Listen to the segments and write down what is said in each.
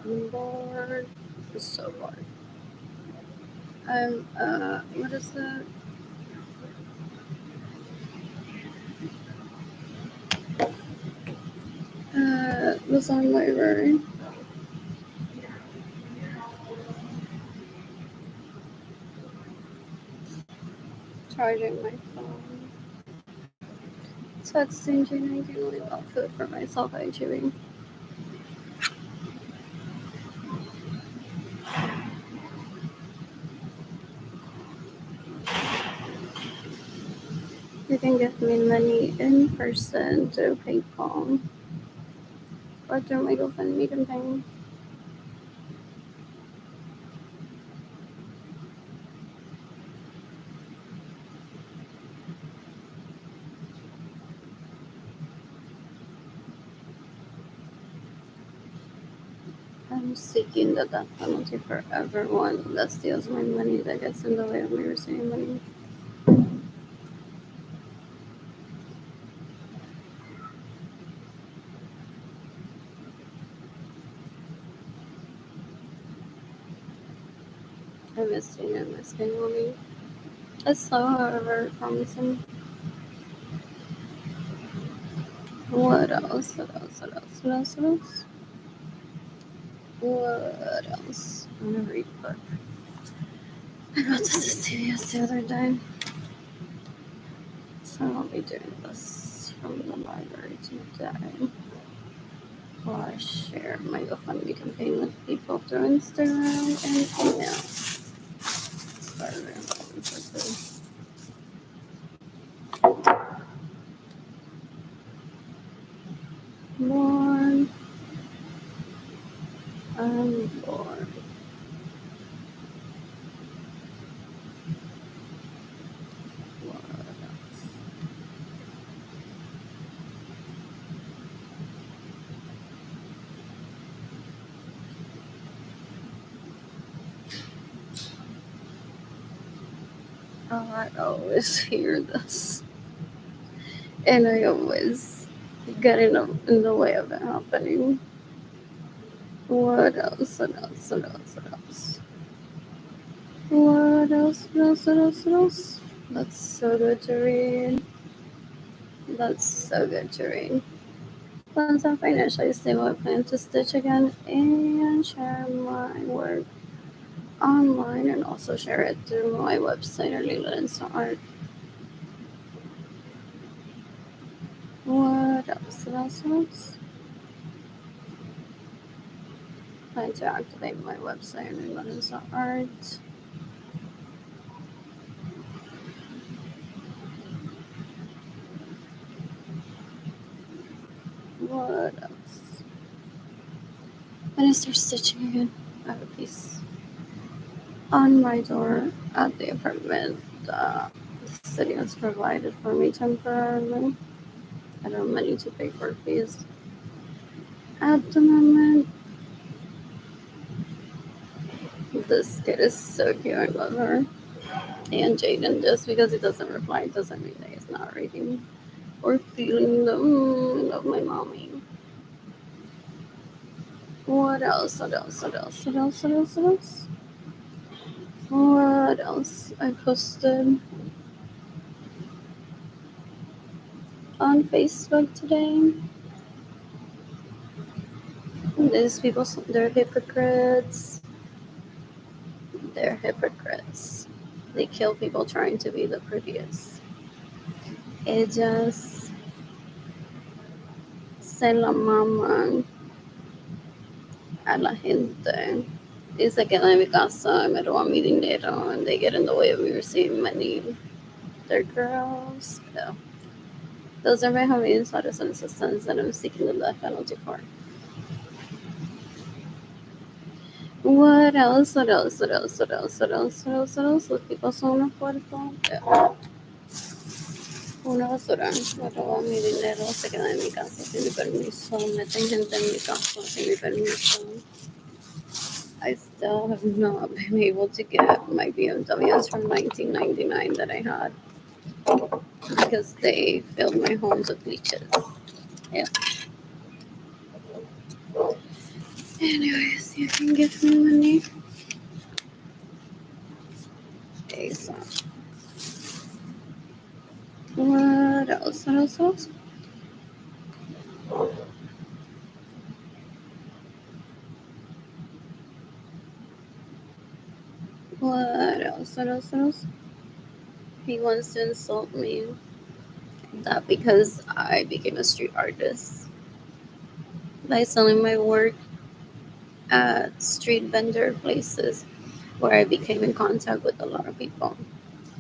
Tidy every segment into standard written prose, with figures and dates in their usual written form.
I'm bored. I'm so bored. What is that? The song library. Charging my phone. Texting Gina, I can leave out food for myself by chewing. You can give me money in person through PayPal or through my GoFundMe campaign. I'm seeking the death penalty for everyone that steals my money, that gets in the way of me receiving money. I miss you, I miss being mommy. It's slow, however, promising. What else? What else? What else? What else? What else? What else? I'm gonna read a book. I got this at CVS the other day, so I'll be doing this from the library today. While I share my GoFundMe campaign with people through Instagram and email. Started more. I'm bored. What else? Oh, I always hear this, and I always get in the way of it happening. What else? What else? What else? What else? What else? What else? What else? What else? That's so good to read. That's so good to read. Once I'm financially stable, I plan to stitch again and share my work online and also share it through my website or LinkedIn Art. What else? What else? What else? Plan to activate my website and LinkedIn Art. What else? When I start stitching again, I have a piece on my door at the apartment. The city has provided for me temporarily. I don't have money to pay for fees at the moment. This kid is so cute. I love her. And Jaden, just because he doesn't reply doesn't mean that he's not reading or feeling the love my mommy. What else? What else? What else? What else? What else? What else? What else? I posted on Facebook today. These people, they're hypocrites. They're hypocrites. They kill people trying to be the prettiest. Ellas se la maman a la gente. Y se quedan en mi casa y me roban mi dinero and they get in the way of me receiving money. They're girls. Yeah. Those are my homies, daughters, and assistants that I'm seeking the death penalty for. What else? What else? What else? What else? What else? What else? What else? Los tipos son unos puercos. Yeah. Una basura. Me roban mi dinero, se quedan en mi casa sin mi permiso. Meten gente en mi casa sin mi permiso. I still have not been able to get my BMWs from 1999 that I had because they filled my homes with leeches. Yeah. Anyways, you can give me money. ASAP. What else? What else? What else? What else? What else? What else? He wants to insult me. That because I became a street artist by selling my work at street vendor places where I became in contact with a lot of people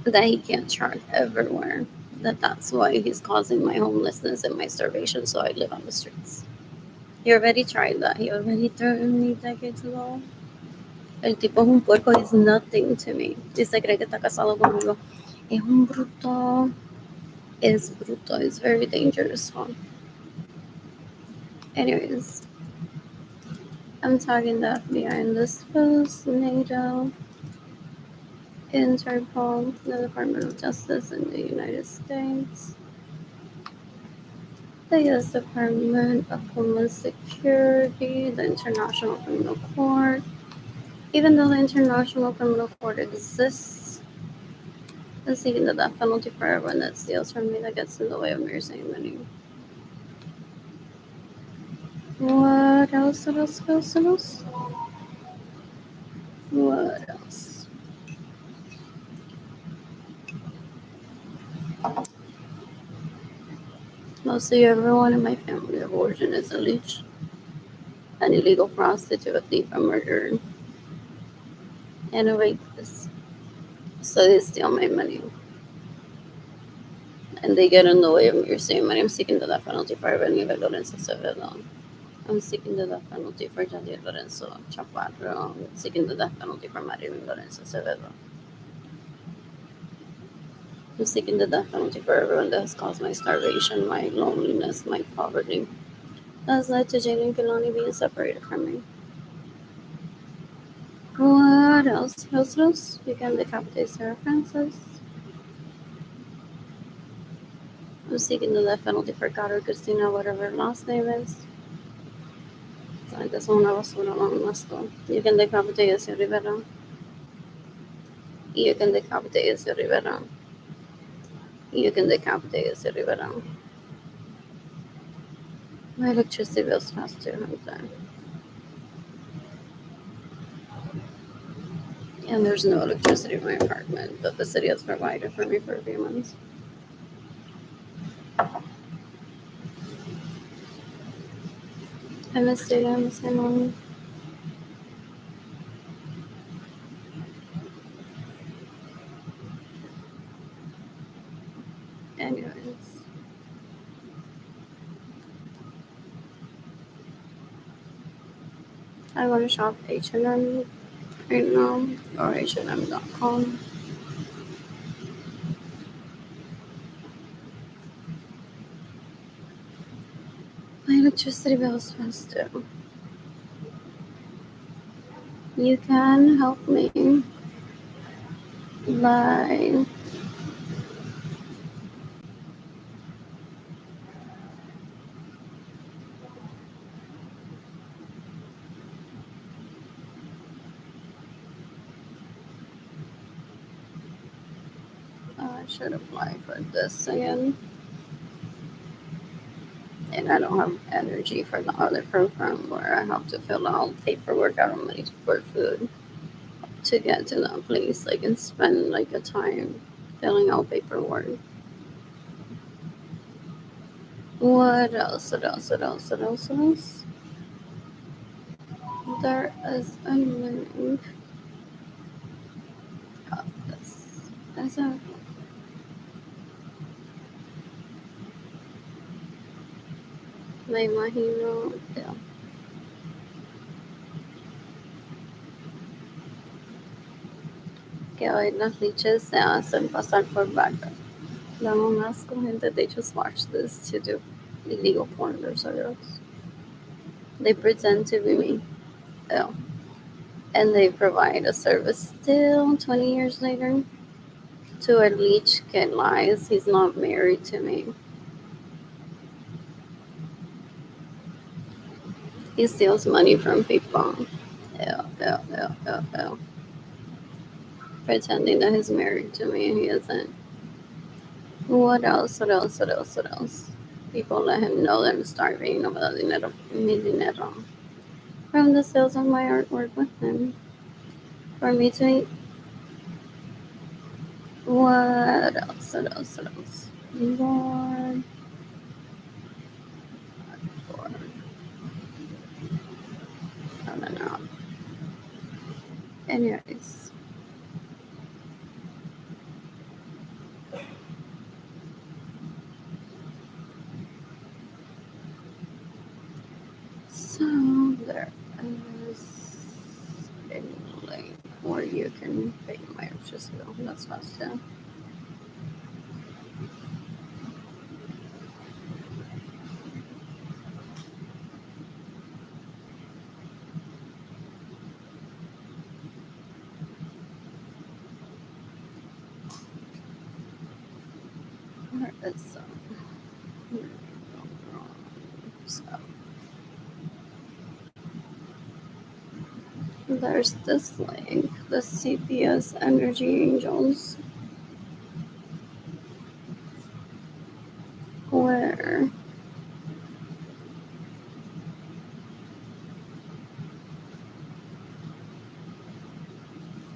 that he can't charge everywhere. That's why he's causing my homelessness and my starvation, so I live on the streets. He already tried that. He already threatened me decades ago. El tipo es un puerco. He's nothing to me. Y se cree que está casado conmigo. Es un bruto. Es bruto. It's very dangerous. Huh? Anyways, I'm tagging the FBI in this post, NATO, Interpol, the Department of Justice in the United States, the U.S. Department of Homeland Security, the International Criminal Court. Even though the International Criminal Court exists, I'm seeking the death penalty for everyone that steals from me, that gets in the way of me receiving money. What else? What else? What else? What else? What else? Mostly everyone in my family of origin is a leech, an illegal prostitute, a thief, a murderer, and a rapist. So they steal my money. And they get in the way of me receiving money. I'm seeking the death penalty for Benivel Lorenzo Acevedo. I'm seeking the death penalty for Jadiel Lorenzo Chaparro. I'm seeking the death penalty for Maribel Lorenzo Acevedo. I'm seeking the death penalty for everyone that has caused my starvation, my loneliness, my poverty. That has led to Jalen Kilani being separated from me. What else? What else? What else? You can decapitate Sarah Francis. I'm seeking the death penalty for Caro Christina, whatever her last name is. Antes una basura, un asco. You can decapitate ese Rivera. You can decapitate ese Rivera. You can decapitate ese Rivera. My electricity bill's past 200. And there's no electricity in my apartment, but the city has provided for me for a few months. I missed it. I miss my mom. Anyways, I want to shop H&M right now, or H&M.com. My electricity bill is past due. You can help me by I should apply for this again. And I don't have energy for the other program where I have to fill out paperwork. I don't money for food to get to that place. I can spend like a time filling out paperwork. What else? What else? What else? What else? What else? There is a link of this. As a me imagino, yeah. Que hoy las leeches se hacen pasar por vaca. Dan un asco, gente. They just watch this to do illegal porn themselves. They pretend to be me. Yeah. And they provide a service still 20 years later to a leech kid lies. He's not married to me. He steals money from people. Ew. Pretending that he's married to me and he isn't. What else? What else? People let him know that I'm starving. No me da dinero. Mi dinero. From the sales of my artwork with him. For me to eat. What else? Lord. I don't know. Anyways. So there is a link where you can pay my electricity bill. That's fast, yeah. Where is so there's this link, the CPS Energy Angels, where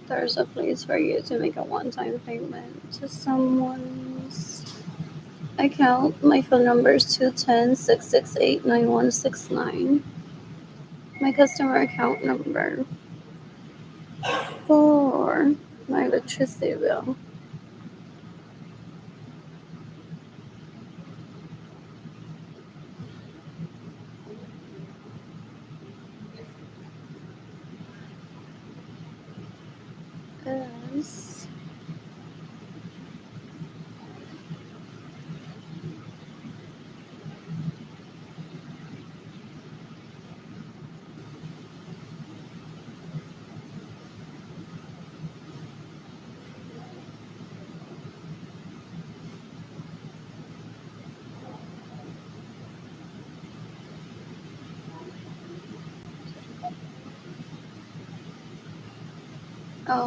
there's a place for you to make a one-time payment to someone's account. My phone number is 210-668-9169. My customer account number for my electricity bill is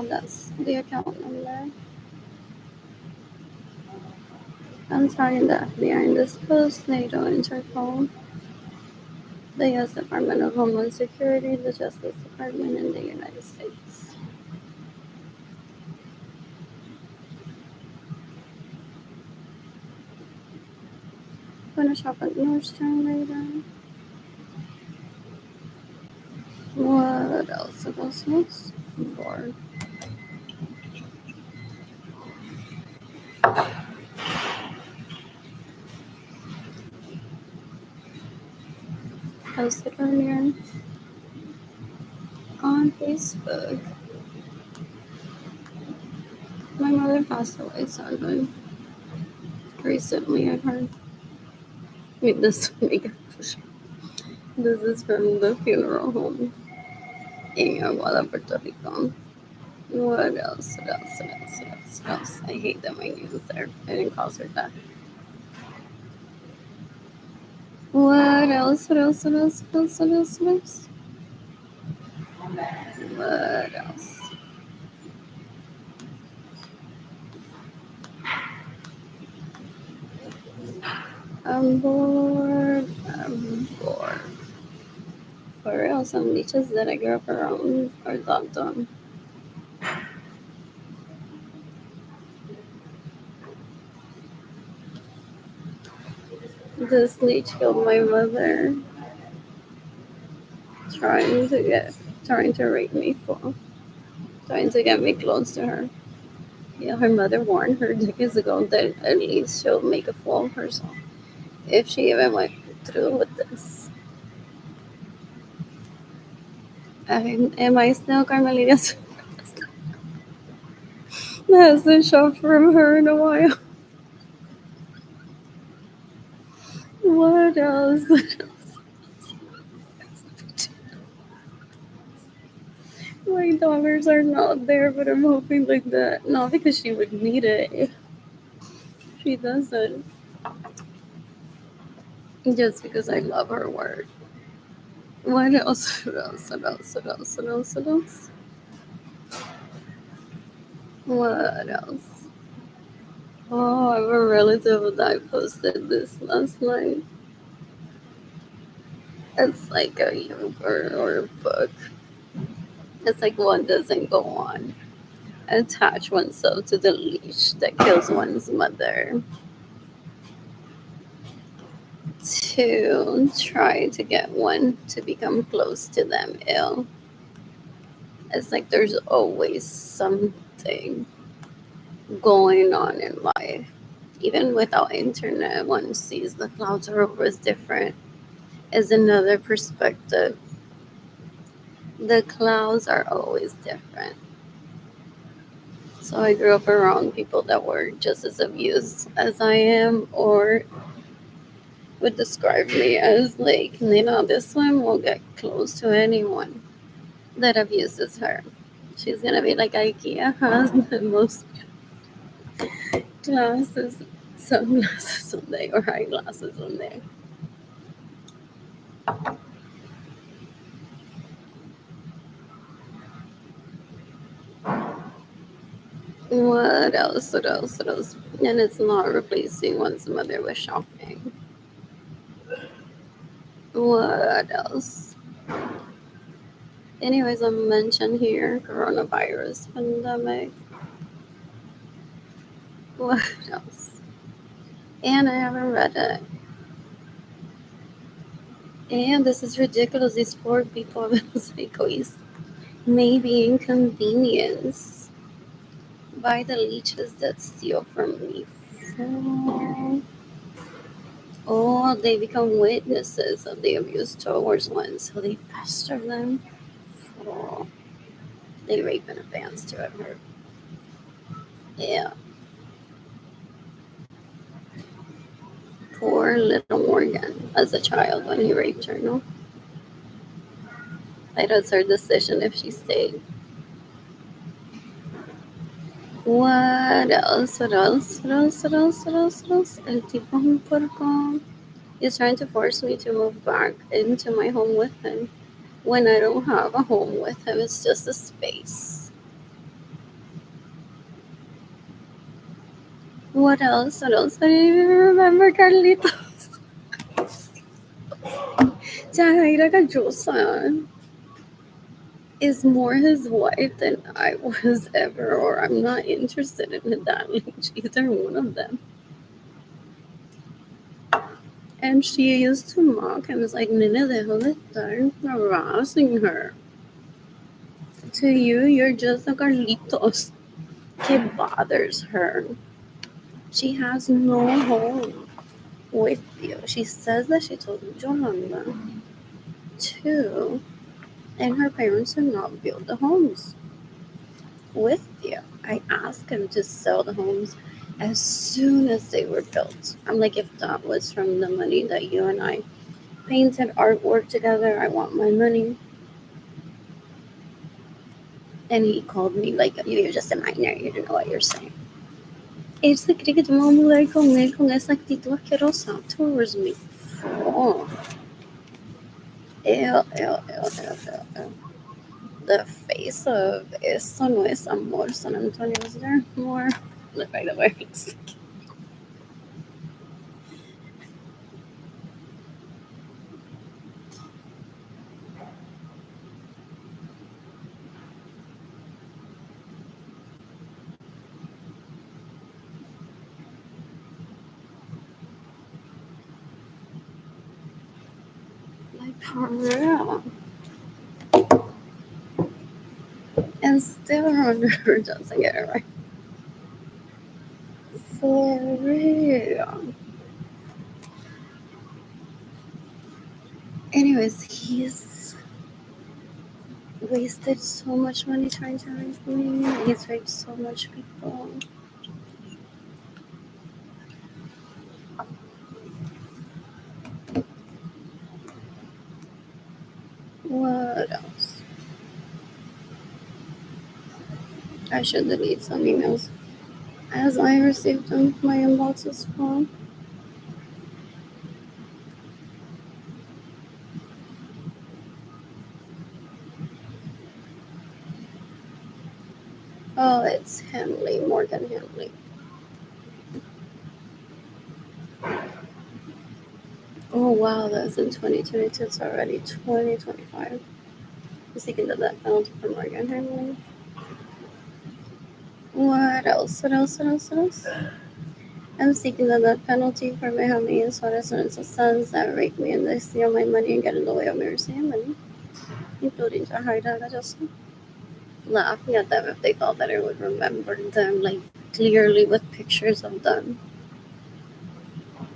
that's the account number. I'm sorry that behind this post, NATO Interpol, the U.S. Department of Homeland Security, the Justice Department in the United States. Gonna shop at Nordstrom later. What else? Bored. Posted earlier on Facebook. My mother passed away suddenly. Recently, I've heard. Wait, this This is from the funeral home in Aguada, Puerto Rico. What else? I hate that my name is there. I didn't cause her that. What else? What else? I'm bored. For real, some beaches that I grew up around are locked on. This leech killed my mother, trying to rape me for, trying to get me close to her. Yeah, her mother warned her decades ago that at least she'll make a fool of herself if she even went through with this. Am I still Carmelita? Hasn't shown from her in a while. What else? My dollars are not there, but I'm hoping like that. Not because she would need it. She doesn't. Just because I love her work. What else? What else? What else? What else? What else? What else? What else? Oh, I have a relative that I posted this last night. It's like a Uber or a book. It's like one doesn't go on. Attach oneself to the leash that kills one's mother. To try to get one to become close to them ill. It's like there's always something going on in life. Even without internet, one sees the clouds are always different. Is another perspective. The clouds are always different. So I grew up around people that were just as abused as I am, or would describe me as like, this one will get close to anyone that abuses her. She's gonna be like, IKEA has the most glasses, sunglasses on there, or eyeglasses on there. What else? What else? What else? And it's not replacing one's mother with shopping. What else? Anyways, I mentioned here coronavirus pandemic. What else? And I haven't read it. And this is ridiculous. These poor people have been psychosis. Maybe inconvenience by the leeches that steal from me. Oh, they become witnesses of the abuse towards one, so they pester them. Oh, they rape in advance to have her. Yeah, poor little Morgan as a child when he raped her. No, that was her decision if she stayed. What else? What else? What else? What else? What else? What else? El tipo un puerco is trying to force me to move back into my home with him when I don't have a home with him. It's just a space. What else? What else? I didn't even remember Carlitos. Jaira Gajosa is more his wife than I was ever, or I'm not interested in that leech, either one of them. And she used to mock him. It's like, Nene, dejo de estar harassing her. To you, you're just a Carlitos. It bothers her. She has no home with you. She says that she told Yolanda too, and her parents have not built the homes with you. I asked him to sell the homes as soon as they were built. I'm like, if that was from the money that you and I painted artwork together, I want my money. And he called me like, you're just a minor, you don't know what you're saying. Él se cree que yo me voy a mudar con él con esa actitud asquerosa towards me. Oh, ew, ew, ew, ew, ew, ew. The face of Esto no es amor, San Antonio. Is there more? Look by the way. Like, for real. And still Ron doesn't get it right. For real. Anyways, he's wasted so much money trying to rape me. He's raped so much people. What else? I should delete some emails as I received them. My inbox is full. Oh, it's Henley, Morgan Henley. Oh wow, that's in 2022. It's already 2025. I'm seeking the death penalty for Morgan Henley. What else? What else? What else? What else? I'm seeking the death penalty for my homies, Suarez and his sons that rape me and they steal my money and get in the way of me receiving money, including Jahida. I just laughing at them if they thought that I would remember them like clearly with pictures of them.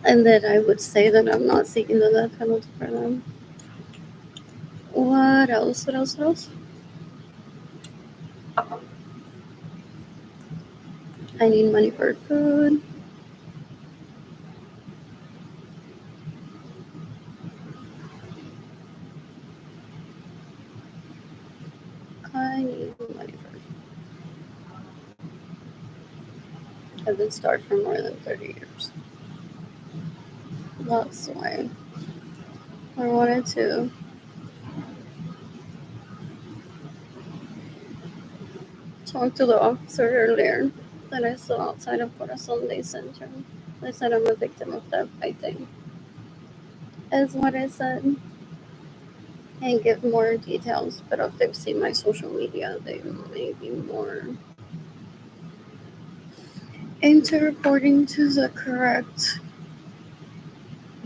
And that I would say that I'm not seeking the death penalty for them. What else? What else? What else? I need money for food. I need money for food. I've been starved for more than 30 years. That's why I wanted to talk to the officer earlier that I saw outside of Corazon Day Center. They said I'm a victim of theft, I think, is what I said. And give more details, but if they've seen my social media, they may be more into reporting to the correct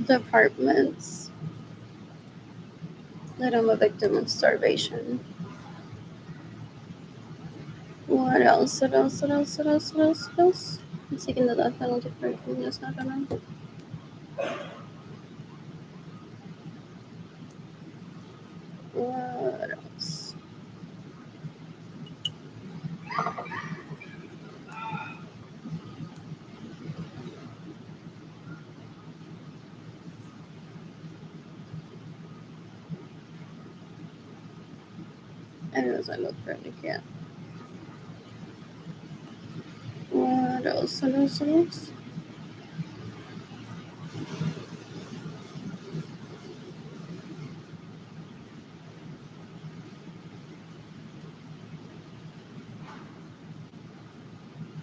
departments that I'm a victim of starvation. What else? What else? What else? What else? What else? What else? I'm seeking the death penalty for this. I don't know. What else? Anyways, I look really cute. What else? What else? What else?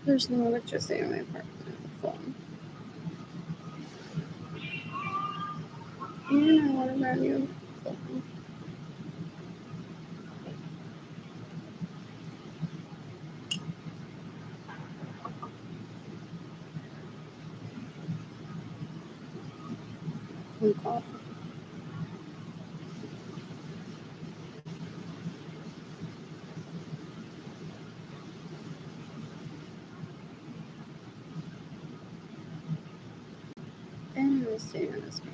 There's no electricity in my apartment. Phone. And I want a brand new phone. I'm coughing. Anyways, staying on this phone.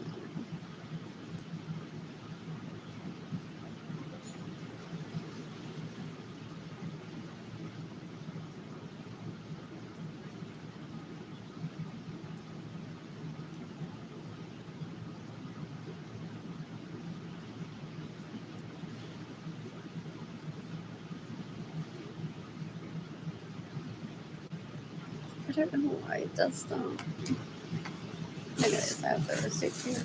I don't know why it does that. Anyways, I have the receipt here.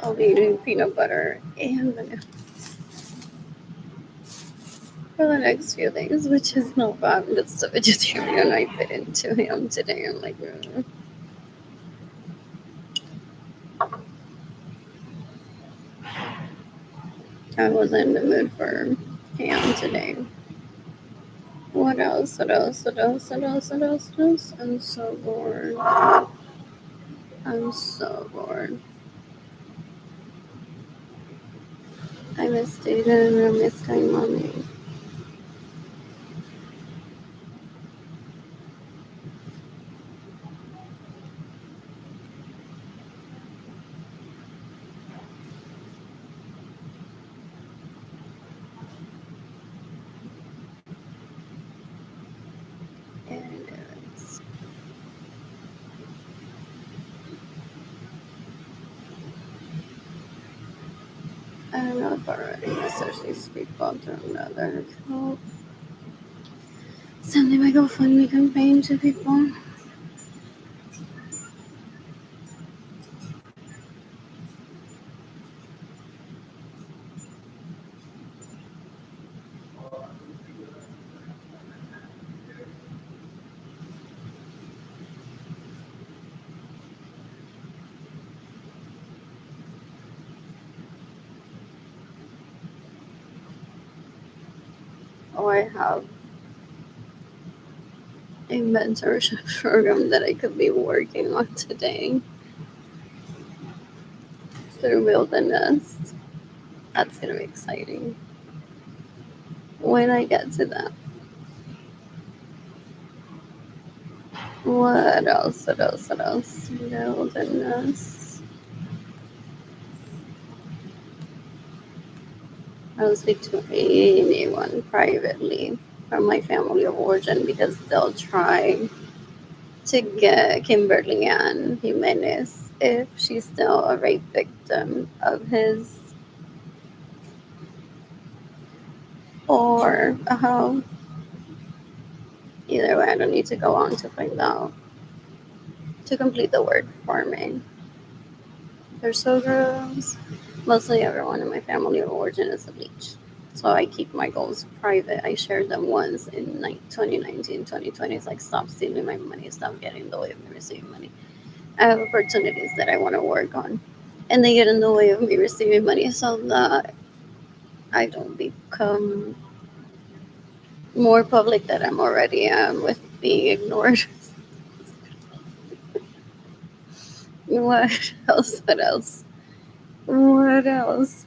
I'll be eating peanut butter and banana for the next few days, which is not bad. I'm just a vegetarian. I bit into him today. I'm like, I wasn't in the mood for ham today. What else? What else? What else? What else? What else? What else? I'm so bored. I'm so bored. I miss Data and I miss Kind Mommy. Anyways, I don't know if I already messaged these people through another account. Sending my GoFundMe campaign to people. or I have a mentorship program that I could be working on today through Build a Nest. That's gonna be exciting when I get to that. What else? What else? What else? Build a Nest. I don't speak to anyone privately from my family of origin because they'll try to get Kimberly Ann Jimenez if she's still a rape victim of his, or either way, I don't need to go on to find out. To complete the work for me. They're so gross. Mostly everyone in my family of origin is a leech. So I keep my goals private. I shared them once in 2019, 2020. It's like, stop stealing my money, stop getting in the way of me receiving money. I have opportunities that I want to work on. And they get in the way of me receiving money so that I don't become more public than I'm already am with being ignored. What else? What else? What else?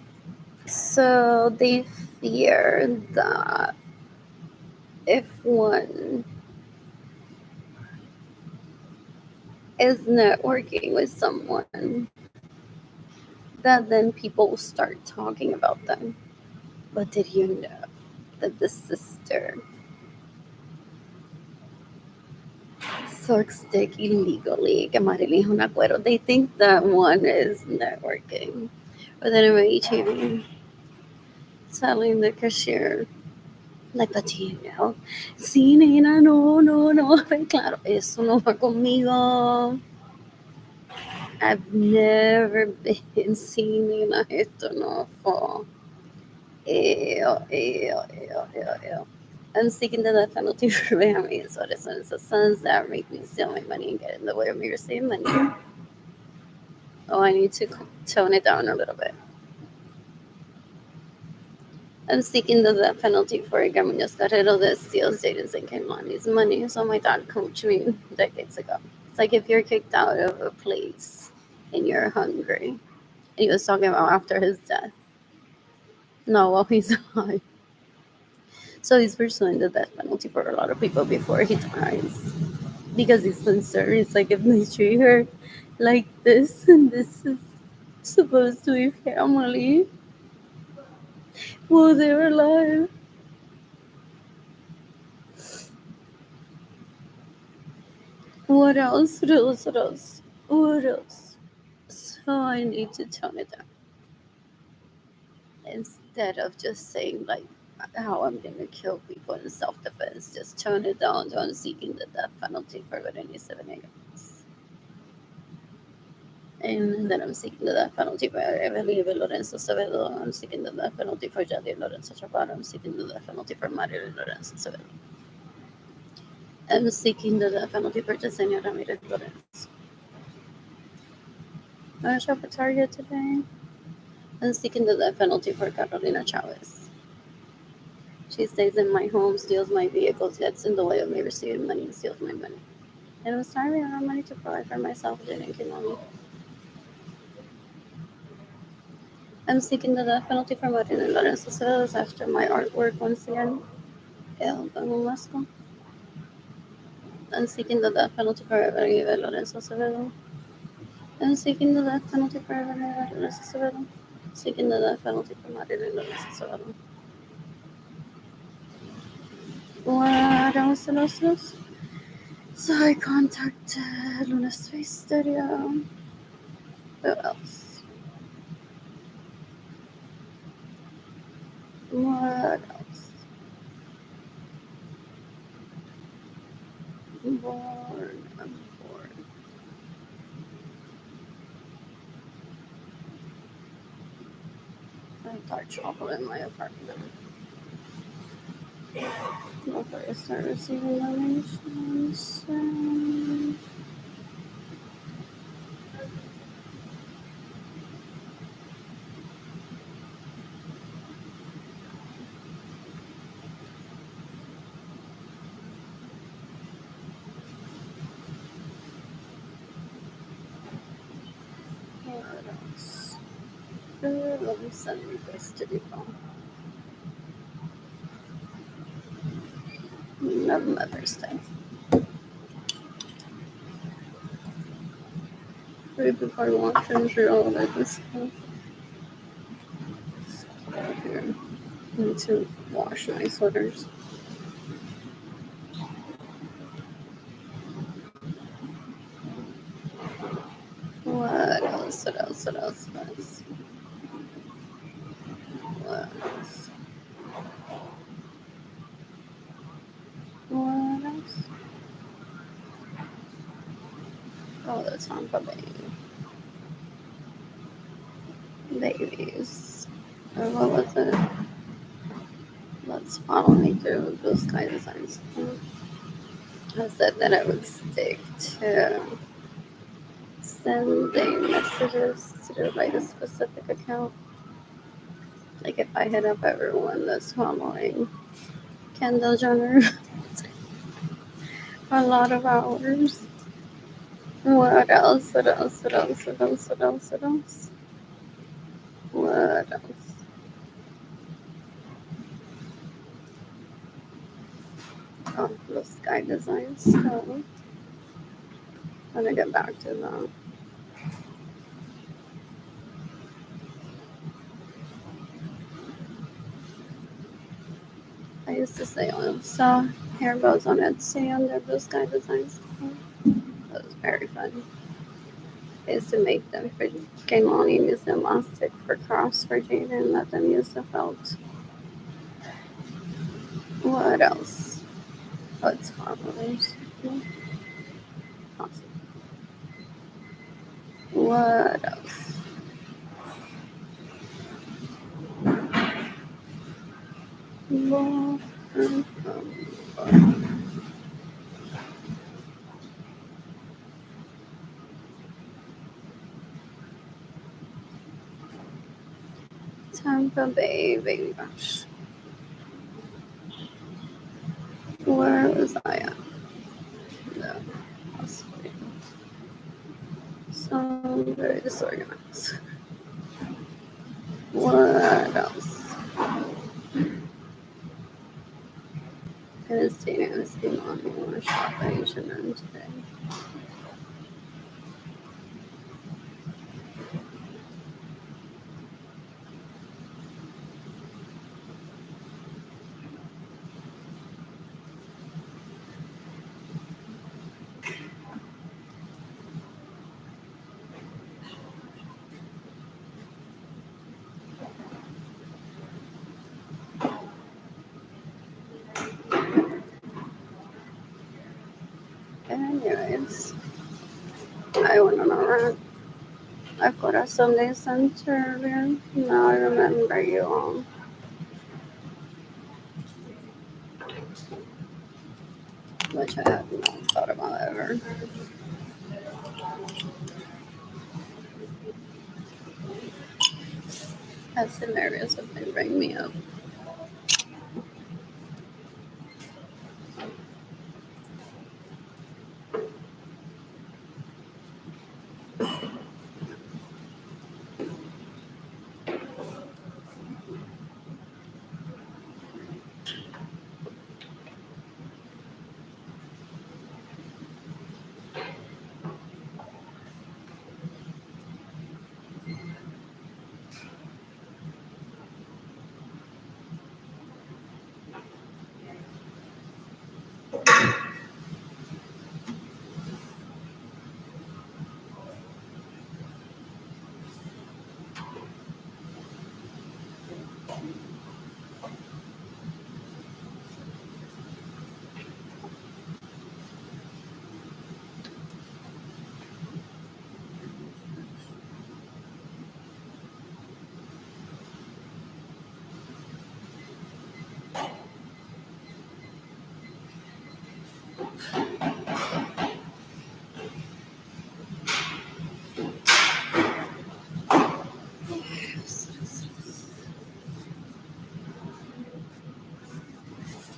So they fear that if one is networking with someone, that then people will start talking about them. But did you know that the sister sucks dick illegally? Que Marilyn es un acuerdo. They think that one is networking. But then I'm eating, telling the cashier, like, but you know, sí, nena, no, no, no. Claro, eso no va conmigo. I've never been seen nena, esto no fue. Ew, ew, ew, ew, ew. I'm seeking the death penalty for Miami, so this one is the sons that make me steal my money and get in the way of me receiving money. Oh, I need to tone it down a little bit. I'm seeking the death penalty for a Muñoz Carrero that steals Jaden and Kaimani's money. So my dad coached me decades ago. It's like if you're kicked out of a place and you're hungry. And he was talking about after his death. No, while he's alive. So he's pursuing the death penalty for a lot of people before he dies. Because he's concerned. It's like if they treat her like this, and this is supposed to be family while they're alive. What else? What else? What else? What else? So I need to tone it down. Instead of just saying like how I'm gonna kill people in self-defense, just tone it down to I'm seeking the death penalty for Berenice Venegas. And then I'm seeking the death penalty for Evelyn Lorenzo Acevedo. I'm seeking the death penalty for Jadiel Lorenzo Chaparro. I'm seeking the death penalty for Marilyn Lorenzo Acevedo. I'm seeking the death penalty for Yesenia Ramirez Lorenzo. I'm gonna shop at Target today. I'm seeking the death penalty for Carolina Chavez. She stays in my home, steals my vehicles, gets in the way of me receiving money, and steals my money. And it was time I had money to provide for myself, didn't kill me. I'm seeking the death penalty for Marina Lorenzo Ceballos after my artwork once again. El Musco. I'm seeking the death penalty for Evelyn Lorenzo Ceballos. I'm seeking the death penalty for Evelyn Lorenzo Ceballos. Seeking the death penalty for Marina Lorenzo Ceballos. What else? What else? What else? So I contacted Luna Space Studio. Who else? What else? I'm bored. I'm bored. I have dark chocolate in my apartment. Before I start receiving donations. Send me this to people. Love Mother's Day. Right before walking through all of this stuff. Here. I need to wash my sweaters. What else? What else? What else? What else? What else? What else? Oh, the Tampa Bay babies. Or what was it? Let's follow me through Blue Sky Designs. I said that I would stick to sending messages to like a specific account. Like if I hit up everyone that's following Kendall Jenner for a lot of hours. What else? What else? What else? What else? What else? What else? What else? Oh, Blue Sky Designs. So I'm gonna get back to that. I used to say I saw hair bows on Etsy under Blue Sky Designs. That was very fun. I used to make them for Kaimani and use the elastic for cross for Jaden and let them use the felt. What else? What's farmers? Awesome. What else? Tampa Bay Baby Bash. Where was I at? No, possibly. So very disorganized. What else? I was dating this game on me want to shop at H&M today. Anyways, I went on a rant. I Corazon de Center earlier. Now I remember you all. Which I have not thought about ever. That's hilarious if they bring me up.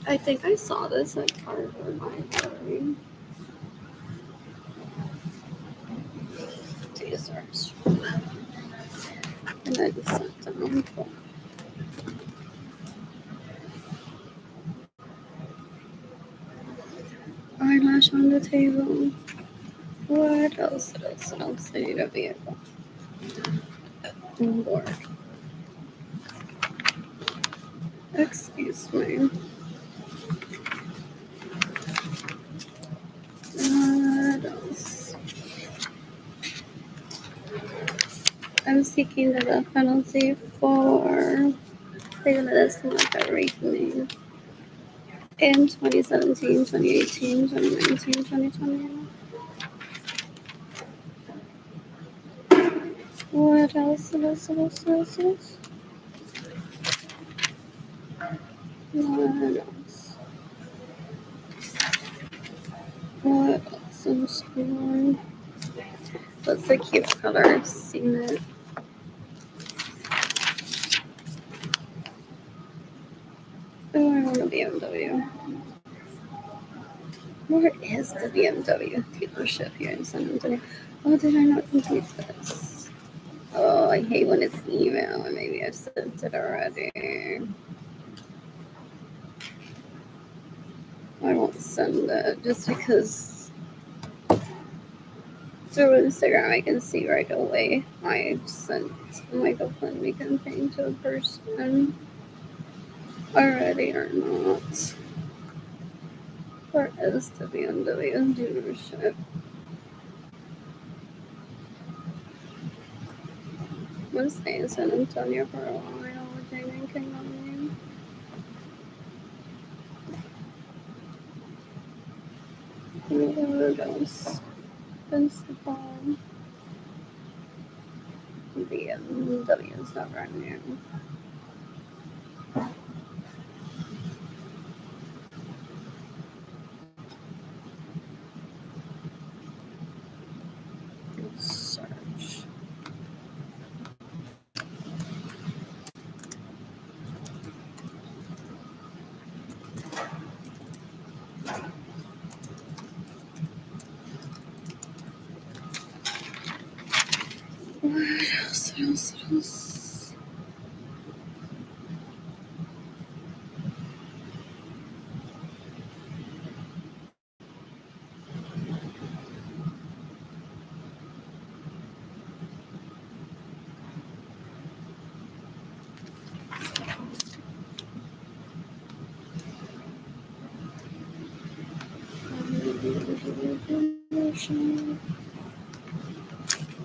I think I saw this at Carver Library. T-shirts. And I just sat down. Eyelash on the table. What else? What else? What else? I need a vehicle. Oh, Lord. Excuse me. What else? I'm seeking the death penalty for Nicholas Macarini in 2017, 2018, 2019, 2020. What else? What else? What else? What else? What else? What else? What else? I'm scrolling. That's a cute color. I've seen it. Oh, I want a BMW. Where is the BMW dealership here in San Antonio? Oh, did I not complete this? Oh, I hate when it's email and maybe I've sent it already. I won't send it just because through Instagram I can see right away if I've sent my GoFundMe campaign to a person already or not. Where is the BMW dealership? I'm gonna stay in San Antonio for a while with Damon King on me. What else? Principal. BMW is not brand new. Search. What else? What else? What else?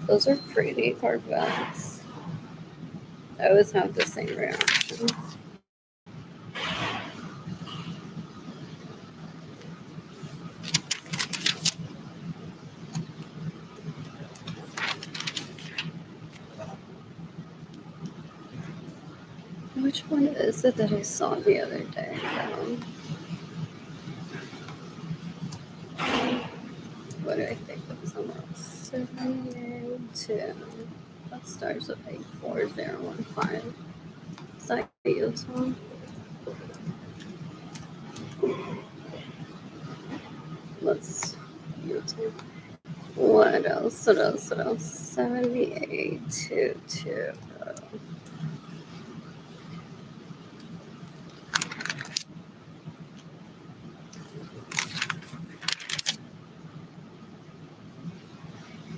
Those are pretty Corvettes. I always have the same reaction. Which one is it that I saw the other day? What do I think of somewhere else? 782. That starts with 84015. Is that Utah? Let's Utah. What else? What else? What else? 7822.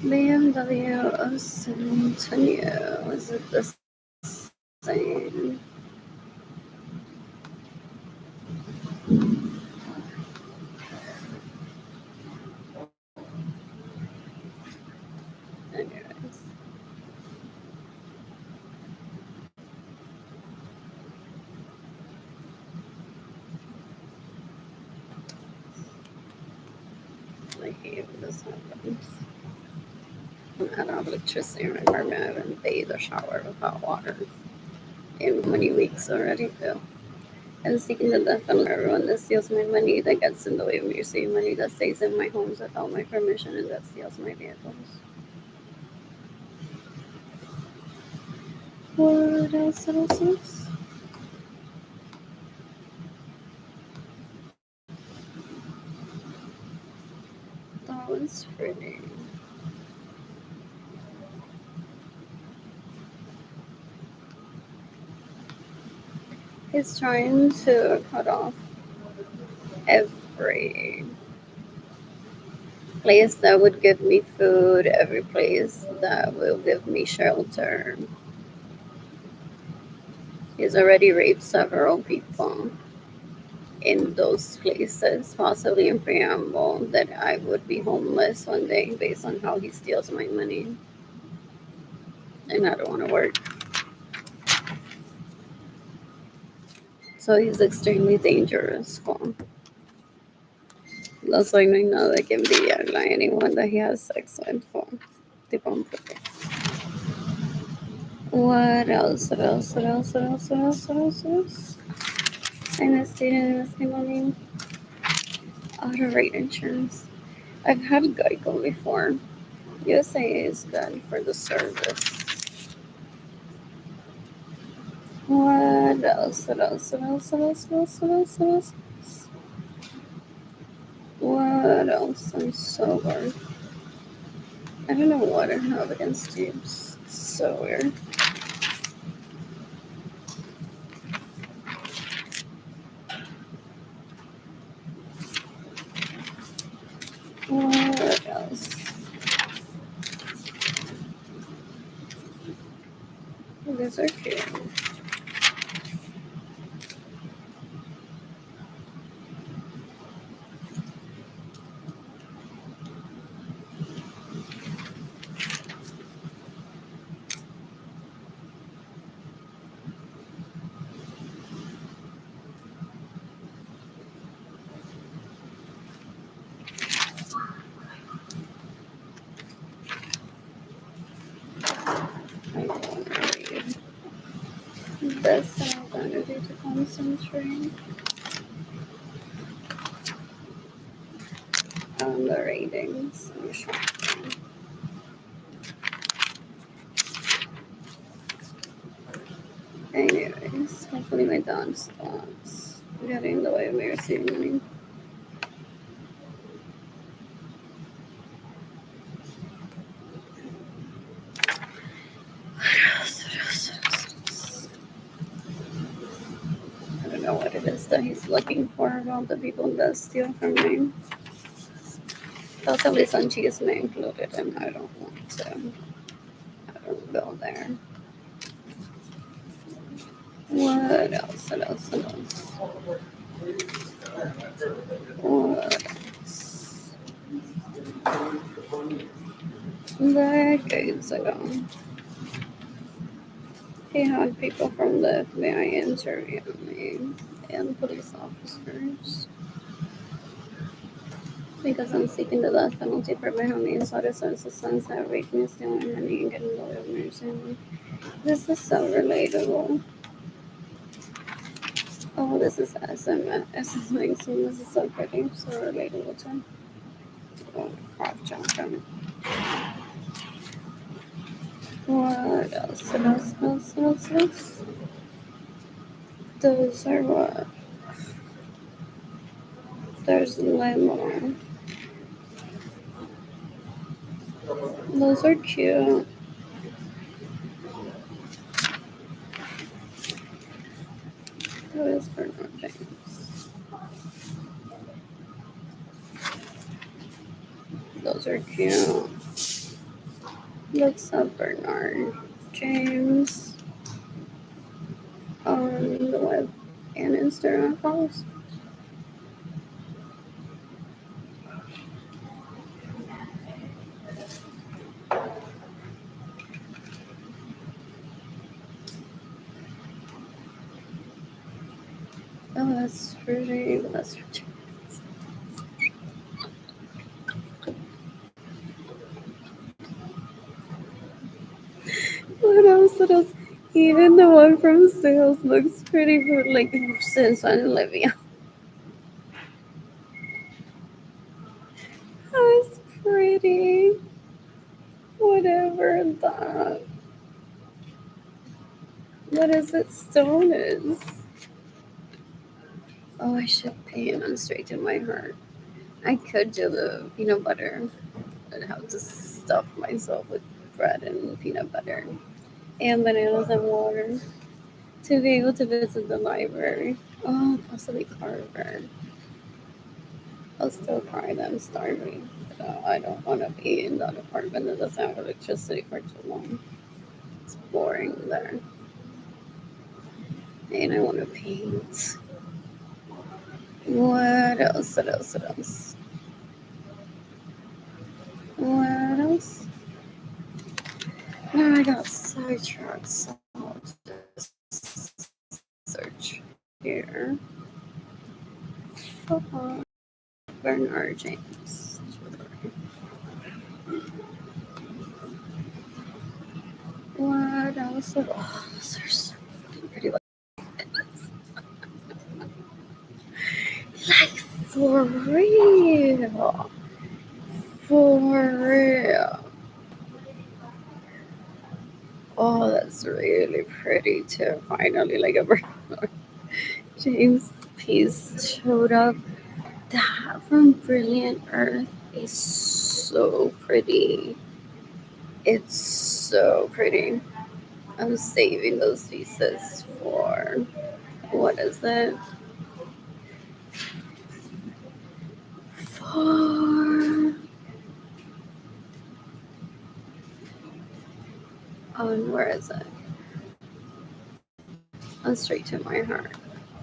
BMW of San Antonio. Is it the same? Anyways. I hate when this happens. I don't have electricity in my apartment. I haven't bathed or showered with hot water in many weeks already, too. And seeking the death penalty for everyone that steals my money, that gets in the way of me receiving money, that stays in my homes without my permission, and that steals my vehicles. What else? What else? What else? That one's pretty. He's trying to cut off every place that would give me food, every place that will give me shelter. He's already raped several people in those places, possibly in preamble, that I would be homeless one day based on how he steals my money. And I don't want to work. So he's extremely dangerous. Los soy no hay nada que envidiarle a anyone that he has sex with. Tipo, what else? What else? What else? What else? What else? What else? What else? And a student is money. Auto rate insurance. I've had Geico before. USA is good for the service. What else? What else? What else? What else? What else? What else? What else? What else? I'm so bored. I don't know what I have against you. It's so weird. What else? These are cute. I don't read. This I'm going to concentrate on the ratings. Anyways, hopefully my dog stops getting in the way of me receiving money. I don't know what it is that he's looking for about the people that steal from me. Possibly some cheese may included, and I don't want to. I don't go there. What else? What else? What else? What else? Decades ago, he had people from the FBI interview me and police officers because I'm seeking the death penalty for my homies, other sources, sons that raped me, stealing money, and getting away with nursing. This is so relatable. Oh, this is SMS. This is so pretty, so relatable to. Oh, crop junk from it. What else? What else? What else? What else? What else? Those are what? There's lemon. Those are cute. That is Bernard James. Those are cute. Looks up Bernard James on the web and Instagram follows. Oh, that's pretty. That's pretty. What else? What else? Even the one from Sales looks pretty good, like since on Olivia. That's pretty. Whatever that. What is it? Stone is. Oh, I should paint on straight to my heart. I could do the peanut butter. I'd have to stuff myself with bread and peanut butter and bananas and water. to be able to visit the library. Oh, possibly Carver. I'll still cry that I'm starving. But, I don't want to be in that apartment that doesn't have electricity for too long. It's boring there. And I want to paint. What else? What else? What else? What else? Now I got sidetracked, so I'll just search here for Bernard James. What else? Oh, those are so fucking pretty. Like, for real. For real. Oh, that's really pretty too. Finally, like a Bernard James piece showed up. That from Brilliant Earth is so pretty. It's so pretty. I'm saving those pieces for what is it? For where is it? Straight to my heart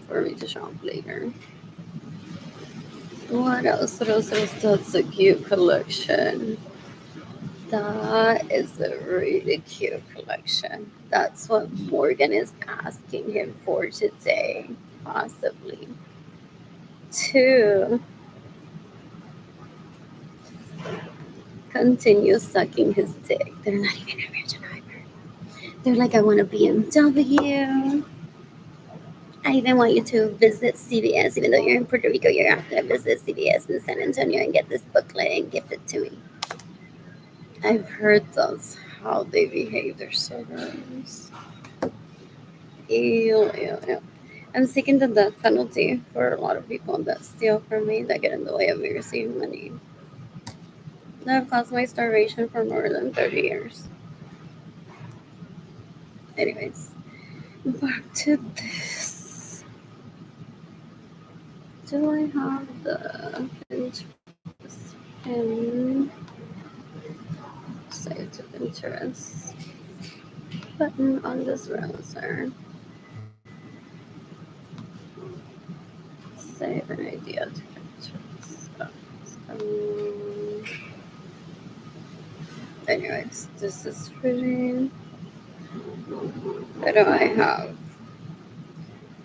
for me to shop later. What else? What else? What else? That's a cute collection. That is a really cute collection. That's what Morgan is asking him for today, possibly. To continue sucking his dick. They're not even American either. They're like, I want a BMW. I even want you to visit CVS, even though you're in Puerto Rico, you're not going to visit CVS in San Antonio and get this booklet and gift it to me. I've heard those, how they behave. They're so gross. Ew, ew, ew. I'm seeking the death penalty for a lot of people that steal from me, that get in the way of me receiving money. That have caused my starvation for more than 30 years. Anyways, back to this. Do I have the Pinterest pin? Save to Pinterest button on this browser. Save an idea to Pinterest. Anyways, this is pretty. What do I have?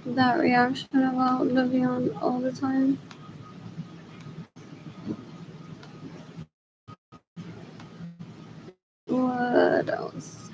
That reaction about Livian all the time. What else?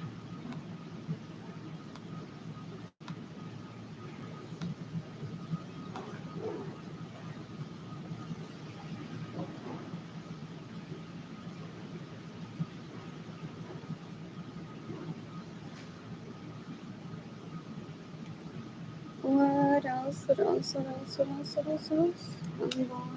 What else? What else? What else? What else? What else? What else? I'm bored.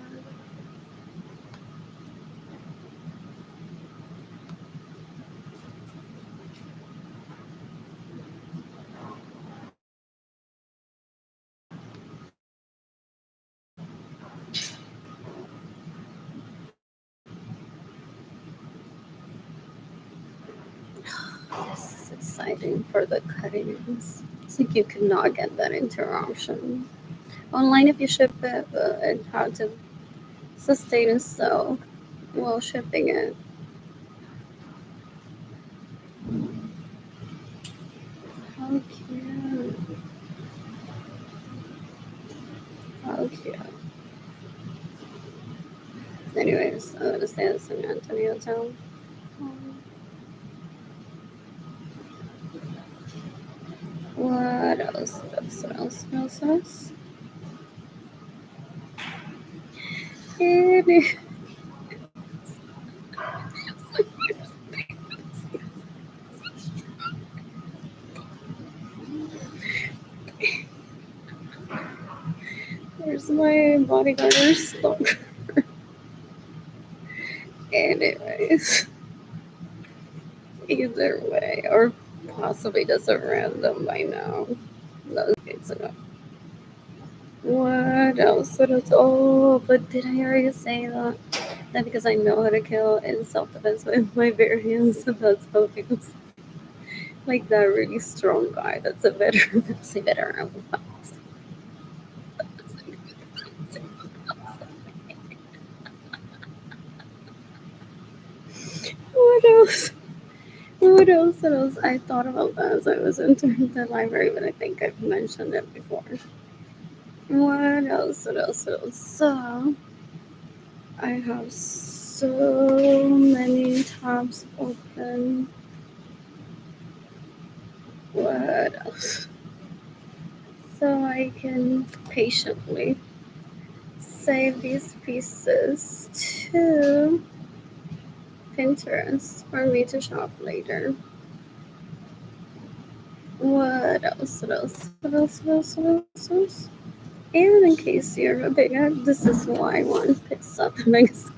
This is exciting for the cuttings. It's like you could not get that interaction online if you ship it, but it had to sustain and sew while shipping it. How cute. How cute. Anyways, I'm gonna stay at San Antonio town. What else? What else? What else? What else? What else? Where's my bodyguard stuck? Anyways, either way, or possibly just a random by now. That was okay, so no. What else? What else? Oh, but did I already say that? That because I know how to kill in self-defense with my bare hands, so that's how because like that really strong guy that's a veteran. That's a veteran. What else? What else? What else? I thought about that as I was entering the library, but I think I've mentioned it before. What else? What else? What else? So I have so many tabs open. What else? So I can patiently save these pieces to Pinterest for me to shop later. What else? What else? What else? What else? What else? What else? And in case you're a bigger, this is why one picks up things.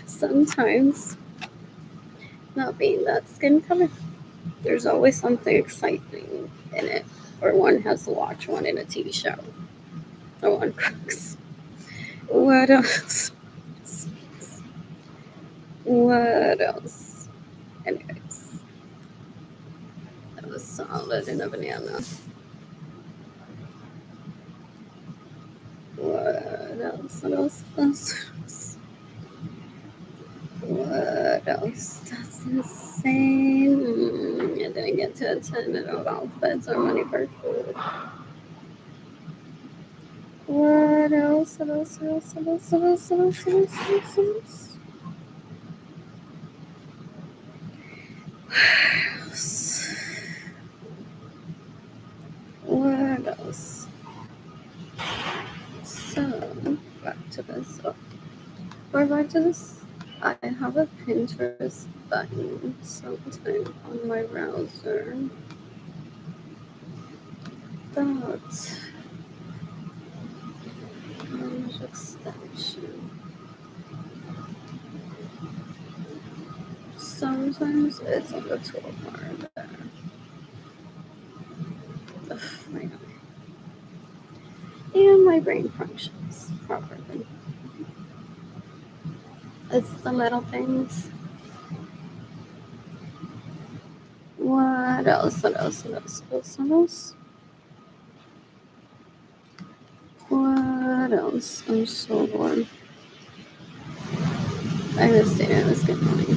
Sometimes not being that skin color, there's always something exciting in it. Or one has to watch one in a TV show. Or one cooks. What else? What else? Anyways, that was solid in a banana. What else? What else? What else? What else? That's insane. I didn't get to attend about outfits or money for food. What else? What else? What else? What else? What else? What else? What else? What else? What else? So, back to this. Oh, we're back to this. I have a Pinterest button sometime on my browser. That extension. Sometimes it's on the toolbar there. Ugh, my God. And my brain functions properly. It's the little things. What else? What else? What else? What else? What else? What else? I'm so bored. I missed it. It was good morning.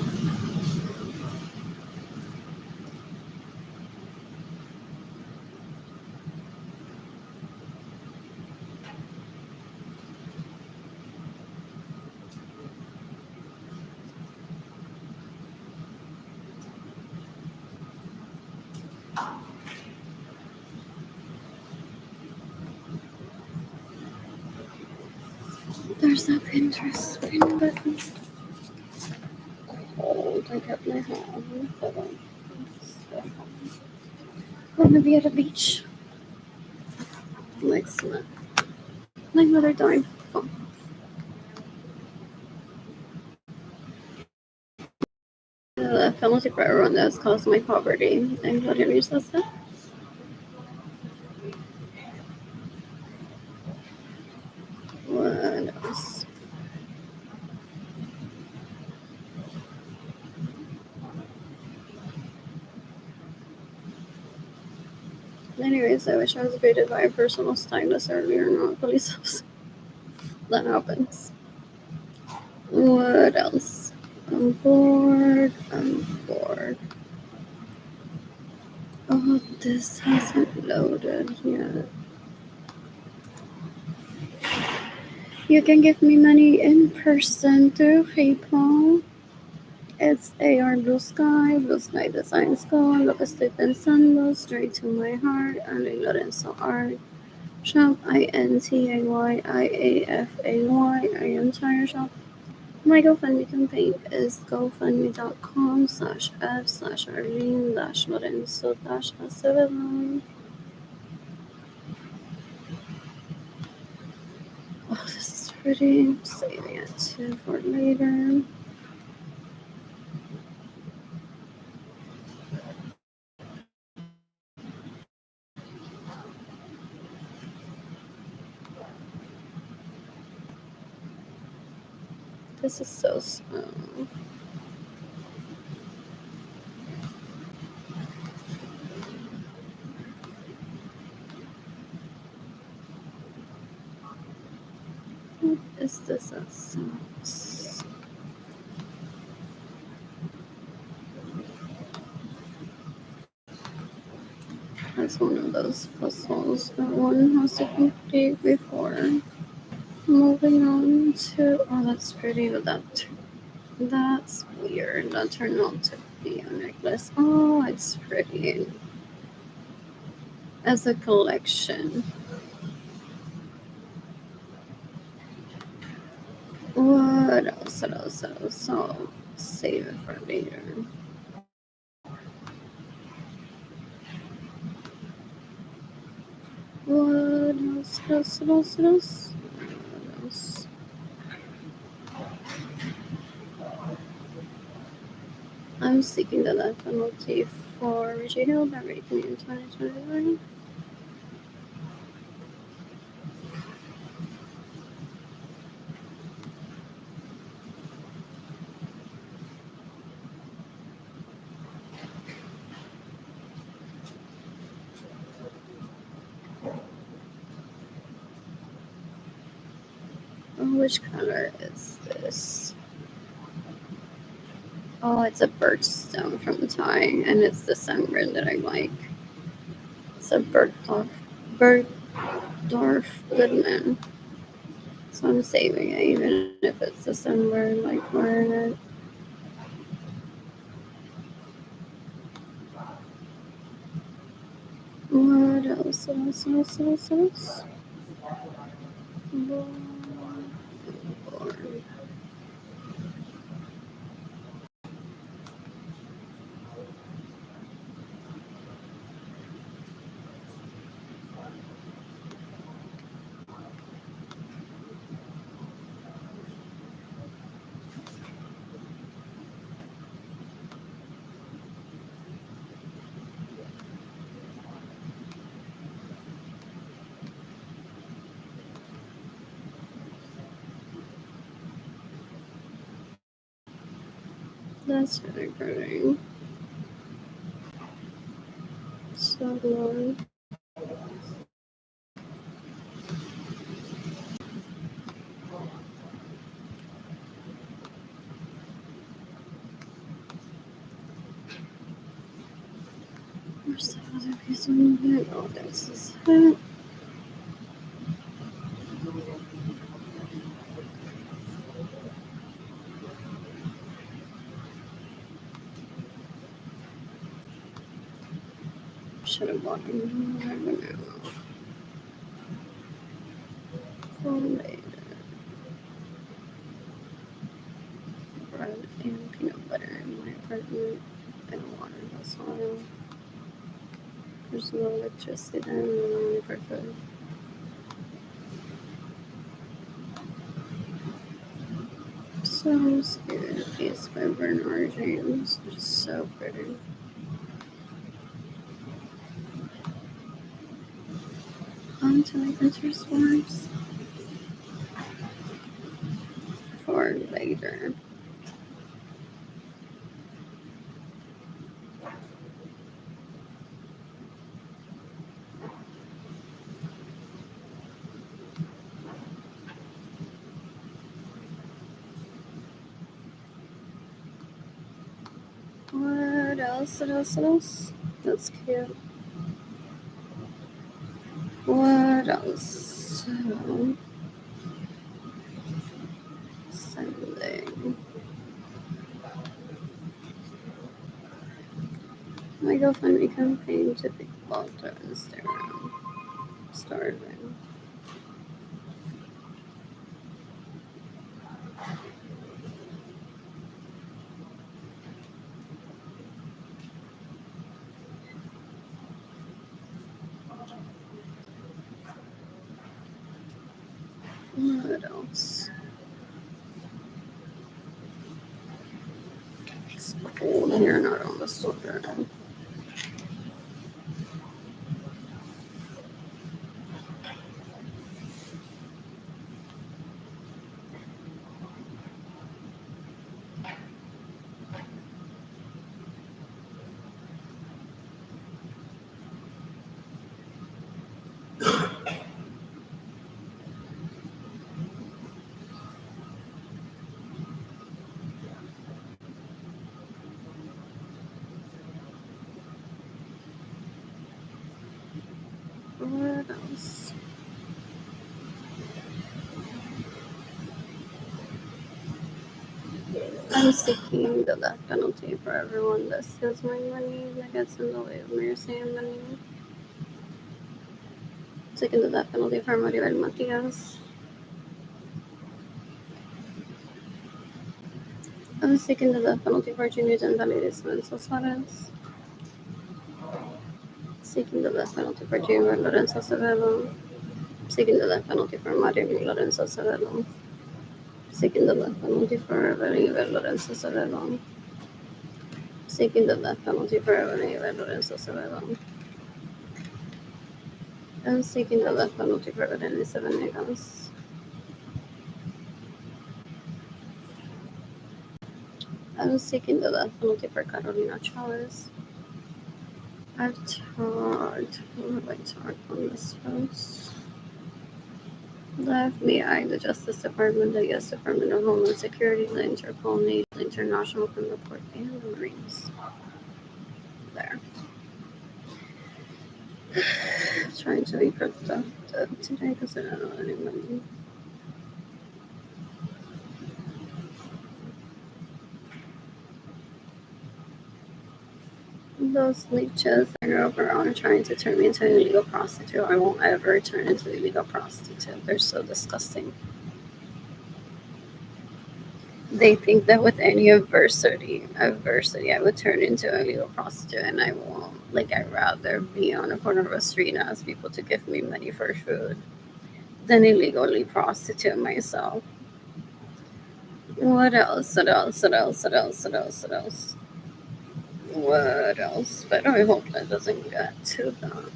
There's that Pinterest pin button. Cold. I got my hand. Hold on. We're gonna be at a beach next month. My mother died. Oh. The penalty for everyone that's caused my poverty. And what did you say? What else? Anyways, I wish I was greeted by a personal stylist earlier, not a police officer. That happens. What else? I'm bored. I'm bored. Oh, this hasn't loaded yet. You can give me money in person through PayPal. It's AR Blue Sky Design School, lo que estoy pensando, straight to my heart, Ale Lorenzo Art. Shop INTAYIAFAY. I am Tire Shop. My GoFundMe campaign is gofundme.com/f/Arlene-Lorenzo-Acevedo. Oh, this is pretty. Saving it too for later. This is so slow. What is this that sucks? That's one of those puzzles that one has to complete before moving on to. Oh, that's pretty, but that's weird. That turned out to be a necklace. Oh, it's pretty. As a collection. What else? What else? What else? I'll save it for later. What else? What else? What else? What else? What else? I'm seeking the death penalty for Richie Hill by raping in 2021. Oh, which color is this? Oh, it's a birchstone from Thai, and it's the sunburn that I like. It's a Bergdorf Goodman. So I'm saving it, even if it's the sunburn, like wearing it. What else? What else? What else? What else? What else? That's really pretty. So long. Where's the other piece on it? Oh, this is it. Should have bought them. I don't know. Later. Bread and peanut butter in my apartment. And water, that's all. There's no electricity there, and only for food. So scared. Piece by Bernard James. Just so pretty. On to my winter sports for later. What else? What else? What else? That's cute. What else? Sending. My GoFundMe campaign to Big Walter Instagram. Starving. What else? It's cold here, not on the sweater. What else? I'm seeking the death penalty for everyone that steals my money, that gets in the way of mercy and money. Seeking the death penalty for Maribel Matias. I'm seeking the death penalty for Junior Gendalides Lorenzo Suarez. Seeking the death penalty for Junior Lorenzo Acevedo. Seeking the death penalty for Mario Lorenzo Acevedo. Seeking the death penalty for Evelyn Lorenzo Acevedo. Seeking the death penalty for Evelyn Lorenzo Acevedo. I'm seeking the death penalty for Berenice Venegas. I'm seeking the death penalty for Carolina Chavez. I've talked, what have I talked on this post? The FBI, the Justice Department, the U.S. Department of Homeland Security, the Interpol, Navy, the International Criminal Court, and the Marines. There. Trying to be productive today because I don't know anybody. Those leeches I grew up around are trying to turn me into an illegal prostitute. I won't ever turn into an illegal prostitute. They're so disgusting. They think that with any adversity, I would turn into an illegal prostitute, and I won't. Like, I'd rather be on a corner of a street and ask people to give me money for food than illegally prostitute myself. What else? What else? What else? What else? What else? What else? What else? But I hope that doesn't get to that.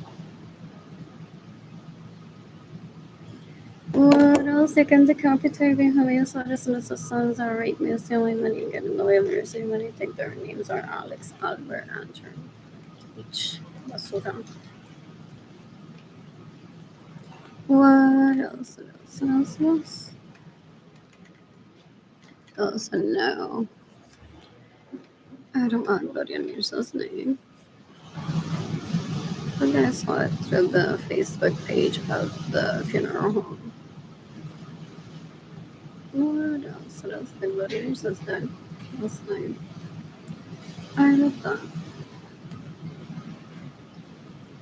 What else? They can decapitate me. Javier Suarez and his sons are rape me, steal my money, and get in the way of mercy money. I think their names are Alex, Albert, Andrew. Each. Basura. What else? What else? What else? What else? Oh, so no. I don't want Gloria Mirza's name. But I saw it through the Facebook page of the funeral home. What else? What else? The Gloria Mirza's dead last night. I love that.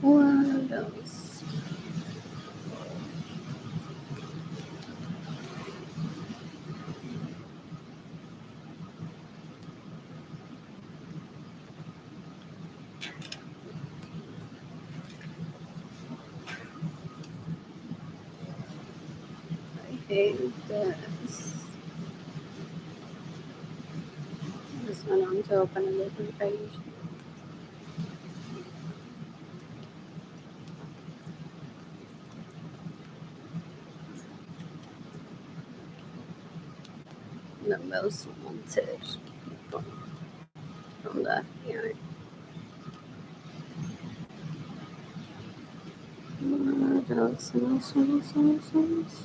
What else? I hate this. I just went on to open a different page. The most wanted people from the FBI. What else? What else? What else? What else? What else?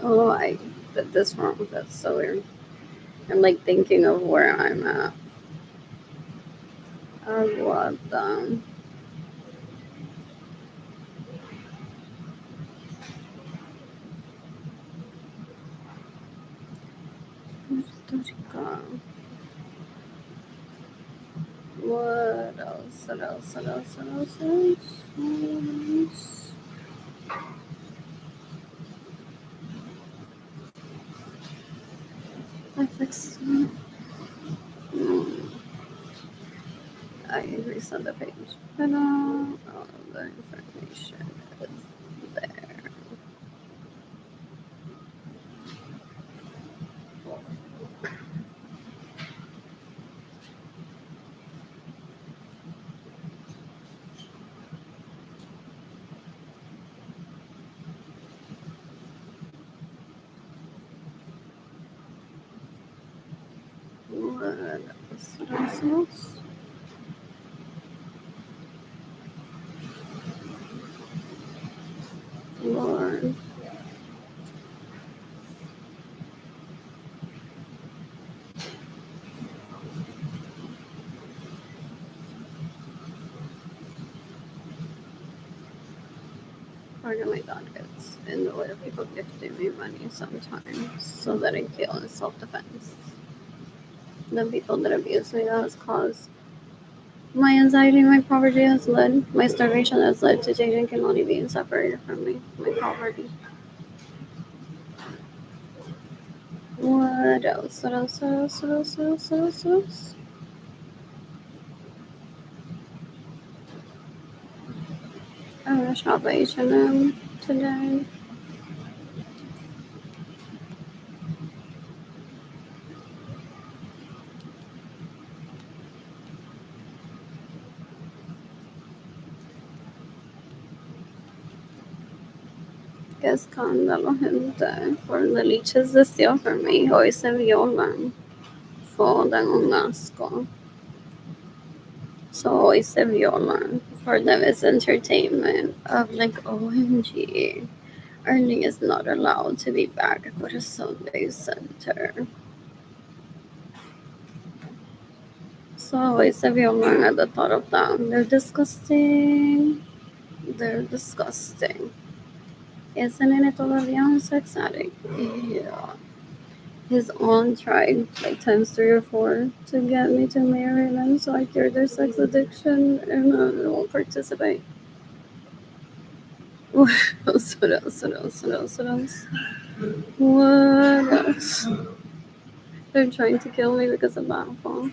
Oh, I did this wrong. That's so weird. I'm like thinking of where I'm at. What the? What else? What else? What else? What else? What else? I fixed it. I reset the page. And all of the information is there. What else? What else? What else? part of my thought gets in the way of people gifting me money sometimes so that I feel in self-defense. The people that abuse me, that has caused my anxiety, my poverty has led, my starvation has led to Jaden Kimani being separated from me, my poverty. What else? What else? What else? What else? What else? What else? What else? I'm gonna shop at H&M today. Que escándalo, gente. Por delicious deseo for me. Hoy se violan. Fodan un asco. So hoy se violan. For them it's entertainment of like, OMG. Ernie is not allowed to be back at a Sunday center. So hoy se violan at the thought of them. They're disgusting. They're disgusting. Ese nene todavía un sex addict. Yeah. His aunt tried like times 3 or 4 to get me to marry them so I cure their sex addiction and I won't participate. What else? What else? What else? What else? What else? What else? They're trying to kill me because of Battlefield.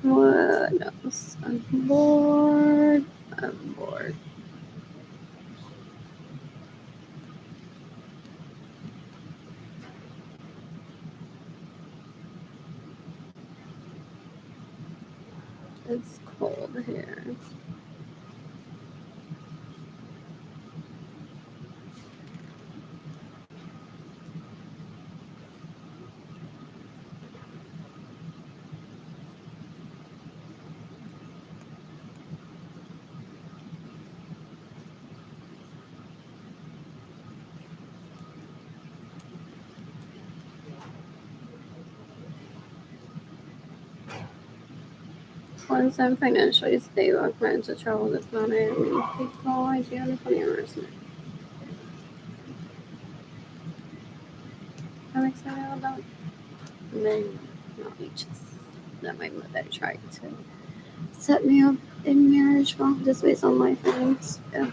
What else? I'm bored. I'm bored. It's cold here. Once I'm financially stable, I plan to travel the planet and meet people I do on the funny embarrassment. I'm excited about it. And then knowledges that my mother tried to set me up in marriage for just based on my feelings. Yeah.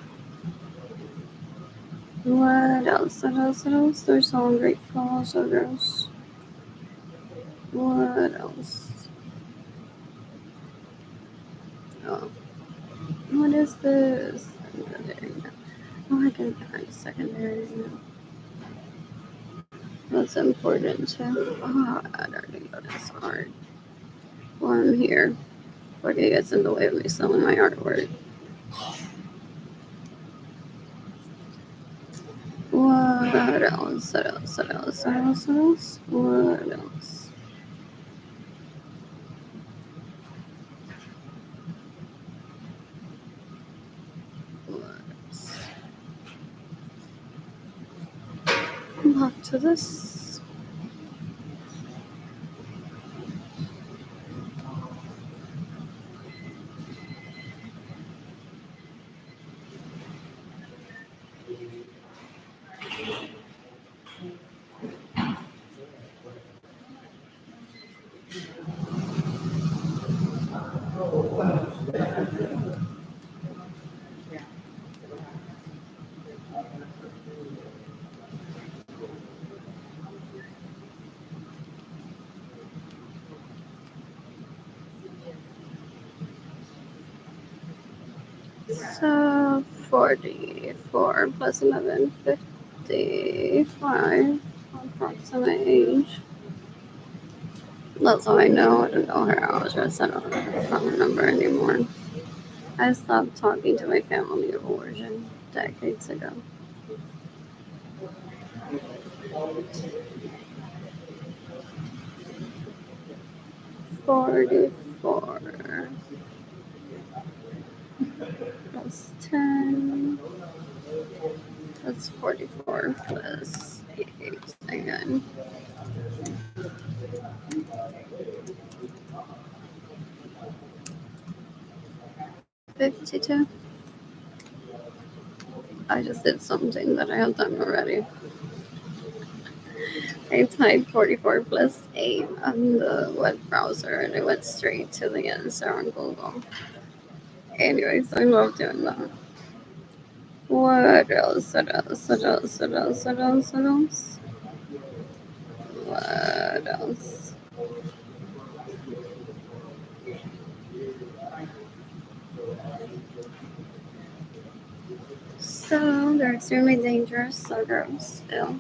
What else? What else? What else? They're so ungrateful, so gross. What else? Oh, what is this? Secondary. Oh, I can find secondary now. That's important too. Oh, I don't think that is hard. Well, I'm here. Like it gets in the way of me selling my artwork. What else? What else? What else? What else? What else? What else? What else? Back to this. So 44 plus 11, 55. Approximate age. That's all I know. I don't know her address. I don't know her phone number anymore. I stopped talking to my family of origin decades ago. 44 plus 10. That's 44 plus 8 again. 52. I just did something that I have done already. I typed 44 plus 8 on the web browser and it went straight to the answer on Google. Anyways, I love doing that. What else? What else? What else? What else? What else? What else? What else? So they're extremely dangerous. So gross. Ew.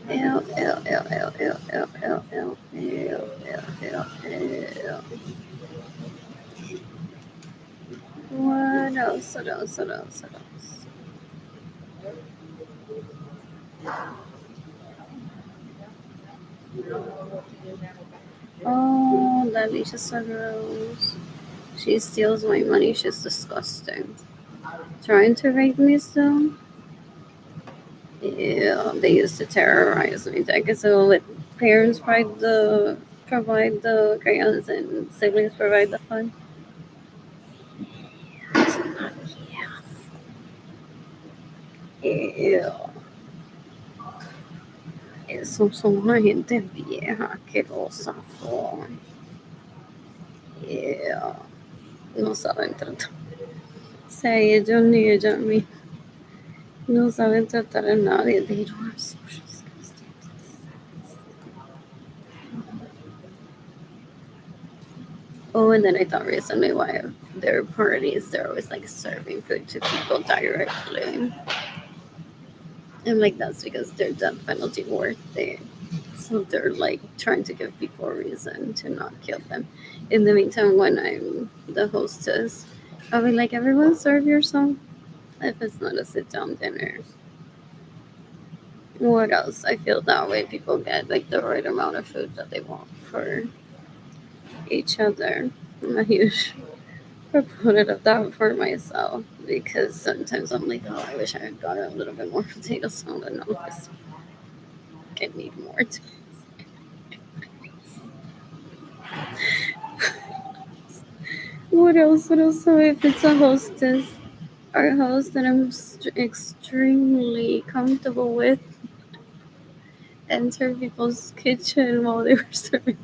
Ew, ew, ew, ew, ew, ew, ew, ew, ew, ew, ew, ew. What else? What else? What else? What else? Oh, that Alicia so gross. She steals my money. She's disgusting. Trying to rape me still? Yeah, they used to terrorize me. I guess so. Let parents provide the crayons and siblings provide the fun. Yeah. Eso son una gente vieja, asquerosa. Yeah. No saben tratar. Sí, ellos ni ella misma. No saben tratar a nadie. They don't have social skills. Oh, and then I thought recently why their parties, they're always like serving food to people directly. I'm like, that's because their death penalty worth it. So they're like trying to give people a reason to not kill them. In the meantime, when I'm the hostess, I'll be like, everyone serve yourself if it's not a sit down dinner. What else? I feel that way people get like the right amount of food that they want for each other. I'm a huge proponent of that for myself because sometimes I'm like, oh, I wish I had gotten a little bit more potato salad. No, I need more. What else? What else? So if it's a hostess, our host that I'm extremely comfortable with, enter people's kitchen while they were serving,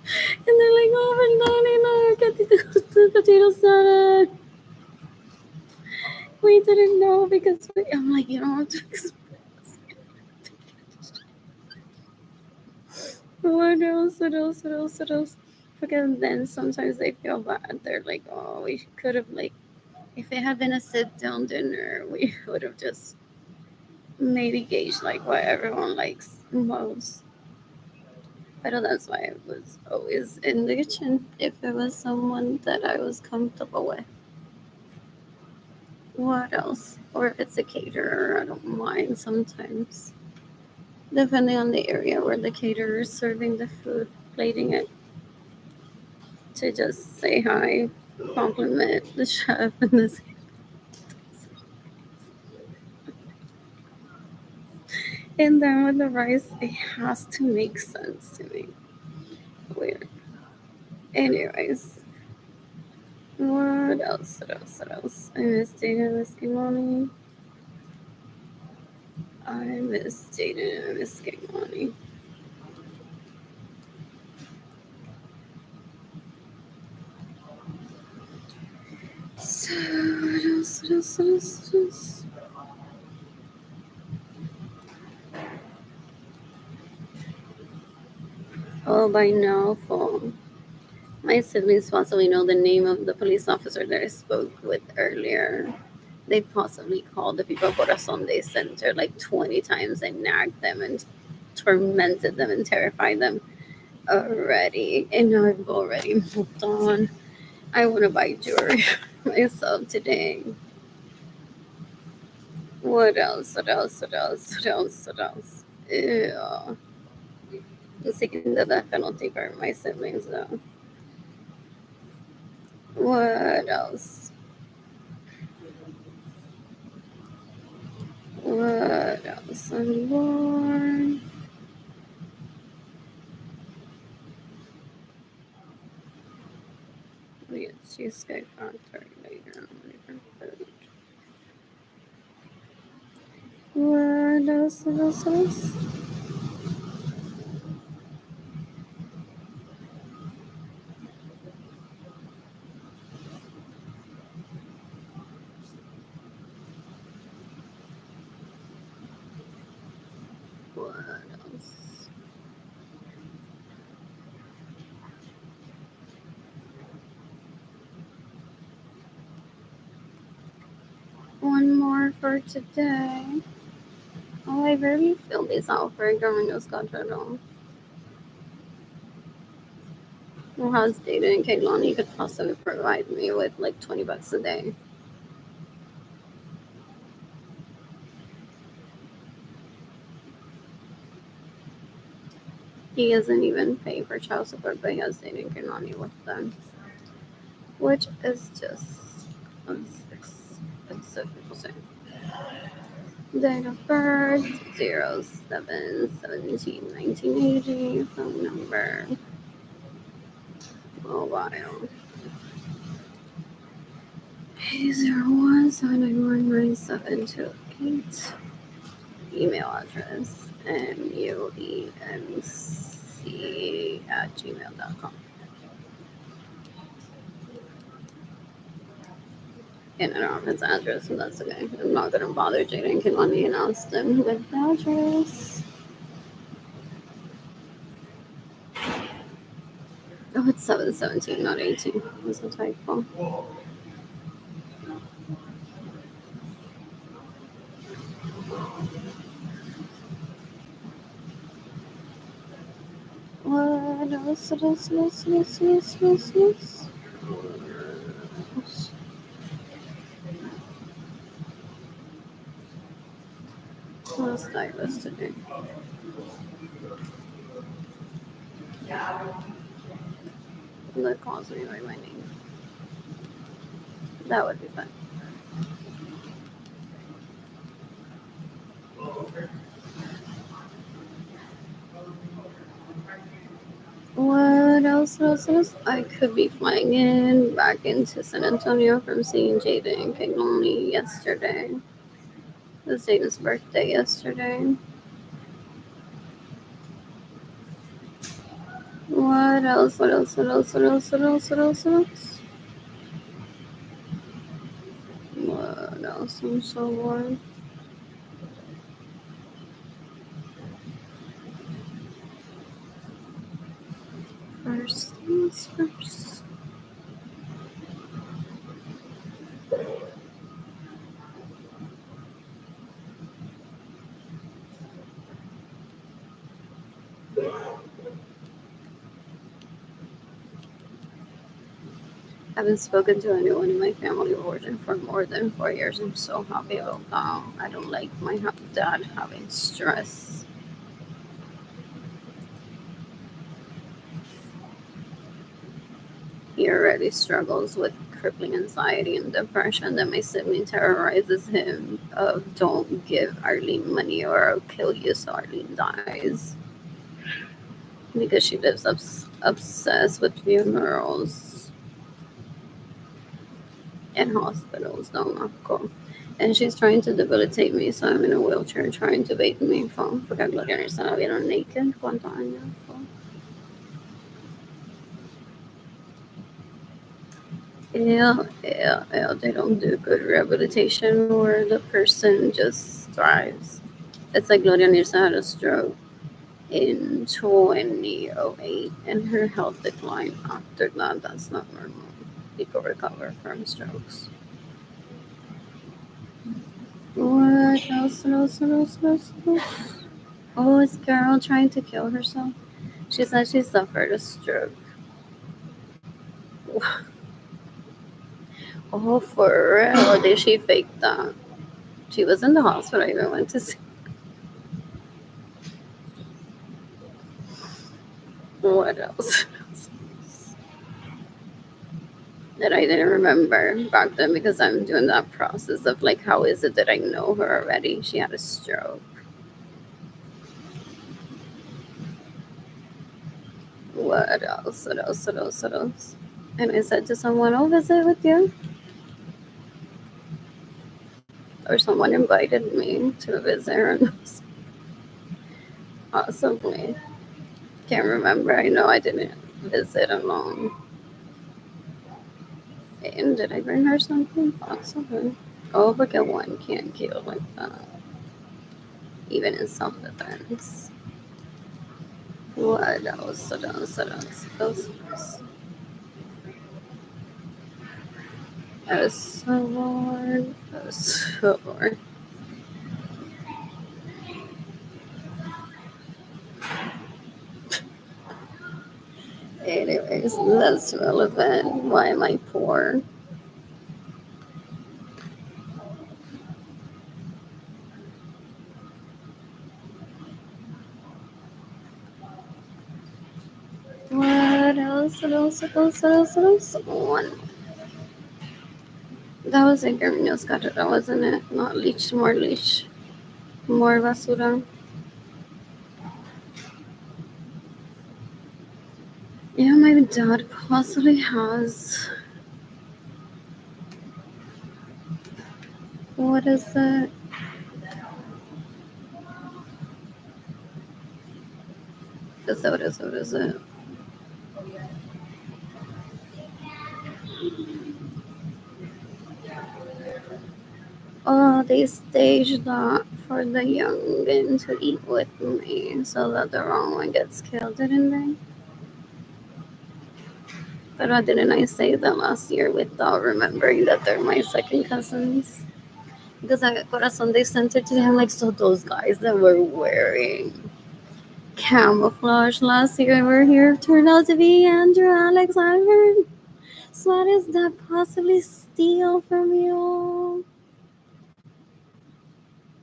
and they're like, "Oh, no, Katito, potato salad. We didn't know because I'm like, you don't have to explain." What else? What else? What else? What else? Because then sometimes they feel bad. They're like, "Oh, we could have like, if it had been a sit-down dinner, we would have just maybe gauged like what everyone likes most." But that's why I was always in the kitchen if it was someone that I was comfortable with. What else? Or if it's a caterer, I don't mind sometimes. Depending on the area where the caterer is serving the food, plating it, to just say hi, compliment the chef, and this. And then with the rice, it has to make sense to me. Weird. Anyways, what else? What else? What else? I miss dating whiskey mommy. I miss dating. I miss getting money. So what else? What else? What else? What else? Oh, by now, phone. My siblings possibly know the name of the police officer that I spoke with earlier. They possibly called the people of Corazon Day Center like 20 times and nagged them and tormented them and terrified them already. And now I've already moved on. I want to buy jewelry myself today. What else? What else? What else? What else? What else? Ew. I'm seeking the death penalty for my siblings though. What else? What else? Lord. Let me Cheesecake Factory later on for food. What else? What else? What else? What else? One more for today. Oh, I rarely fill these out for Domino's Control. Well, how's Data and Kaylani could possibly provide me with like $20 a day? He doesn't even pay for child support, but he has Data and Kaylani with them, which is just expensive. People say. Date of birth 07/17/1980. Phone number. Mobile. 801-791-9728. Email address muemc@gmail.com. And I don't have his address, so that's okay. I'm not gonna bother Jaden Kilani and Austin with the address. Oh, it's 717, not 18. That's a typo. What else? What else? What else? What else? What else? What else? What else? What else did I list today? That calls me by my name. That would be fun. What else? What else? What else? I could be flying in back into San Antonio from seeing Jaden and Kignoni yesterday. It was Jaden's birthday yesterday. What else? What else? What else? What else? What else? What else? What else? What else? I'm so bored. First things first. I haven't spoken to anyone in my family of origin for more than 4 years. I'm so happy about that. I don't like my dad having stress. He already struggles with crippling anxiety and depression that my sibling terrorizes him of don't give Arlene money or I'll kill you so Arlene dies. Because she lives obsessed with funerals and hospitals, don't know. And she's trying to debilitate me, so I'm in a wheelchair trying to bait me from porque a Gloria Nilsson la vieron naked. ¿Cuántos años fue? Yeah, they don't do good rehabilitation where the person just thrives. It's like Gloria Nilsson had a stroke in 2008 and her health declined after that. That's not normal. People recover from strokes. What else? What else? What else? What else? What else? Oh, is Carol trying to kill herself? She said she suffered a stroke. Oh, for real? Did she fake that? She was in the hospital. I even went to see. What else? That I didn't remember back then because I'm doing that process of like, how is it that I know her already? She had a stroke. What else? What else? What else? What else? And I said to someone, I'll visit with you. Or someone invited me to visit her. Possibly. Can't remember. I know I didn't visit alone. And did I bring her something? Possibly. Oh, look at one can't kill like that. Even in self-defense. What else? What else? What else? What else? A sword. A sword. Anyways, that's relevant. Why am I poor? What else? What else? What else? What else? What else? One. That was a Grimnos Carrera, wasn't it? Not leech, more leech. More basura. Yeah, my dad possibly has. What is it? What is it? Oh, they staged that for the youngin to eat with me so that the wrong one gets killed, didn't they? But why didn't I say that last year without remembering that they're my second cousins? Because at Corazon, they sent it to him like, so those guys that were wearing camouflage last year were here turned out to be Andrew Alexander. So what is that possibly steal from you?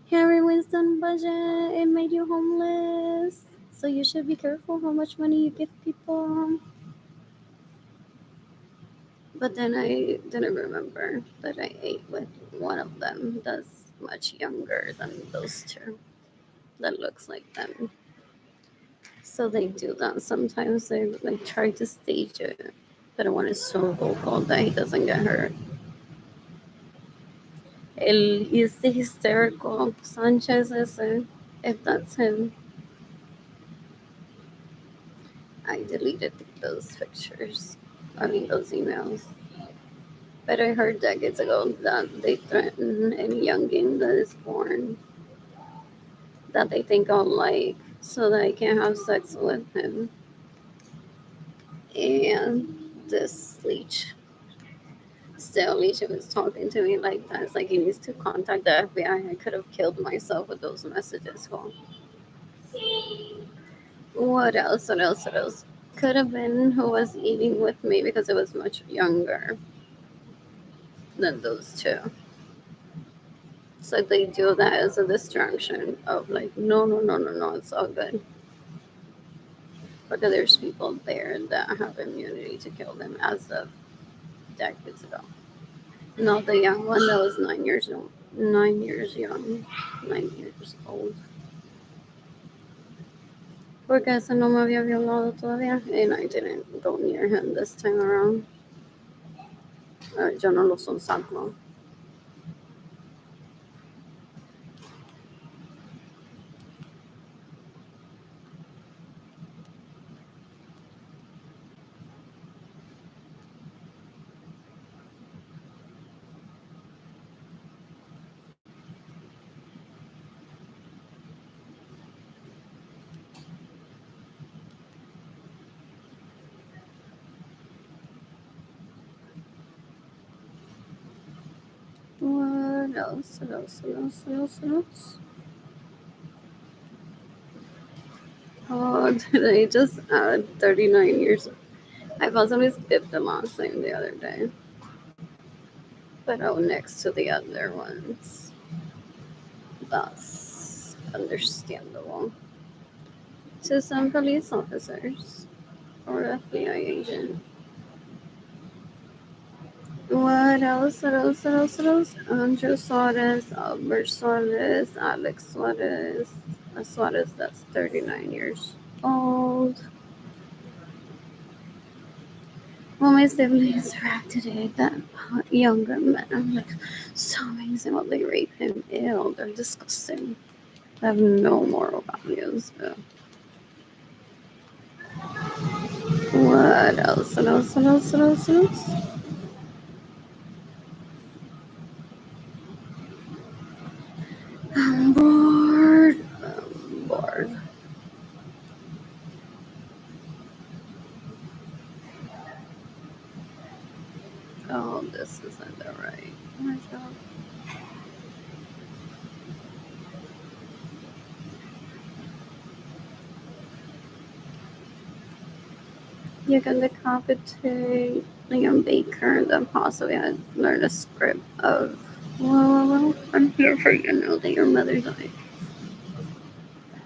Harry Winston budget, it made you homeless. So you should be careful how much money you give people. But then I didn't remember that I ate with one of them that's much younger than those two. That looks like them. So they do that sometimes. They like try to stage it. But one is so vocal that he doesn't get hurt. El is the hysterical Sanchez ese, if that's him. I deleted those pictures. I mean those emails. But I heard decades ago that they threaten any youngin that is born that they think I'll like so that I can have sex with him. And this leech, still leech was talking to me like that. It's like he needs to contact the FBI. I could have killed myself with those messages. Well, what else? What else? What else? Could have been who was eating with me because it was much younger than those two. So they do that as a distraction of like, no, no, no, no, no, it's all good. Because there's people there that have immunity to kill them as of decades ago. Not the young one that was 9 years old. 9 years young. 9 years old. Porque ese no me había violado todavía. And I didn't go near him this time around. Yo no lo sonsaco. What else? What else? What else? What else? What else? Oh, did I just add 39 years? I possibly skipped the last name the other day. But oh, next to the other ones. That's understandable. To some police officers or FBI agent. What else? What else? What else? What else? Andrew Suarez, Albert Suarez, Alex Suarez. A Suarez that's 39 years old. Well, my siblings reacted to that younger men. I'm like, so amazing what they rape him. Ew, they're disgusting. They have no moral values. What else? What else? What else? What else? What else? I'm bored. I'm bored. Oh, this isn't the right. Oh my God. You can decapitate Liam Baker, then possibly I'd learn a script of, well, I'm here for you know that your mother died.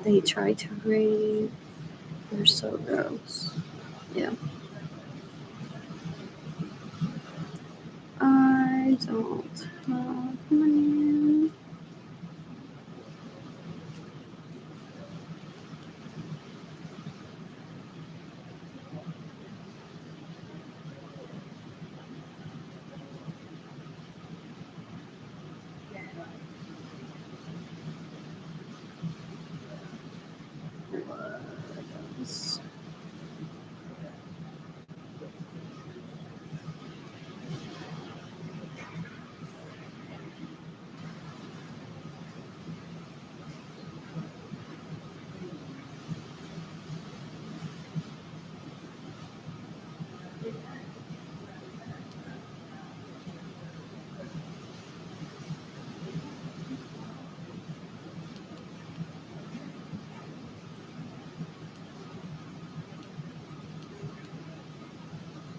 They try to rape. They're so gross. Yeah. I don't have money. What else?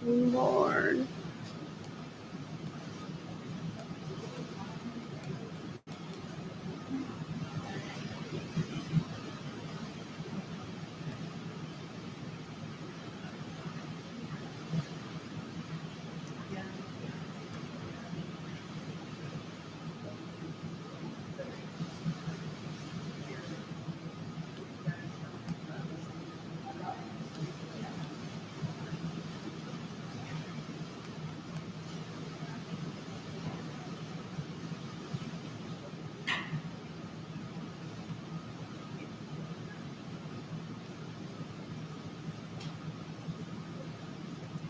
Lord.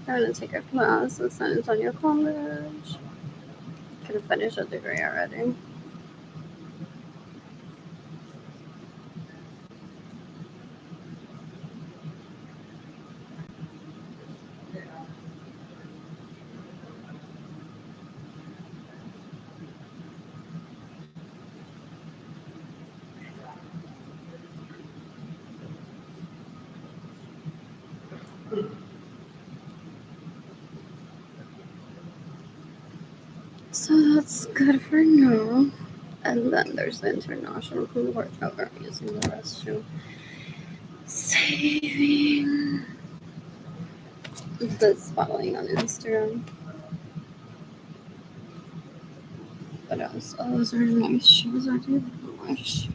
I'm gonna take a class at San Antonio College. Could have finished a degree already. So that's good for now. And then there's the international cohort program using the restroom. Saving this following on Instagram. What else? Oh, those are nice shoes. I do nice shoes.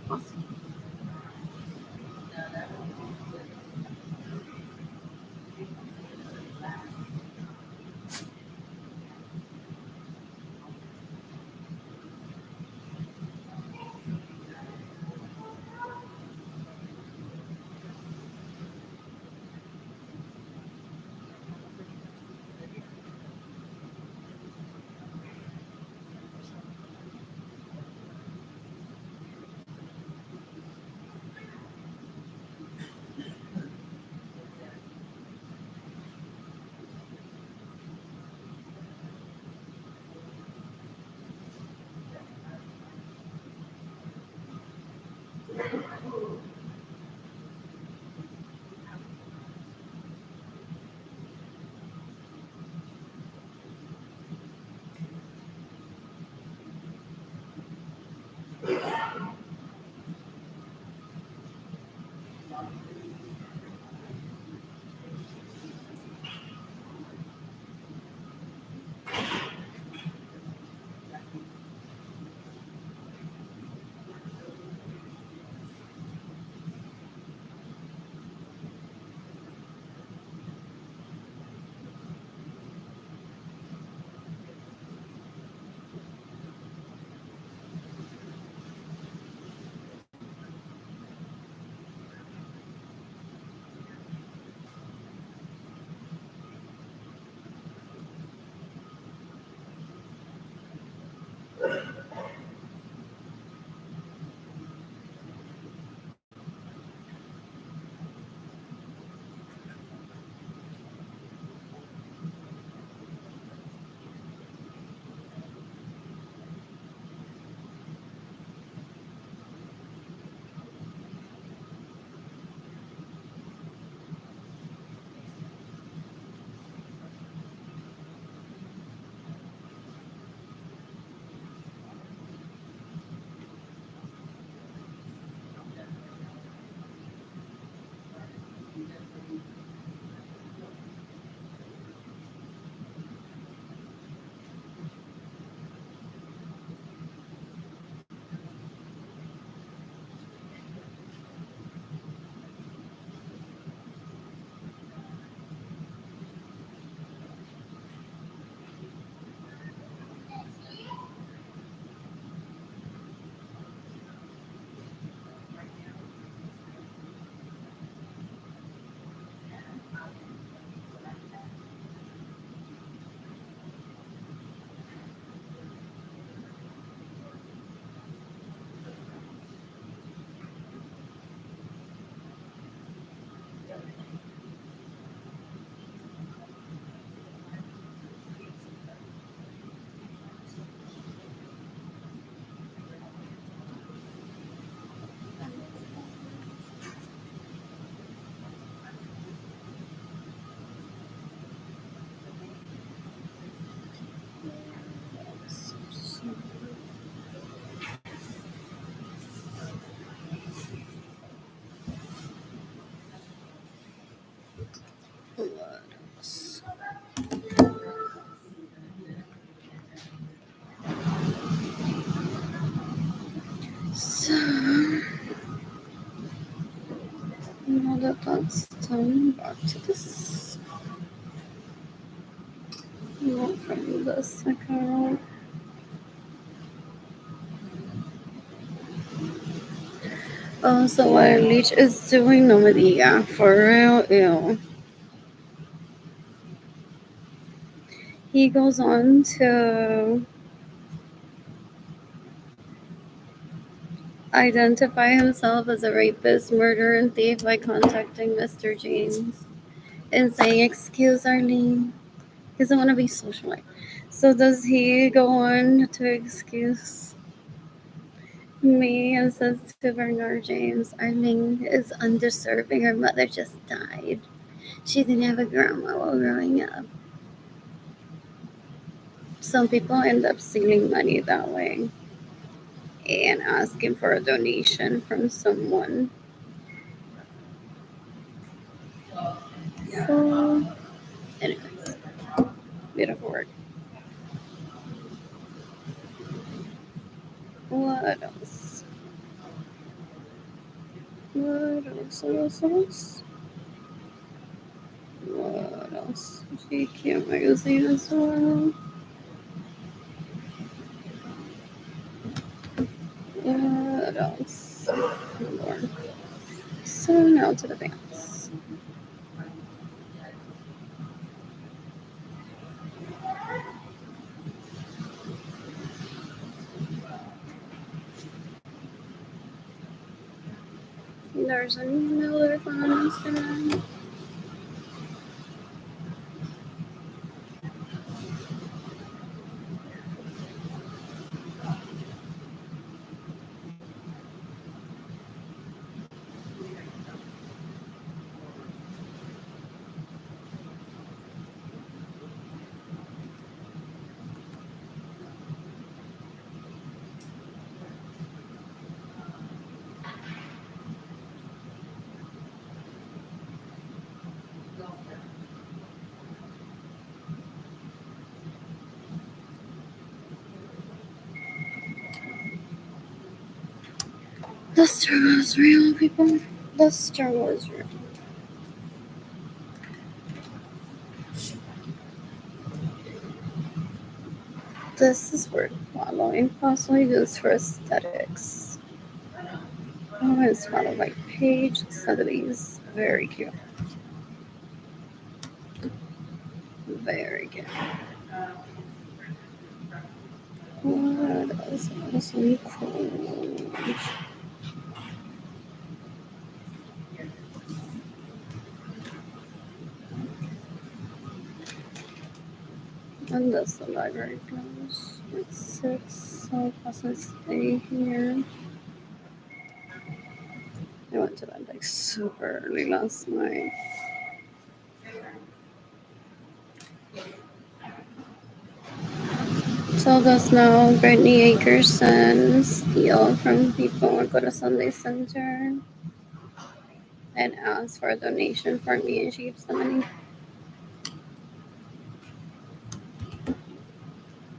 What else? So, now that that's done, back to this. Not from this account. So what Leech is doing normally, yeah, for real, ew. He goes on to identify himself as a rapist, murderer, and thief by contacting Mr. James and saying, "Excuse Arlene." He doesn't want to be socialized. So does he go on to excuse me and says to Bernard James, Arlene is underserving. Her mother just died. She didn't have a grandma while growing up. Some people end up stealing money that way and asking for a donation from someone. So, anyways, beautiful work. What else? What else? What else? What else? What else? GQ magazine as well. What else? More. So now to the banks. There's an email that I found on Instagram. The struggle is real, people. The struggle is real. This is worth following, possibly just for aesthetics. Oh, it's followed by Page 70s. Very cute. Very cute. What else? Awesome, cool. And that's the library closed. It's 6, so I'll possibly stay here. I went to bed like super early last night. So does now Brittany Akerson steal from people or go to Sunday Center and ask for a donation for me and she gives the money.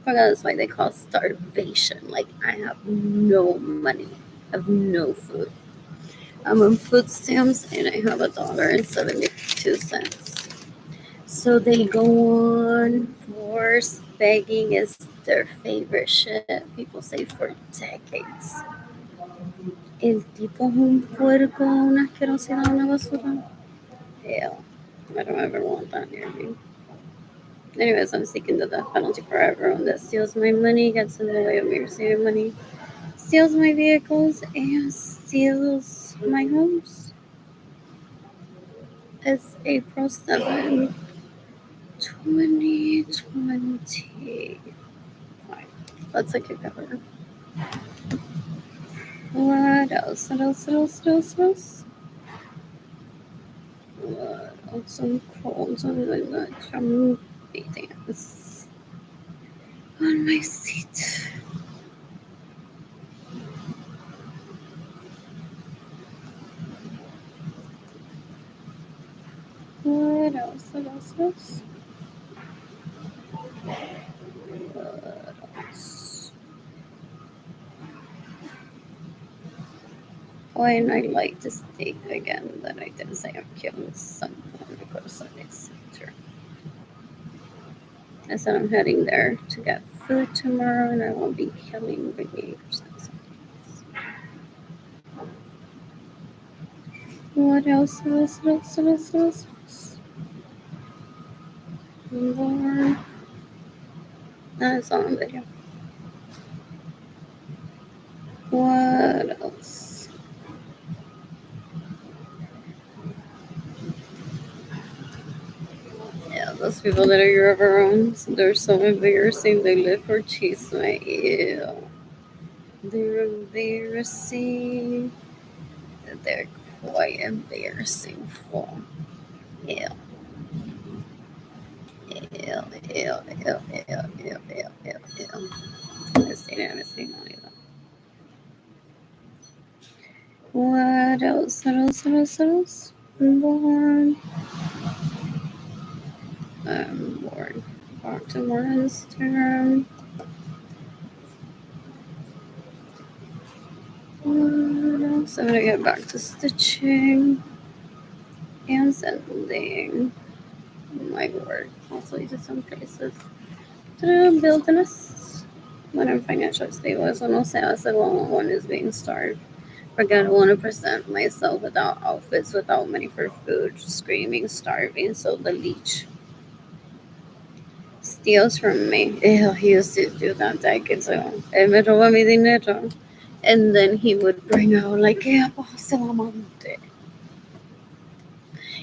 That's why they call starvation. Like I have no money. I have no food. I'm on food stamps and I have $1.72. So they go on force begging is their favorite shit. People say for decades. El tipo es un puerco, una asquerosidad, una basura. Ew. I don't ever want that near me. Anyways, I'm seeking the death penalty for everyone that steals my money, gets in the way of me receiving money, steals my vehicles, and steals my homes. It's April 7, 2020. Let's kick over. What else? What else? What else? What else? What else? What else? Some cold on the jumpy dance on my seat. What else? What else? What else? What else? Oh, and I like to steak again that I didn't say I'm killing someone because of this center. I said I'm heading there to get food tomorrow and I won't be killing the neighbors. What else? What else? What else? What else? What else? More. That's on video. What else? Yeah, those people that are your own, they're so embarrassing. They live for cheese. Ew. They're embarrassing. They're quite embarrassing for. Ew. Ew. Ew. Ew. Ew. Ew. Ew. Ew. Ew. I'm seeing all of that. What else? What else? What else? What else? I'm bored. I'm bored. Back to more Instagram. What else? I'm gonna get back to stitching and sending my work. Also, to some places to build a nest. When I'm financially stable, eso no se hace when one is being starved. Forget I want to present myself without outfits, without money for food, screaming, starving. So the leech steals from me. Ew, he used to do that decades ago. Él me roba mi dinero. And then he would bring out like, ¿qué pasa, amante?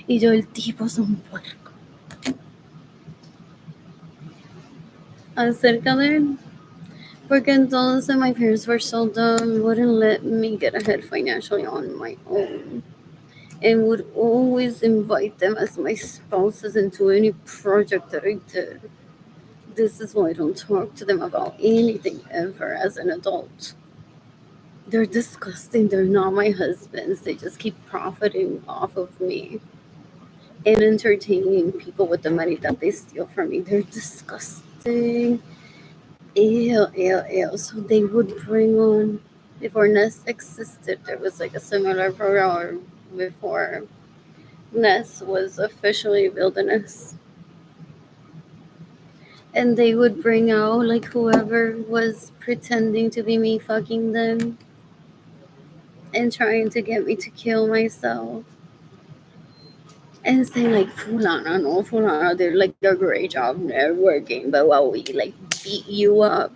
Y yo, el tipo es un puerco. Acerca de él. Porque entonces my parents were so dumb, wouldn't let me get ahead financially on my own. And would always invite them as my spouses into any project that I did. This is why I don't talk to them about anything ever as an adult. They're disgusting. They're not my husbands. They just keep profiting off of me and entertaining people with the money that they steal from me. They're disgusting. Ew, ew, ew. So they would bring on, before Nest existed, there was like a similar program before Nest was officially Wilderness. And they would bring out like whoever was pretending to be me fucking them and trying to get me to kill myself. And say like Fulana, no Fulana, they're like a great job networking, but while we like beat you up,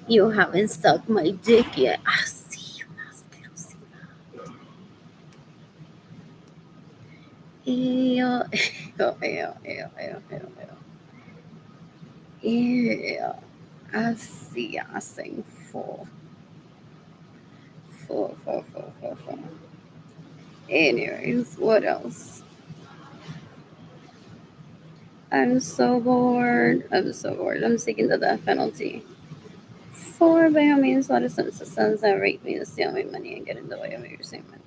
you haven't sucked my dick yet. Así, una asquerosidad. Ew, ew, ew, ew, ew, ew, ew. Así hacen for. Anyways, what else? I'm so bored. I'm so bored. I'm seeking the death penalty. For by all means, what is the sons that rape me to steal my money and get in the way of your statement?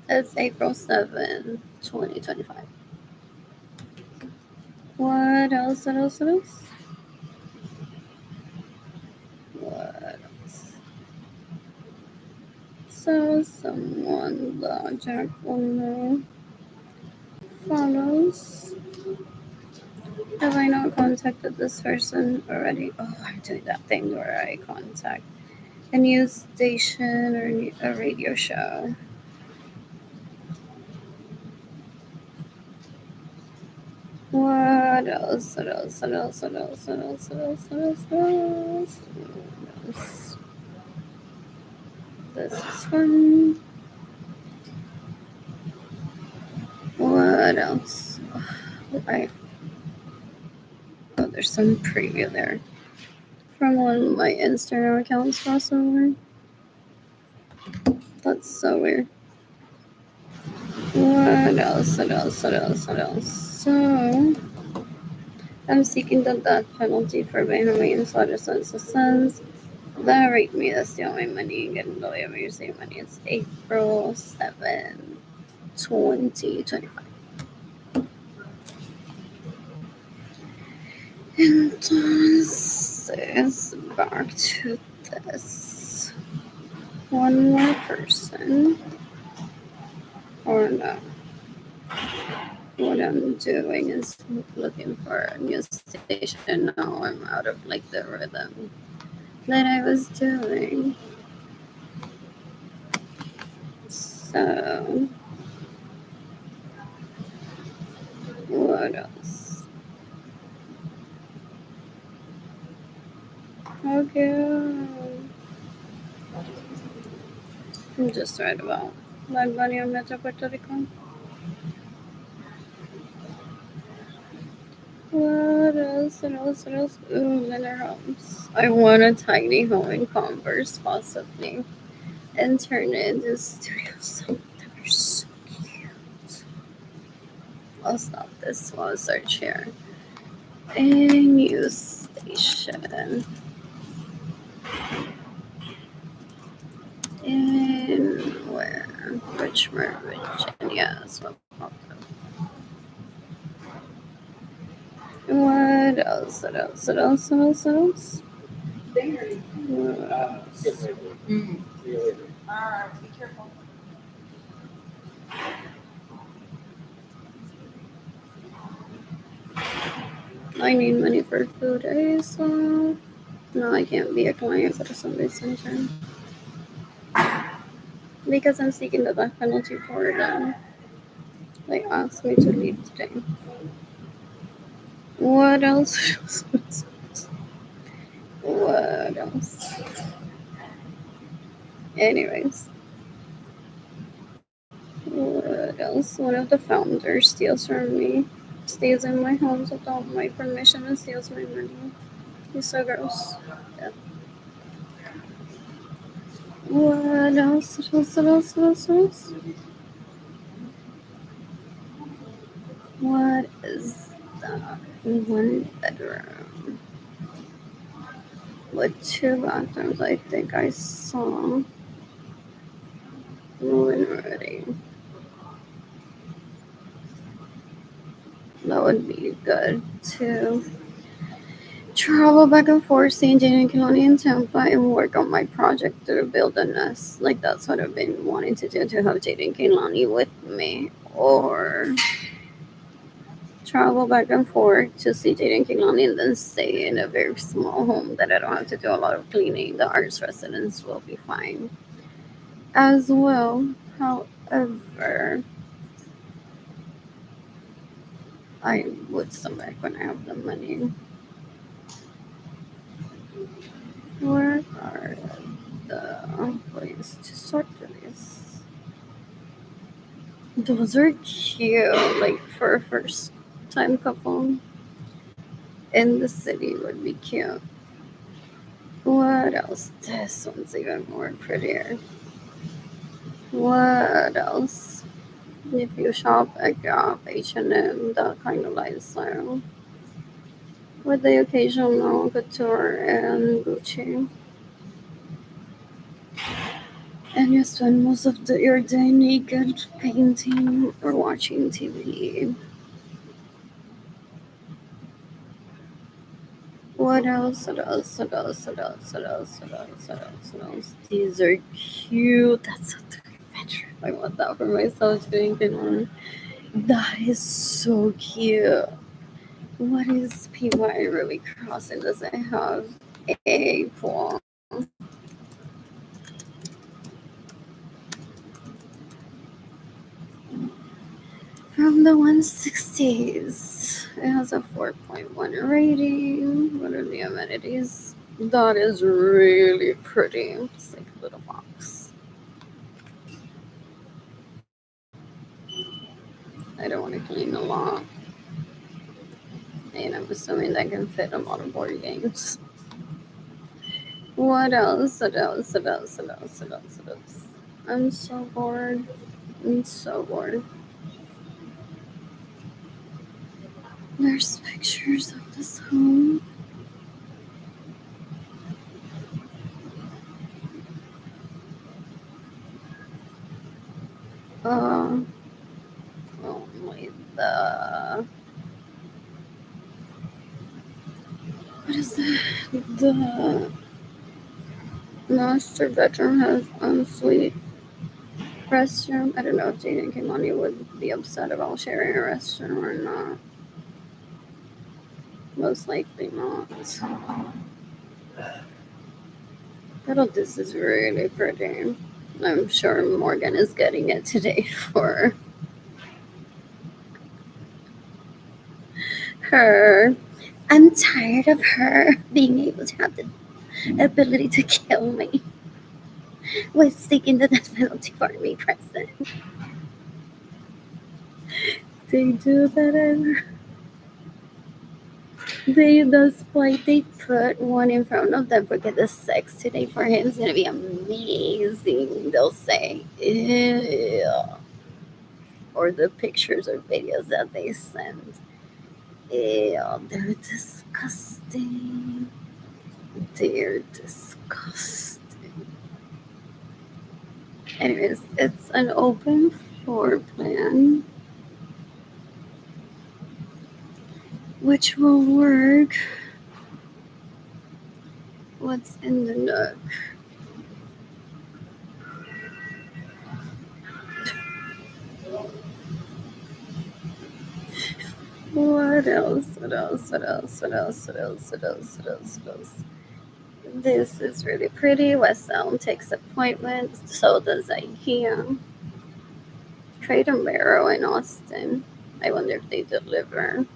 It's April 7, 2025. What else? What else? What else? What else? So someone the Jack owner follows. Have I not contacted this person already? Oh, I'm doing that thing where I contact a news station or a radio show. What else? What else? What else? What else? What else? What else? What else? What else? What else? This is fun. What else? I oh, there's some preview there from one of my Instagram accounts crossover. That's so weird. What else? What else? What else? What else? So I'm seeking the death penalty for Bahamian citizens. The sons that rape me to steal my money and get in the way of using money. It's April 7th. 2025. Entonces, back to this. One more person. Or no. What I'm doing is looking for a new station. Now I'm out of like the rhythm that I was doing. So, what else? Okay. I'm just right about Bad Bunny on Metro Puerto Rico. What else? What else? What else? Ooh, Miller Homes. I want a tiny home in Converse, possibly, and turn it into a studio. So they're so cute. I'll stop this while I search here. A news station in where? Richmond, Virginia. That's what popped up. What else? What else? What else? What else? What else? What else? Be careful. I need money for food, so no, I can't be a client for the Sunday Center because I'm seeking the death penalty for them. They asked me to leave today. What else? What else? Anyways, what else? One of the founders steals from me, stays in my house without my permission, and steals my money. He's so gross. Yeah. What else? What else? What else? What else? What else? What is that? One bedroom with two bathrooms. I think I saw one already. That would be good to travel back and forth, St. Jane and Killarney and Tampa, and work on my project to build a nest. Like that's what I've been wanting to do, to have Jaden Killarney with me, or travel back and forth to see Jaden Killarney and then stay in a very small home that I don't have to do a lot of cleaning. The arts residence will be fine as well. However, I would come back when I have the money. Where are the ways to sort these? Those are cute, like for a first time couple in the city would be cute. What else? This one's even more prettier. What else? If you shop at Gap, H&M, that kind of lifestyle. With the occasional couture and Gucci. And you spend most of your day naked painting or watching TV. What else? What else? What else? What else? What else? What else? What else? What else? These are cute. That's a three-bedroom. I want that for myself to That is so cute. What is PY really crossing? Does it have a pool? From the 160s. It has a 4.1 rating. What are the amenities? That is really pretty. It's like a little box. I don't want to clean a lot. And I'm assuming that can fit a lot of board games. What else? What else? What else? What else? What else? What else? I'm so bored. I'm so bored. There's pictures of this home. Uh, with the what is that? The master bedroom has ensuite restroom. I don't know if Jaden Kimani would be upset about sharing a restroom or not. Most likely not. But this is really pretty. I'm sure Morgan is getting it today for her. I'm tired of her being able to have the ability to kill me with seeking the death penalty for me present. They do that ever. That's why they put one in front of them because the sex today for him is gonna be amazing. They'll say, ew. Or the pictures or videos that they send. Ew, they're disgusting. They're disgusting. Anyways, it's an open floor plan, which will work. What's in the nook? What else? What else? What else? What else? What else? What else? What else? What else? This is really pretty. West Elm takes appointments. So does IKEA. Crate and Barrel in Austin. I wonder if they deliver.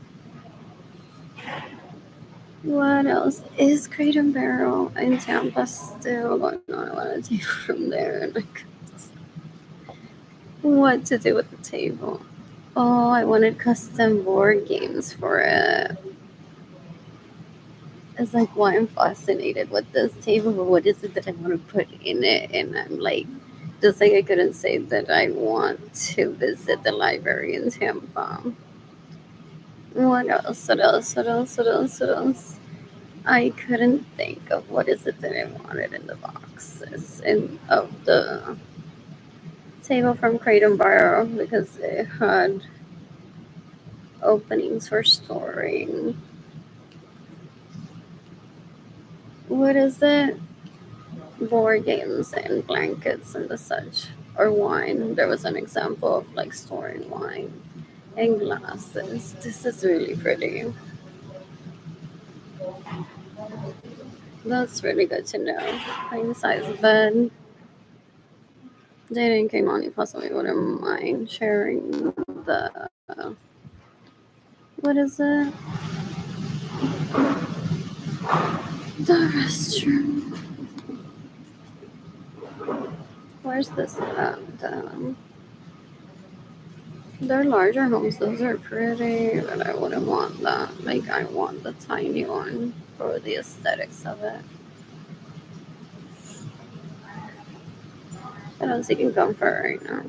What else? Is Crate and Barrel in Tampa still going on? I want to take from there. Like, what to do with the table? Oh, I wanted custom board games for it. It's like why I'm fascinated with this table, but what is it that I want to put in it? And I'm like, just like I couldn't say that I want to visit the library in Tampa. What else? What else? What else? What else? What else? I couldn't think of what is it that I wanted in the boxes and of the table from Crate and Barrel because it had openings for storing. What is it? Board games and blankets and the such, or wine. There was an example of like storing wine and glasses. This is really pretty. That's really good to know. Queen size bed. Jaden came on. You possibly wouldn't mind sharing the what is it? The restroom. Where's this at? They're larger homes. Those are pretty, but I wouldn't want that. Like, I want the tiny one for the aesthetics of it. I don't see comfort right now.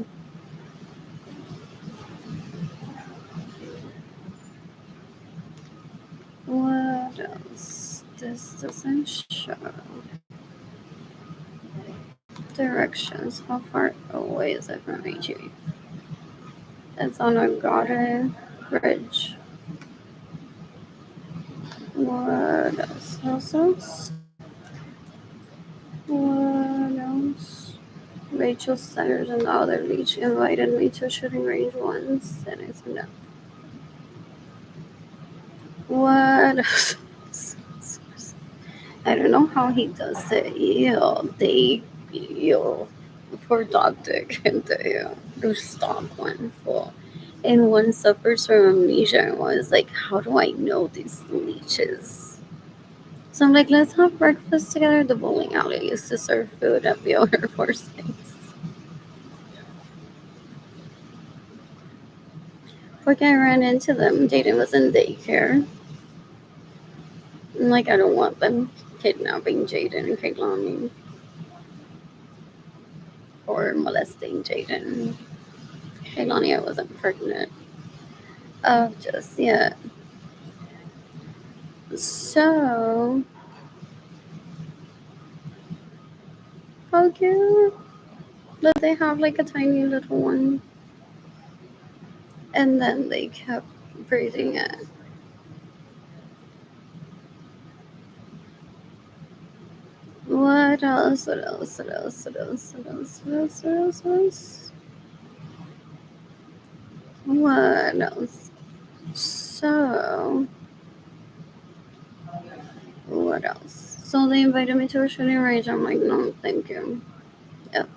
What else? This doesn't show directions. How far away is it from HEB? It's on Agate Bridge. What else? What else? Rachel Centers and the other beach invited me to a shooting range once, and I said no. What else? I don't know how he does it. For dog dick and they stock one full. And one suffers from amnesia and one is like, how do I know these leeches? So I'm like, let's have breakfast together. The bowling alley used to serve food at the Air Force Base. Like I ran into them. Jaden was in daycare. I'm like, I don't want them kidnapping Jaden and Kaylani. Or molesting Jaden. Kaylani, I wasn't pregnant. Just yet. So, how cute. But they have like a tiny little one. And then they kept breathing it. What else? What else? What else? What else? What else? What else? What else? What else? What else? So, what else? So they invited me to a shooting range. I'm like, no, thank you. Yep.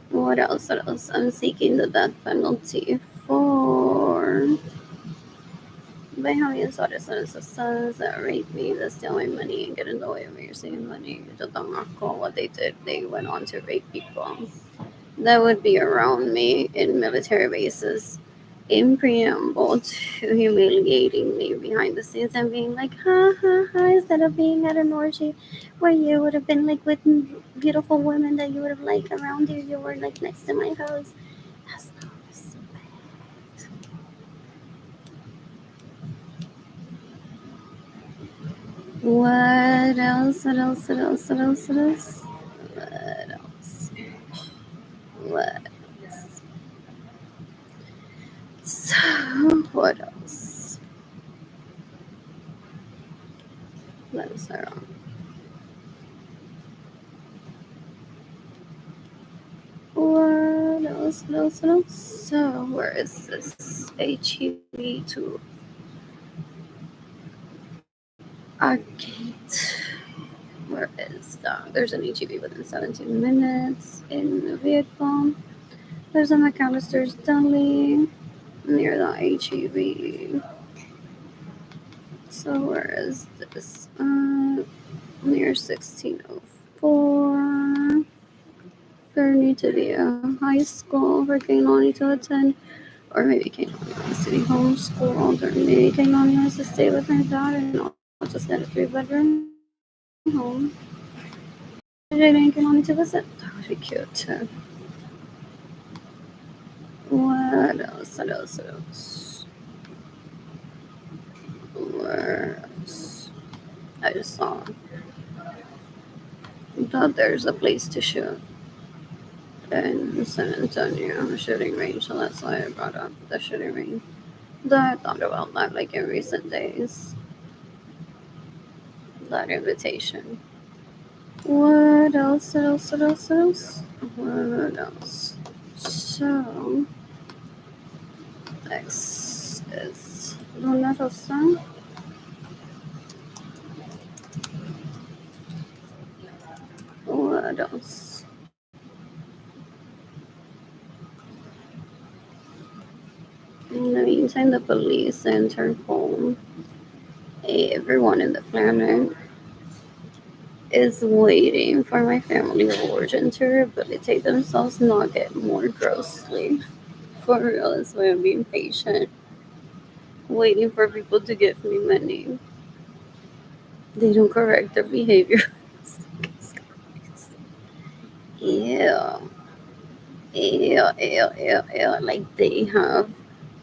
What else? What else? I'm seeking the death penalty for Benjamin Suarez and his sons that raped me, that steal my money and get in the way of me receiving money. Yo don't recall what they did. They went on to rape people that would be around me in military bases, in preamble to humiliating me behind the scenes and being like, ha ha ha, instead of being at an orgy where you would have been like with beautiful women that you would have liked around you were like next to my house. That's not respect. What else? What else? What else? What else? What else? What else? What else? So, what else? Let me start on. What else? What else? What else? So, where is this? HEV to Arcade. Where is that? There's an HEV within 17 minutes in the vehicle. There's a McAllister's Deli near the HEV. So, where is this? Near 1604. There need to be a high school for Kainani to attend, or maybe Kainani wants to be homeschooled, or maybe Kainani wants to stay with her dad and I'll just get a 3-bedroom home. Jaden and Kainani to visit. That would be cute too. What else? What else? What else? Where else? I just saw that there's a place to shoot in San Antonio, a shooting range, so that's why I brought up the shooting range. I thought about that like in recent days. That invitation. What else? What else? What else? What else? What else? So, next is Luna Rosa. What else? In the meantime, the police, the Interpol, everyone in the planet is waiting for my family of origin to rehabilitate themselves, not get more grossly. For real, that's why I'm being patient. Waiting for people to give me money. They don't correct their behavior. Ew. Ew, ew, ew, ew. Like they have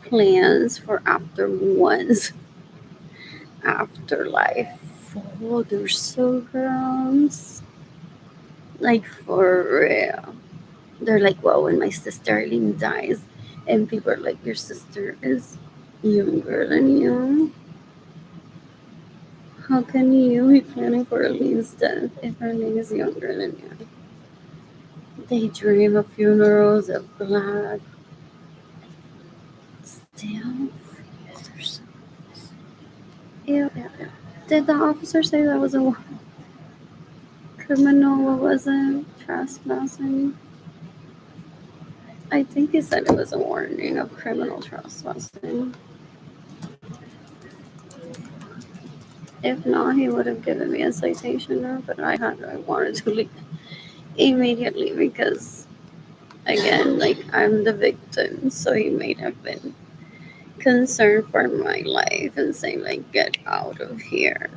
plans for after one's afterlife. Oh, they're so gross. Like for real. They're like, well, when my sister Arlene dies, and people are like, your sister is younger than you. How can you be planning for Arlene's death if Arlene is younger than you? They dream of funerals of black. Still, they're so ew, ew, ew. Did the officer say that was a criminal? What was it? Trespassing? I think he said it was a warning of criminal trespassing. If not, he would have given me a citation now, but I wanted to leave immediately because again, like I'm the victim, so he may have been concerned for my life and saying like get out of here.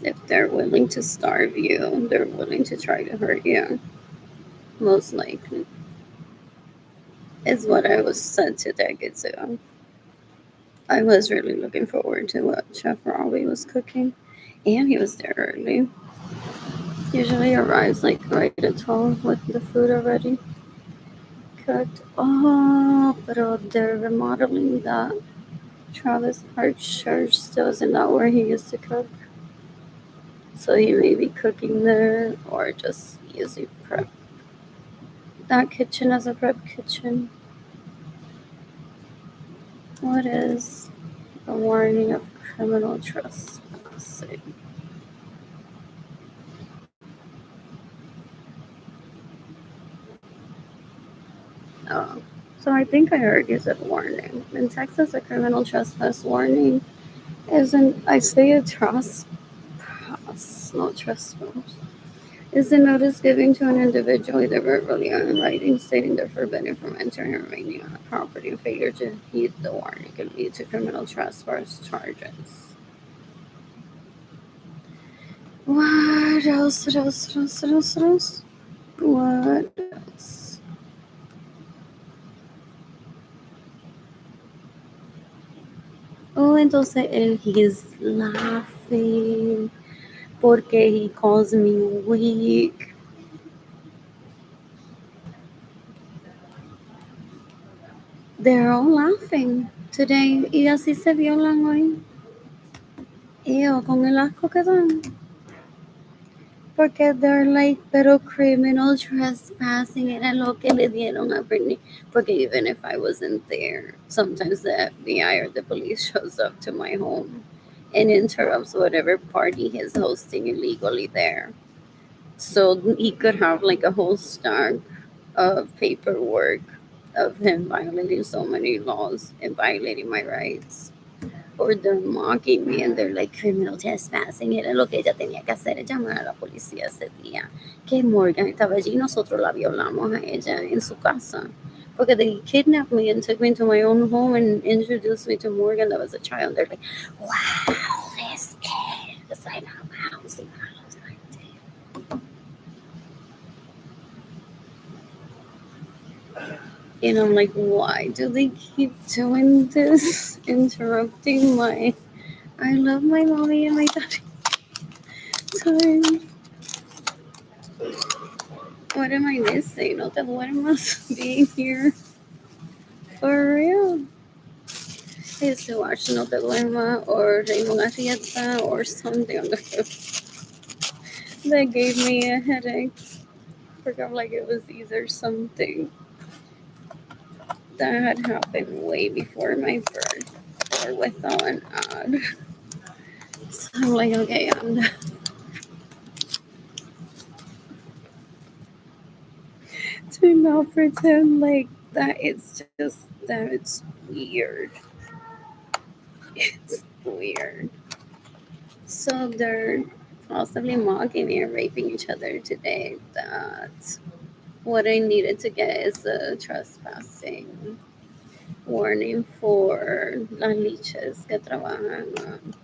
If they're willing to starve you, they're willing to try to hurt you. Most likely. Is what I was said to decades ago. I was really looking forward to what Chef Robbie was cooking. And he was there early. Usually arrives like right at 12 with the food already. cooked. Oh, but they're remodeling that Travis Park Church still isn't that where he used to cook? So he may be cooking there or just using prep. That kitchen as a prep kitchen. What is a warning of criminal trespassing? Oh, so I think I heard you said warning. In Texas, a criminal trespass warning isn't, I say a trespass, not trespass, is a notice given to an individual either verbally or in writing stating they're forbidden from entering or remaining on a property. Failure to heed the warning can lead to criminal trespass charges. What else? What else? What else? What else? What else? What else? Oh, entonces he's laughing porque he calls me weak. They're all laughing today. Y así se violan hoy. Ew, con el asco que dan. Porque they're like, pero criminal trespassing era lo que le dieron a Britney. Porque even if I wasn't there, sometimes the FBI or the police shows up to my home and interrupts whatever party he's hosting illegally there. So he could have like a whole stack of paperwork of him violating so many laws and violating my rights. Or they're mocking me and they're like criminal trespassing. Era lo que ella tenía que hacer, es llamar a la policía ese día. Que Morgan estaba allí y nosotros la violamos a ella en su casa. Porque they kidnapped me and took me to my own home and introduced me to Morgan that was a child. They're like, wow, this kid is like a mouse. And I'm like, why do they keep doing this? Interrupting my I love my mommy and my daddy time. What am I missing? No te duermas being here. For real. I used to watch No Te Duerma or Raymond Arrieta or something on the show that gave me a headache. Forgot like it was either something that had happened way before my birth or without an ad. So I'm like, okay, I'm done. To not pretend like that it's just that it's weird. It's weird. So they're possibly mocking me and raping each other today. That what I needed to get is a trespassing warning for las liches que trabajan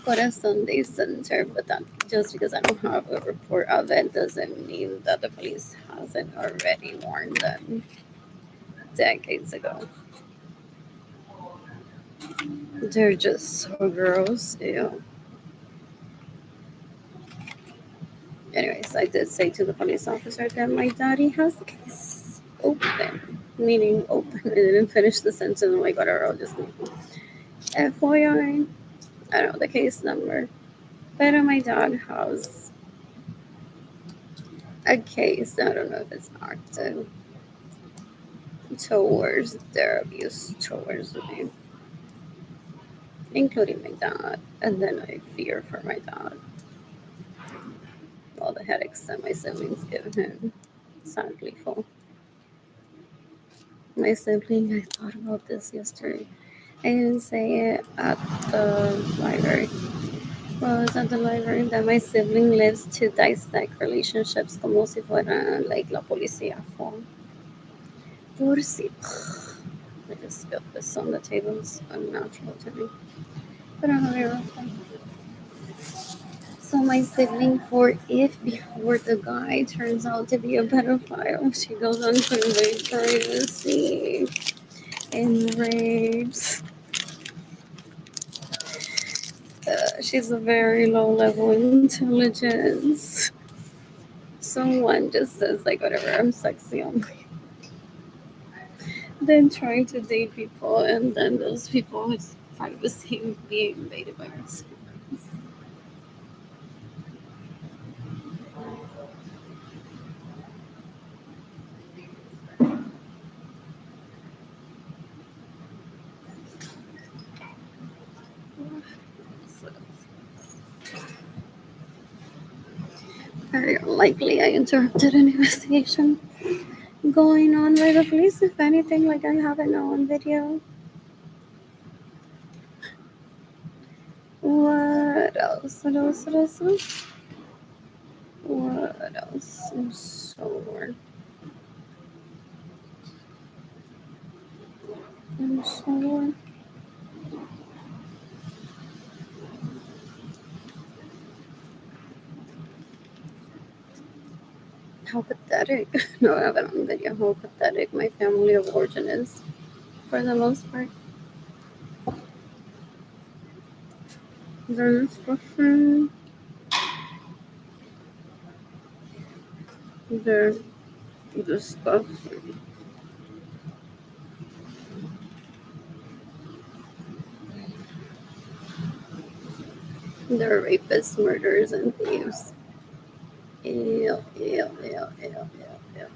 Corazon Day Center, but that just because I don't have a report of it doesn't mean that the police hasn't already warned them decades ago. They're just so gross. Ew. Anyways, I did say to the police officer that my daddy has the case open, meaning open. I didn't finish the sentence. I'm like, whatever, I'll just leave. FYI, I don't know the case number, but my dad has a case. I don't know if it's active towards their abuse towards me, including my dad. And then I fear for my dad. All the headaches that my siblings give him. Sadly full. My sibling, I thought about this yesterday. I didn't say it at the library. Well, I was at the library that my sibling lives to dissect relationships como si fuera like la policía full. Por si. I just spilled this on the table. It's unnatural to me. But I don't know. So my sibling, for if before the guy turns out to be a pedophile, she goes on to invade privacy and rapes. She's a very low level intelligence. Someone just says like whatever, I'm sexy. I'm like, then trying to date people, and then those people's privacy being invaded by us. Very unlikely I interrupted an investigation going on by the police. If anything, like I have it now on video. What else? What else? What else? What else? What else? I'm so bored. I'm so bored. How pathetic. No, I have it on video. How pathetic my family of origin is, for the most part. They're disgusting. They're disgusting. They're rapists, murderers, and thieves. Ew, ew, ew, ew, ew, ew,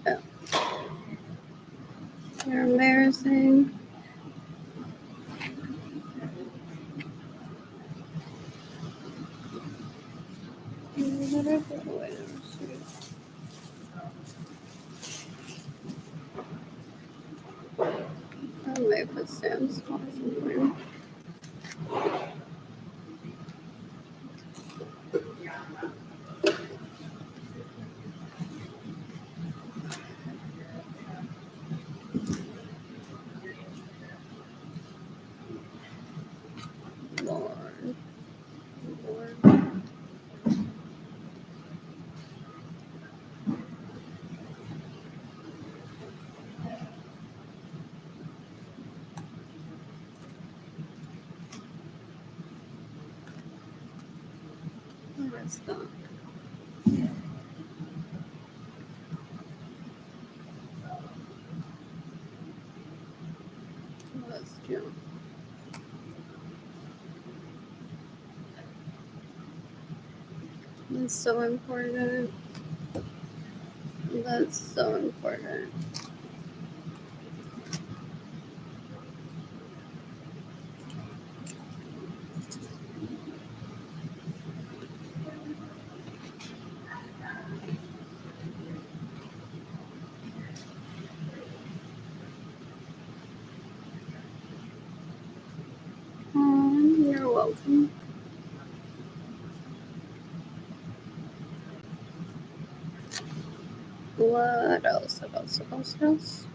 ew. They're embarrassing. I might put Sam's somewhere. Lord. Lord. What is that? Let's jump. That's so important. That's so important. You're welcome. What else? What else? What else? What else?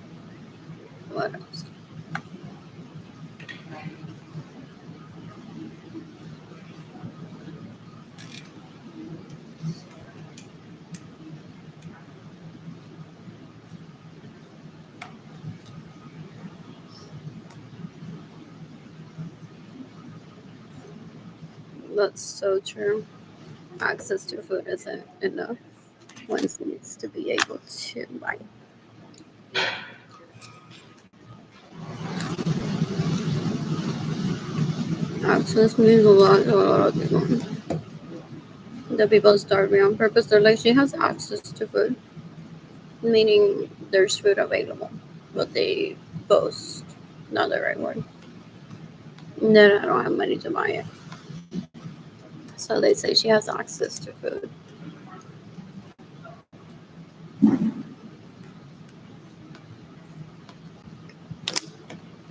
What else? That's so true. Access to food isn't enough. One needs to be able to buy. Access means a lot to a lot of people. The people starving on purpose. They're like, she has access to food, meaning there's food available, but they boast, not the right word. Then I don't have money to buy it. So they say she has access to food.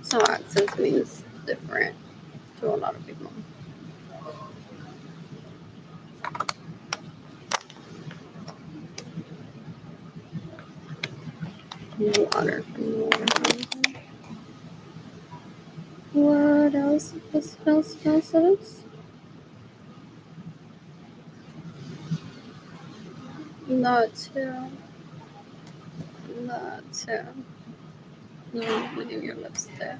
So access means different to a lot of people. Water. What else? What else? What else? What else? Not too. Not too. No, leave your lipstick.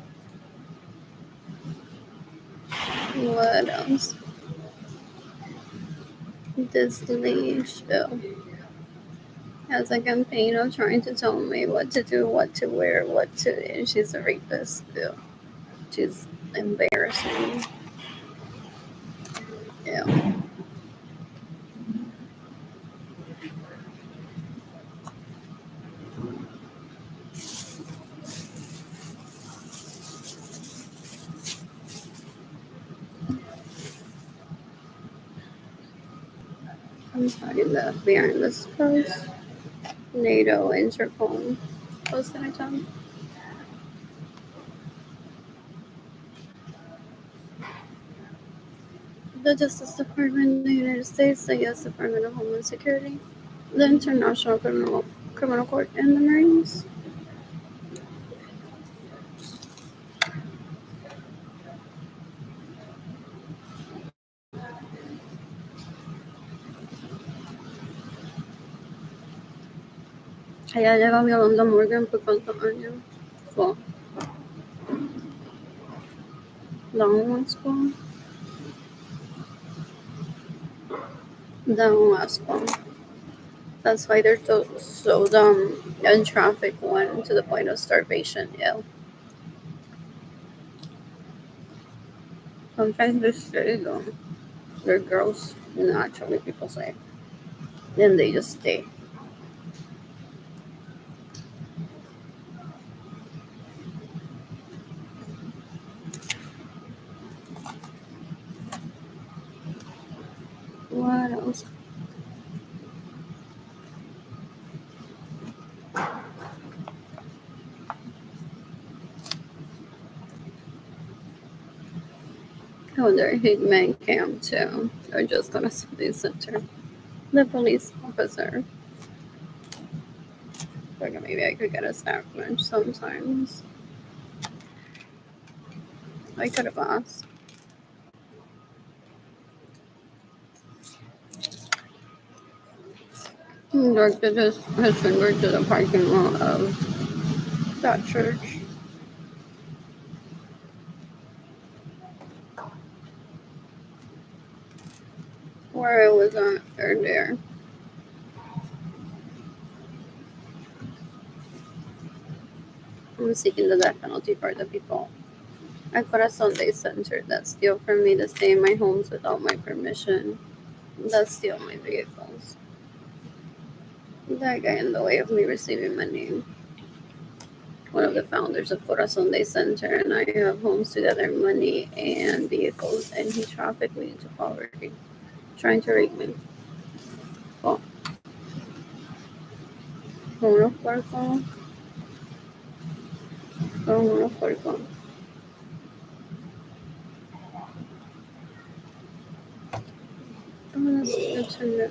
What else? This leash. Oh. has a campaign of trying to tell me what to do, what to wear, what to. And she's a rapist. Yeah. She's embarrassing. Yeah. I'm finding the behind this post. NATO Interpol. Post that I found. The Justice Department of the United States, the U.S. Department of Homeland Security, the International Criminal Court, and the Marines. Kaya llega Yolanda Morgan por cuántos años. For long ones for. Down last one. That's why they're so dumb and traffic one to the point of starvation. Yeah. Sometimes they're silly though. They're girls, naturally people say. Then they just stay. What else? Oh, they're hitman camp too. They're just gonna be center. The police officer. Like maybe I could get a snack lunch sometimes. I could have asked. Directed his finger to the parking lot of that church. Where I was at earlier. I'm seeking the death penalty for the people at Corazon Day Center that steal from me to stay in my homes without my permission. That steal my vehicles. That guy in the way of me receiving money. One of the founders of Corazon Day Center, and I have homes together, money and vehicles, and he trafficked me into poverty, trying to rape me. Oh, uno puerco, uno puerco. Oh, that's good to know.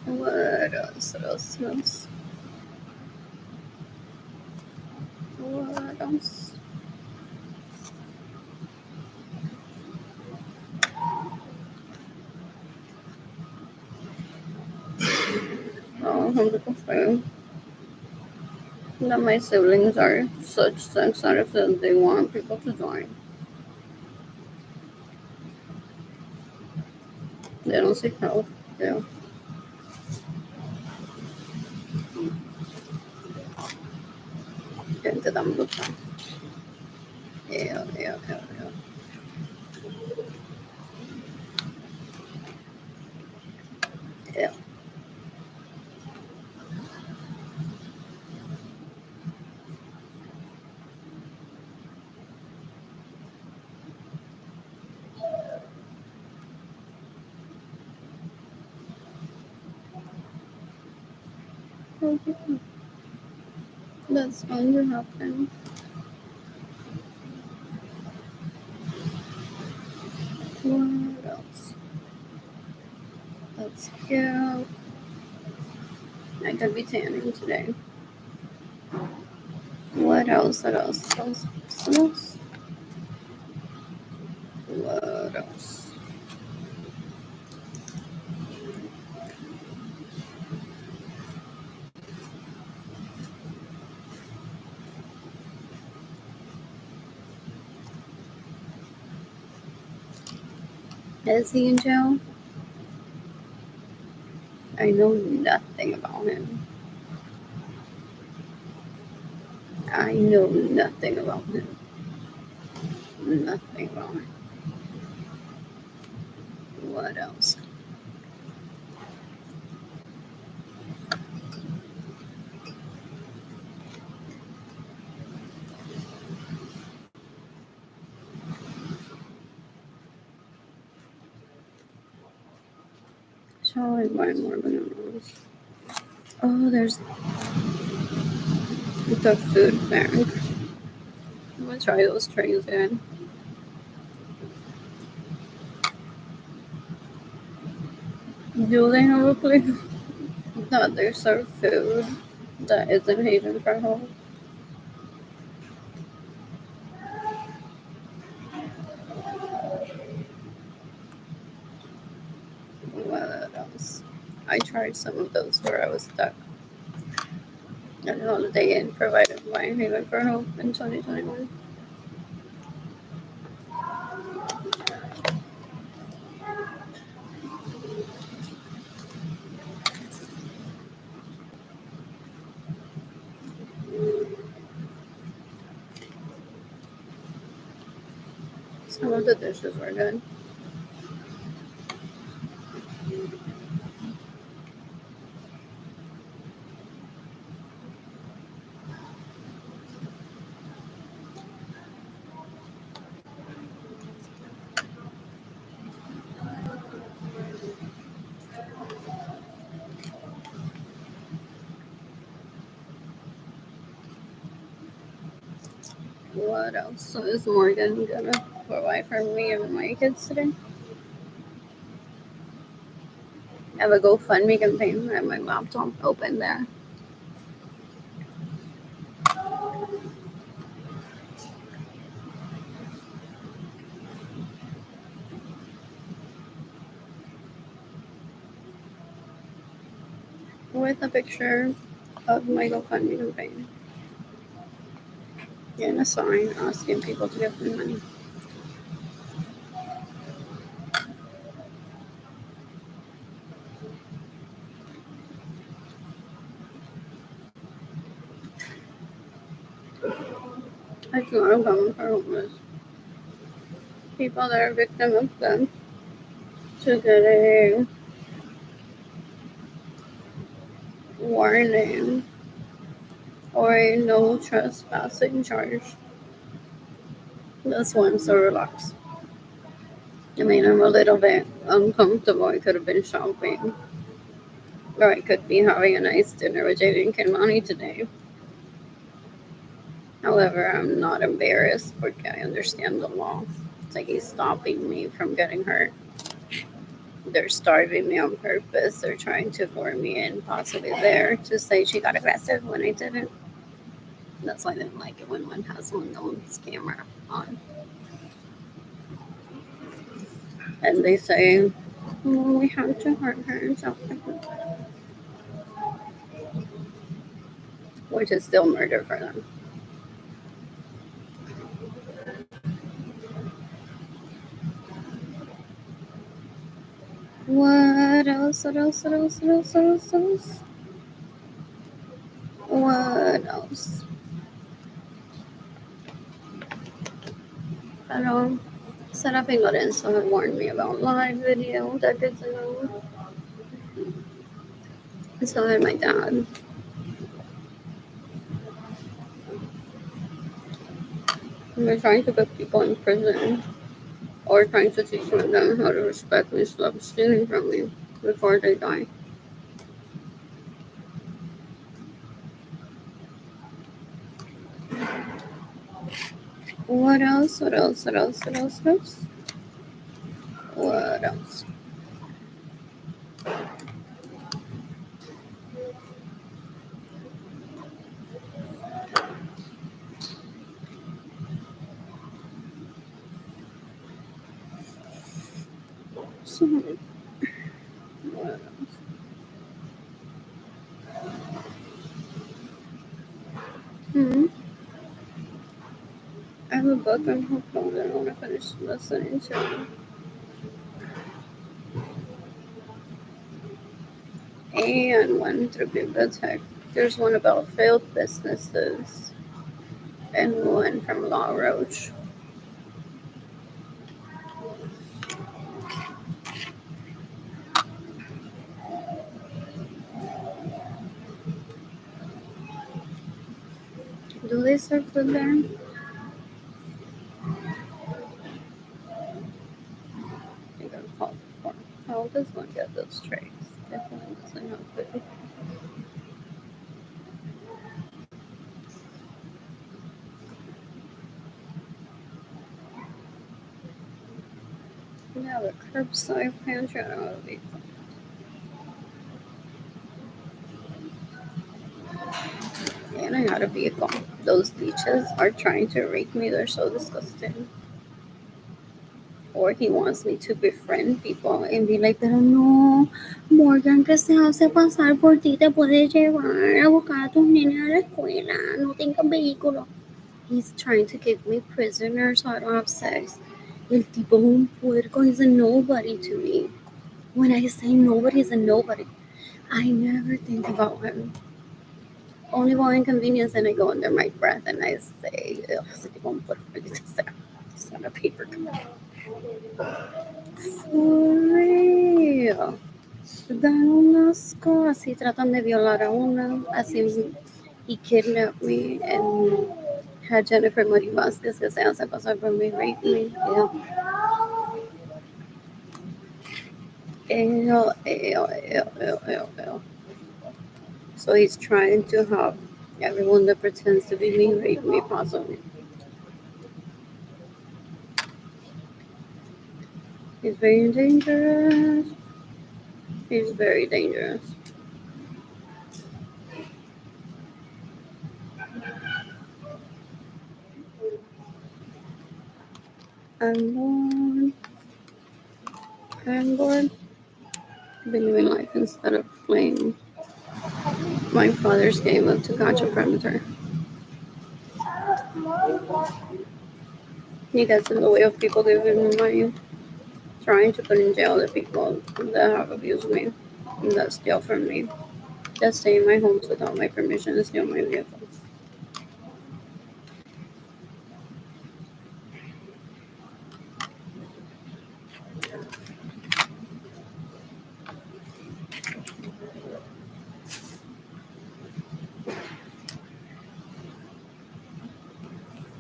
What else? What else? What else? What else? Oh, 100%. That my siblings are such sex addicts that they want people to join. They don't seek help. Yeah. Gente tan brutal. Yeah, yeah, yeah, yeah. Yeah. Okay. That's going to happen. What else? That's cute. I could be tanning today. What else? What else? What else? What else? What else? Is he in jail? I know nothing about him. I know nothing about him. Nothing about him. What else? Shall I buy more bananas? Oh, there's the food bank. I'm gonna try those trays again. Do they have a place that they serve food that isn't Haven for home? What else? I tried some of those where I was stuck at Holiday Inn provided by Haven for Hope in 2021. Some of the dishes were good. What else? So is Morgan gonna provide for me and my kids today? I have a GoFundMe campaign at my laptop open there. With a picture of my GoFundMe campaign and a sign asking people to give me money. It's not uncommon for homeless people that are victim of them to get a warning or a no trespassing charge. This one's so relaxed. I mean, I'm a little bit uncomfortable. I could have been shopping, or I could be having a nice dinner with Jaden Kimani today. However, I'm not embarrassed because I understand the law. It's like he's stopping me from getting hurt. They're starving me on purpose. They're trying to lure me in, possibly there, to say she got aggressive when I didn't. That's why I didn't like it when one has one's camera on. And they say, oh, we have to hurt her, which is still murder for them. What else? What else? What else? What else? What else? What else? What else? Pero Serapin Lorenzo had warned me about live video decades ago. So had my dad. We're trying to put people in prison or trying to teach them how to respect and stop stealing from me before they die. What else? What else? What else? What else? What else? What else? So, what else? Hmm. I have a book I'm hooked on that I want to finish listening to. me and one through bibliotech. There's one about failed businesses and one from Law Roach. Do they serve food there? You gotta call before. How does one get those trays? Definitely doesn't have food. Yeah, the curbside pantry. I don't know what to be. And I got a vehicle. Those leeches are trying to rape me. They're so disgusting. Or he wants me to befriend people and be like, pero no, Morgan que se hace pasar por ti te puede llevar a buscar a tus nenes a la escuela. No tengas vehículo. He's trying to keep me prisoner so I don't have sex. El tipo es un puerco. He's a nobody to me. When I say nobody is a nobody, I never think about him. Only while inconvenience, and I go under my breath and I say, ugh, ese tipo es un puerco. It's not a paper cup. For real. Dan un asco. Así tratan de violar a una. Así he kidnapped me and had Jennifer Marie Vasquez que se hace pasar por me, rape me. Yeah. Ew, ew, ew, ew, ew, ew. So he's trying to have everyone that pretends to be me rape me possibly. He's very dangerous. He's very dangerous. I'm bored. I'm bored. I've been living life instead of playing my father's game of to catch a predator. He gets in the way of people giving money, trying to put in jail the people that have abused me, and that steal from me, that stay in my homes without my permission and steal my vehicles.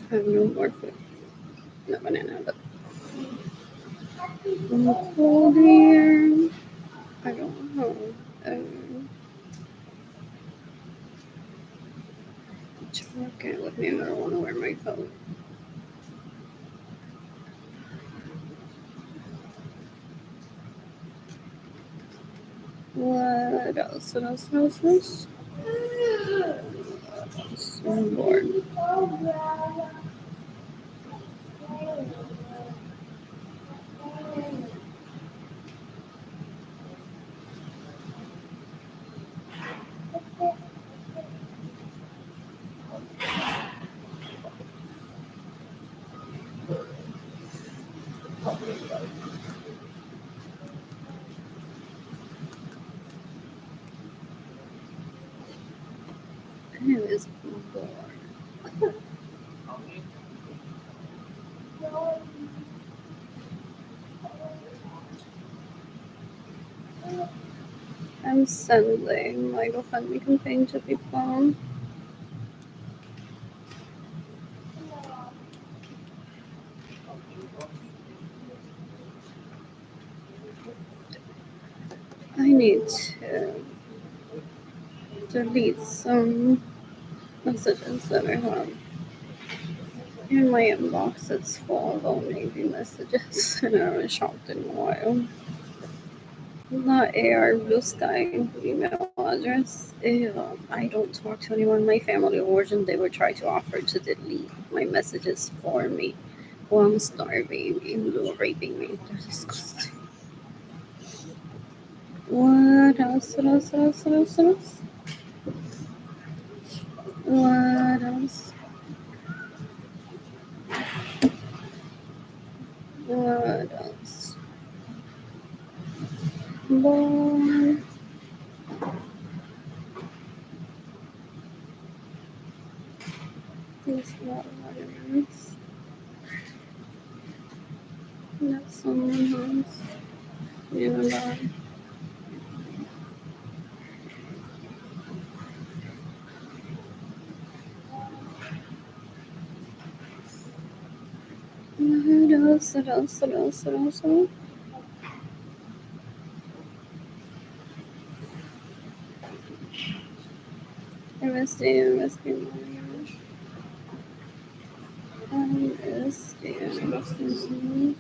I have no more food. No banana, but I'm cold here. I don't know. Okay, with me, I don't want to wear my coat. What else? What else? What else? What else? So bored. Anyways, I'm bored. I'm sending my GoFundMe campaign to people. I need to delete some messages that I have in my inbox. It's full of old Navy messages, and I haven't shopped in a while. Not AR Blue Sky email address. Ew, I don't talk to anyone in my family origin. They would try to offer to delete my messages for me while I'm starving and little raping me. They're disgusting. What else? What else? What else? What else? What else? What else? What else? Boy. That's someone else. Even though what else? What else? What else? What else? What else? MSD. MSD.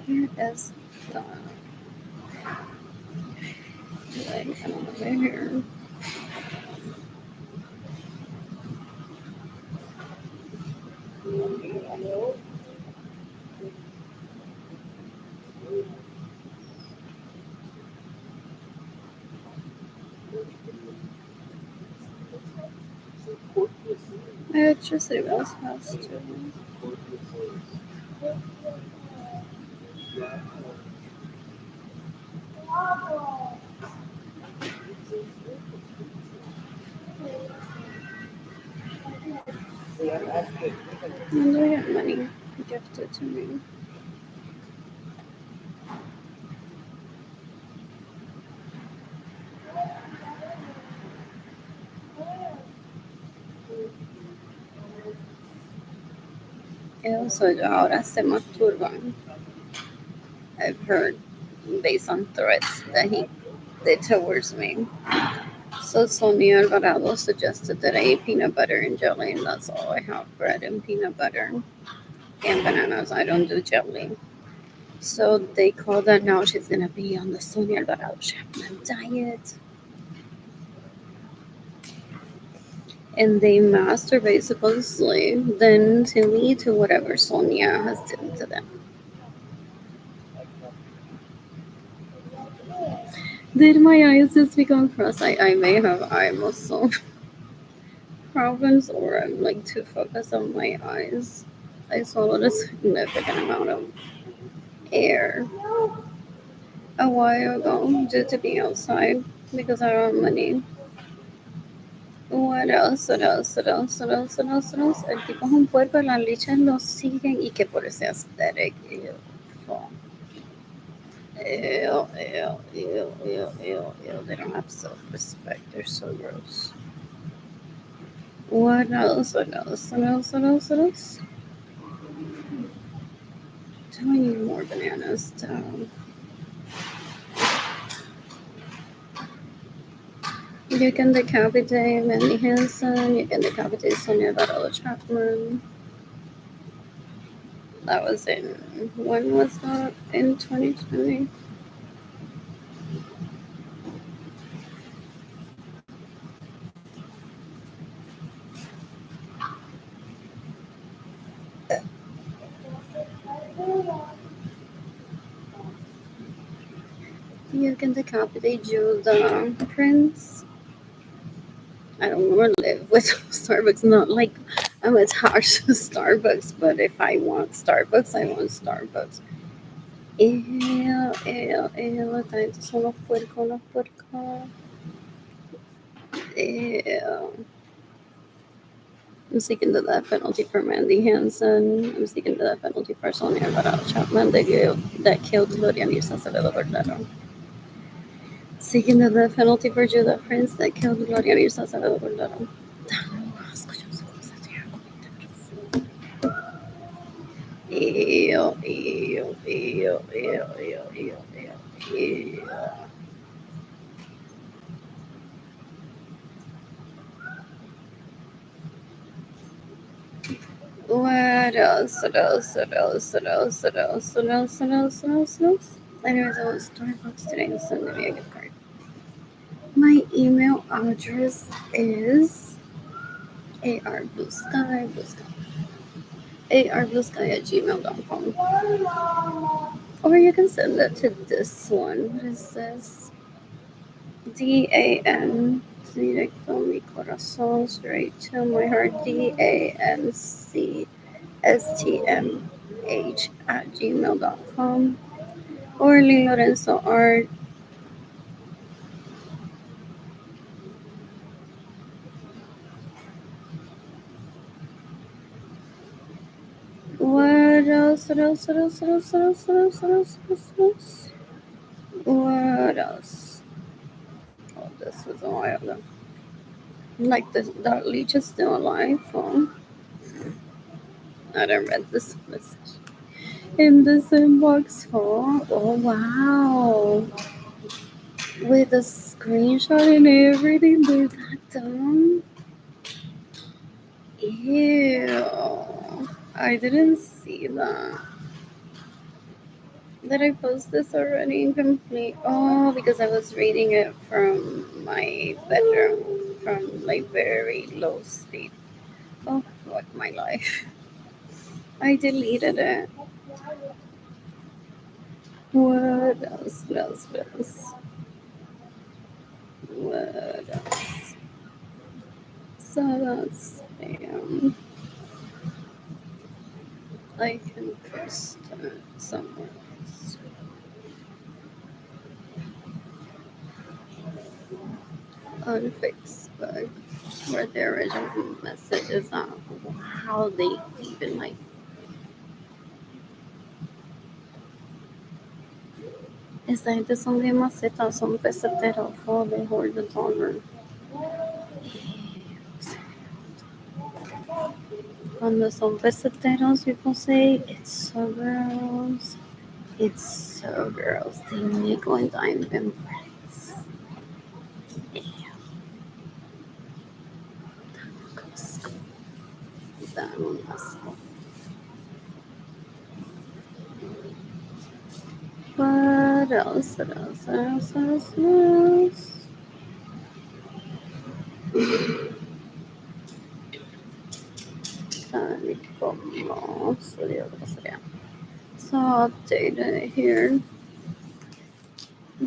Where is the like over here? Electricity bills past due. When do I get money gifted to me? Also, ahora se masturban. I've heard based on threats that he did towards me. So Sonia Alvarado suggested that I eat peanut butter and jelly, and that's all I have: bread and peanut butter and bananas. I don't do jelly. So they call that now she's gonna be on the Sonia Alvarado Chapman diet. And they masturbate supposedly, then to lead to whatever Sonia has done to them. Did my eyes just become cross? I may have eye muscle problems, or I'm like too focused on my eyes. I swallowed a significant amount of air a while ago due to being outside because I don't have money. What else? What else? What else? What else? What else? What else? El tipo es un puerco, las lichas lo siguen y que por ese aesthetic. Ew. Fuck. Ew, ew, ew, ew, ew, ew. They don't have self respect. They're so gross. What else? What else? What else? What else? What else? Do I need more bananas? You can decapitate Mandy Hansen. You can decapitate Sonia Barolo Chapman. That was in, when was that? In 2020. You can decapitate Judah Prince. I don't want to live with Starbucks. Not like I'm attached to Starbucks, but if I want Starbucks, I want Starbucks. Ew, ew, ew. Tanto son los puercos, los puercos. Ew. I'm seeking the death penalty for Mandy Hansen. I'm seeking the death penalty for Sonia Alvarado Chapman that killed Gloria Mirza Acevedo Cordero. Seeking the death penalty for Judah Prince that killed Gloria Mirza Acevedo Cordero. Ew, ew, ew, ew, ew, ew, ew, ew. What else? What else? What else? What else? What else? What else? What else? What else? What else? Anyways, I was Starbucks today and sending me a gift card. My email address is arbluesky@gmail.com. Or you can send it to this one. What is this? DAN. Directo mi corazón straight to my heart. DANCSTMH@gmail.com. Or Lee Lorenzo Art What else? What else? What else? What else? What else? What else? What else? What else? Oh, this was a while ago. Like the leech is still alive. Oh, I don't read this message in this inbox. Oh wow, with a screenshot and everything. They got done. Ew, I didn't see that. Did I post this already incomplete? Oh, because I was reading it from my bedroom, from like very low speed. Oh, fuck my life. I deleted it. What else? What else? What else? What else? So that's I can post it somewhere else. On Facebook, where the original messages are. How they even like. Esa gente son bien macetas, son peseteros, they hold the dollar. Cuando son peseteros, people say it's so gross. It's so gross. They nickel and dime them breads. Damn, un asco. What else? What else? What else? What else? What else? Como sería. So I'll update it here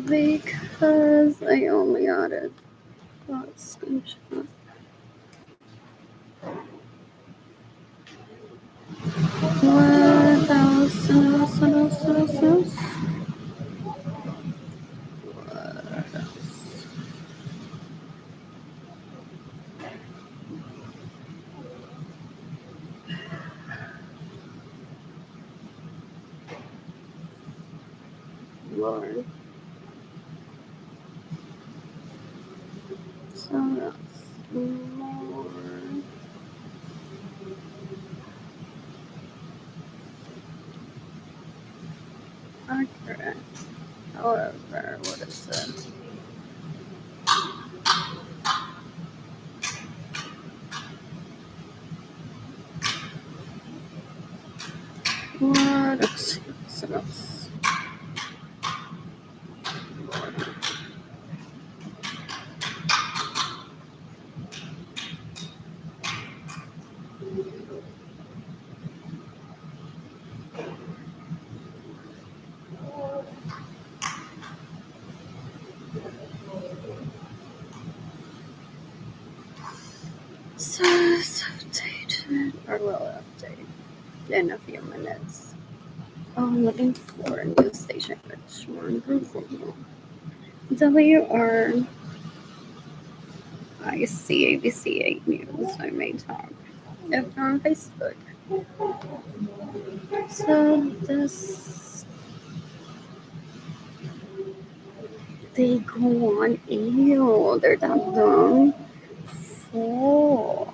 because I only added that screenshot. What else? What else? What else? What else? What else? What else? Lord. So that's more accurate. However, what is it? What else? What else? So it's updated. Or will update in a few minutes. Oh, I'm looking for a news station. Richmond. WR. I see ABC 8 News. I may talk. If on Facebook. So this they go on. Ew, they're that dumb. Oh,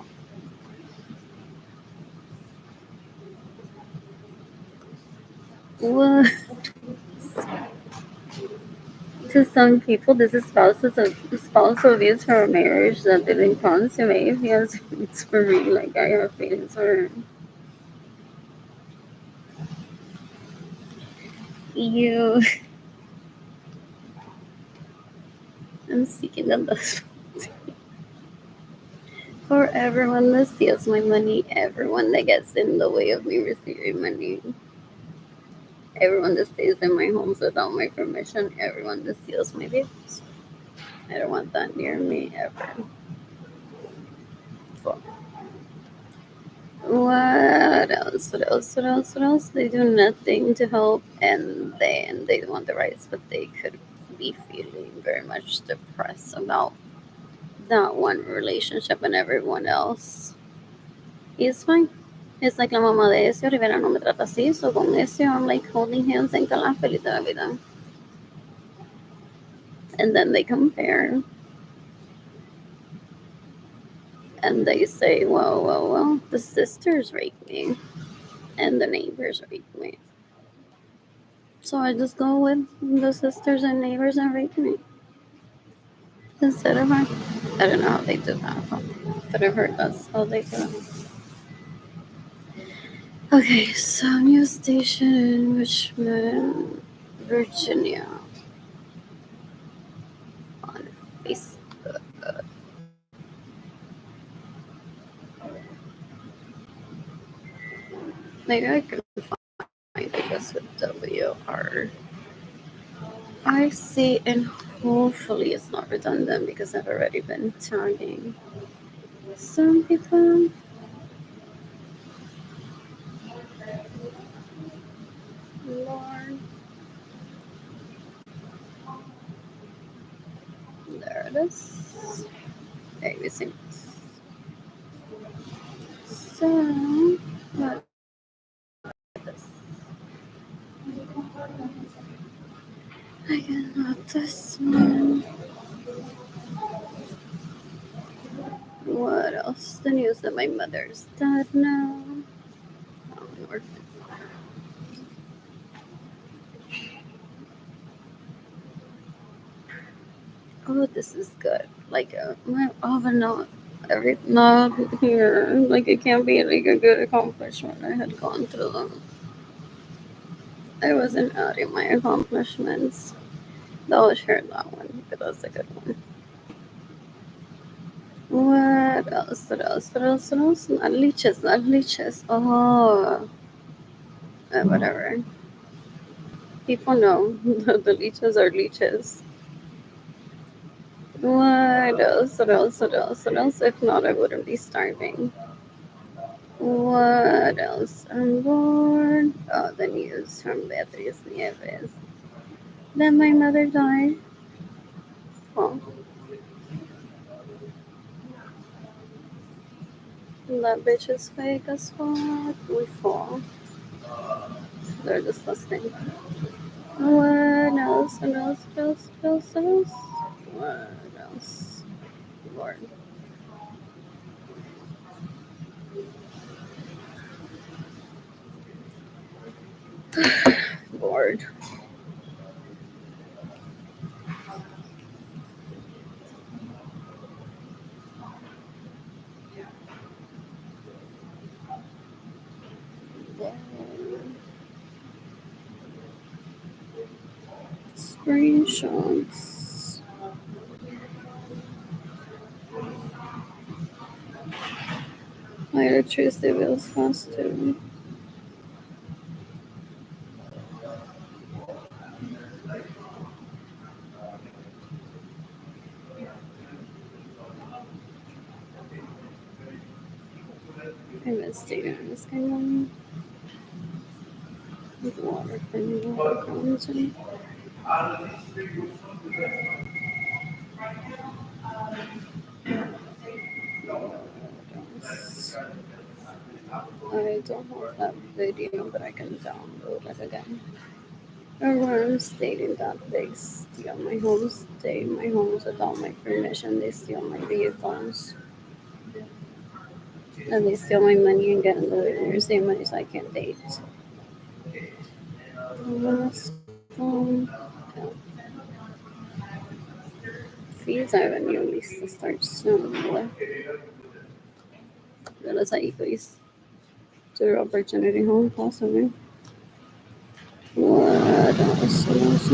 what? To some people, this is spousal abuse for a marriage that didn't consummate. Yes, it's for real. Like I have feelings for her. You. I'm seeking the best for everyone that steals my money. Everyone that gets in the way of me receiving money. Everyone that stays in my homes without my permission. Everyone that steals my babies. I don't want that near me ever. Fuck. What else? What else? What else? What else? They do nothing to help, and they want the rights, but they could be feeling very much depressed about that one relationship, and everyone else is fine. Es like la mamá de ese Rivera no me trata así, so con ese I'm like holding hands en la feliz de la vida. And then they compare. And they say, well, the sisters raped me. And the neighbors raped me. So I just go with the sisters and neighbors and rape me. Instead of her. I don't know how they do that, but I've heard that's how they do it. Okay, so news station in Richmond, Virginia on Facebook. Maybe I can find it just with WR. I see, and hopefully it's not redundant because I've already been tagging some people. Lord. There it is. Okay, we see. So, what is this? I got this one. What else? The news that my mother's dead now. Oh, an orphan. Oh, this is good. Like my oven not here. Like it can't be like a good accomplishment. I had gone through them. I wasn't adding my accomplishments. I'll share that one, but that's a good one. What else? What else? What else? What else? Not leeches. Not leeches. Oh, whatever. People know the leeches are leeches. What else? What else? What else? What else? If not, I wouldn't be starving. What else? I'm bored. Oh, the news from Beatriz Nieves. Then my mother died. Well, that bitch is fake as fuck. We fall. They're disgusting. What else? What else? What else? What else? What else? What else? Lord. Lord. Screenshots. Later Tuesday Bill's fast too. I missed data on this kind of one. With water from the water fountain. I don't have that video, but I can download it again. Everyone stating that they steal my homes, my homes without my permission. They steal my vehicles, and they steal my money and get in the same money so I can't date. Yeah. Fees I have a new list to start soon. That's how you guys to the opportunity home, possibly. What else? What else?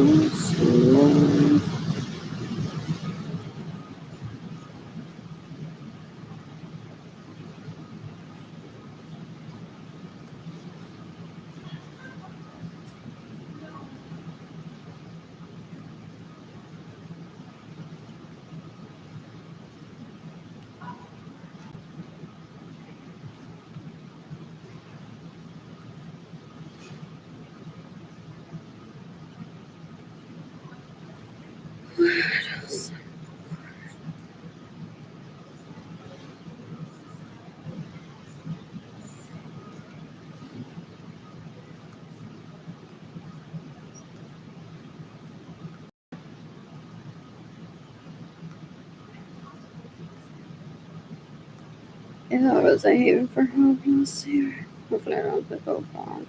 Yeah, what was I having for help? Let's see here. Hopefully I don't have to go back.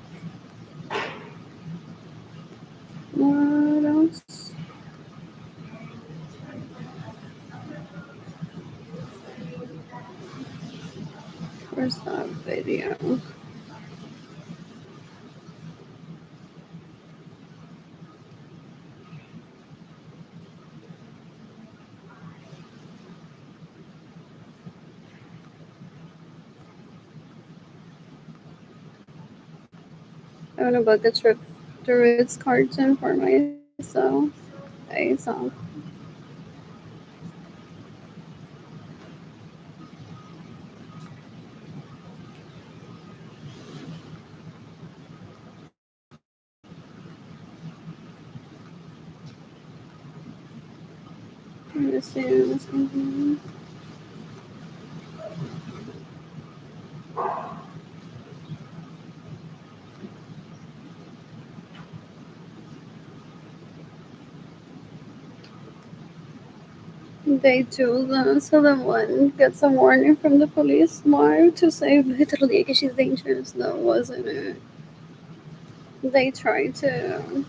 What else? Where's that video? I want to book a trip to Ritz Carlton for myself. ASAP. Understand. They do that so that one gets a warning from the police. Why? To say literally that she's dangerous. No, wasn't it? They try to.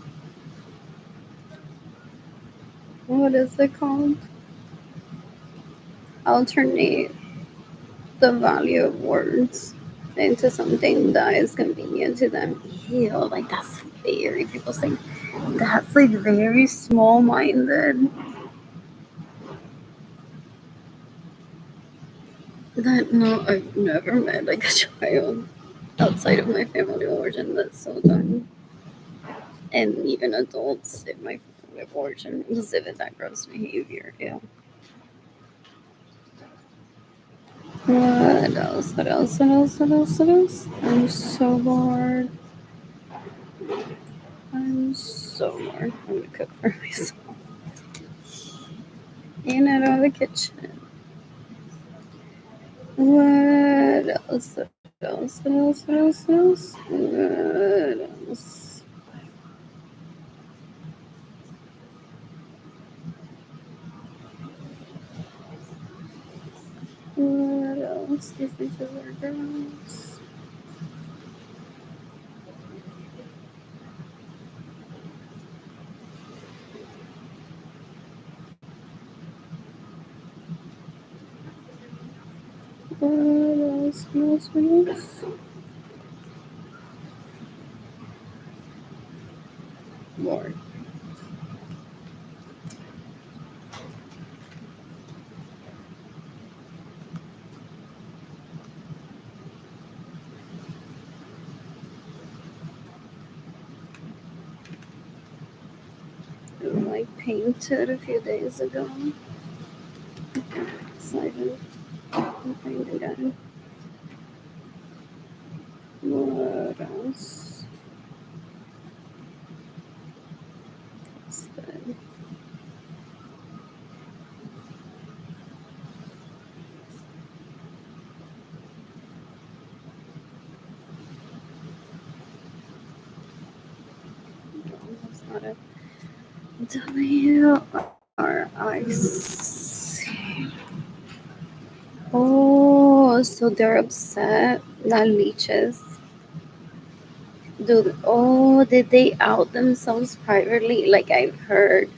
What is it called? Alternate the value of words into something that is convenient to them. Ew, like that's very people think that's like very small minded. That no, I've never met like a child outside of my family of origin that's so done. And even adults in my family of origin exhibit that gross behavior. Yeah. What else? What else? What else? What else? What else? I'm so bored. I'm so bored. I'm gonna cook for myself. In and out of the kitchen. What else? What else? What else? What else? What else? What else? What else? Give me sugar girls. What else? What else? What else? More. I painted a few days ago. Excited. I'm painting again. What else? That's good. No, that's not it. WRIC. Oh, so they're upset that leeches. Did they out themselves privately? Like I've heard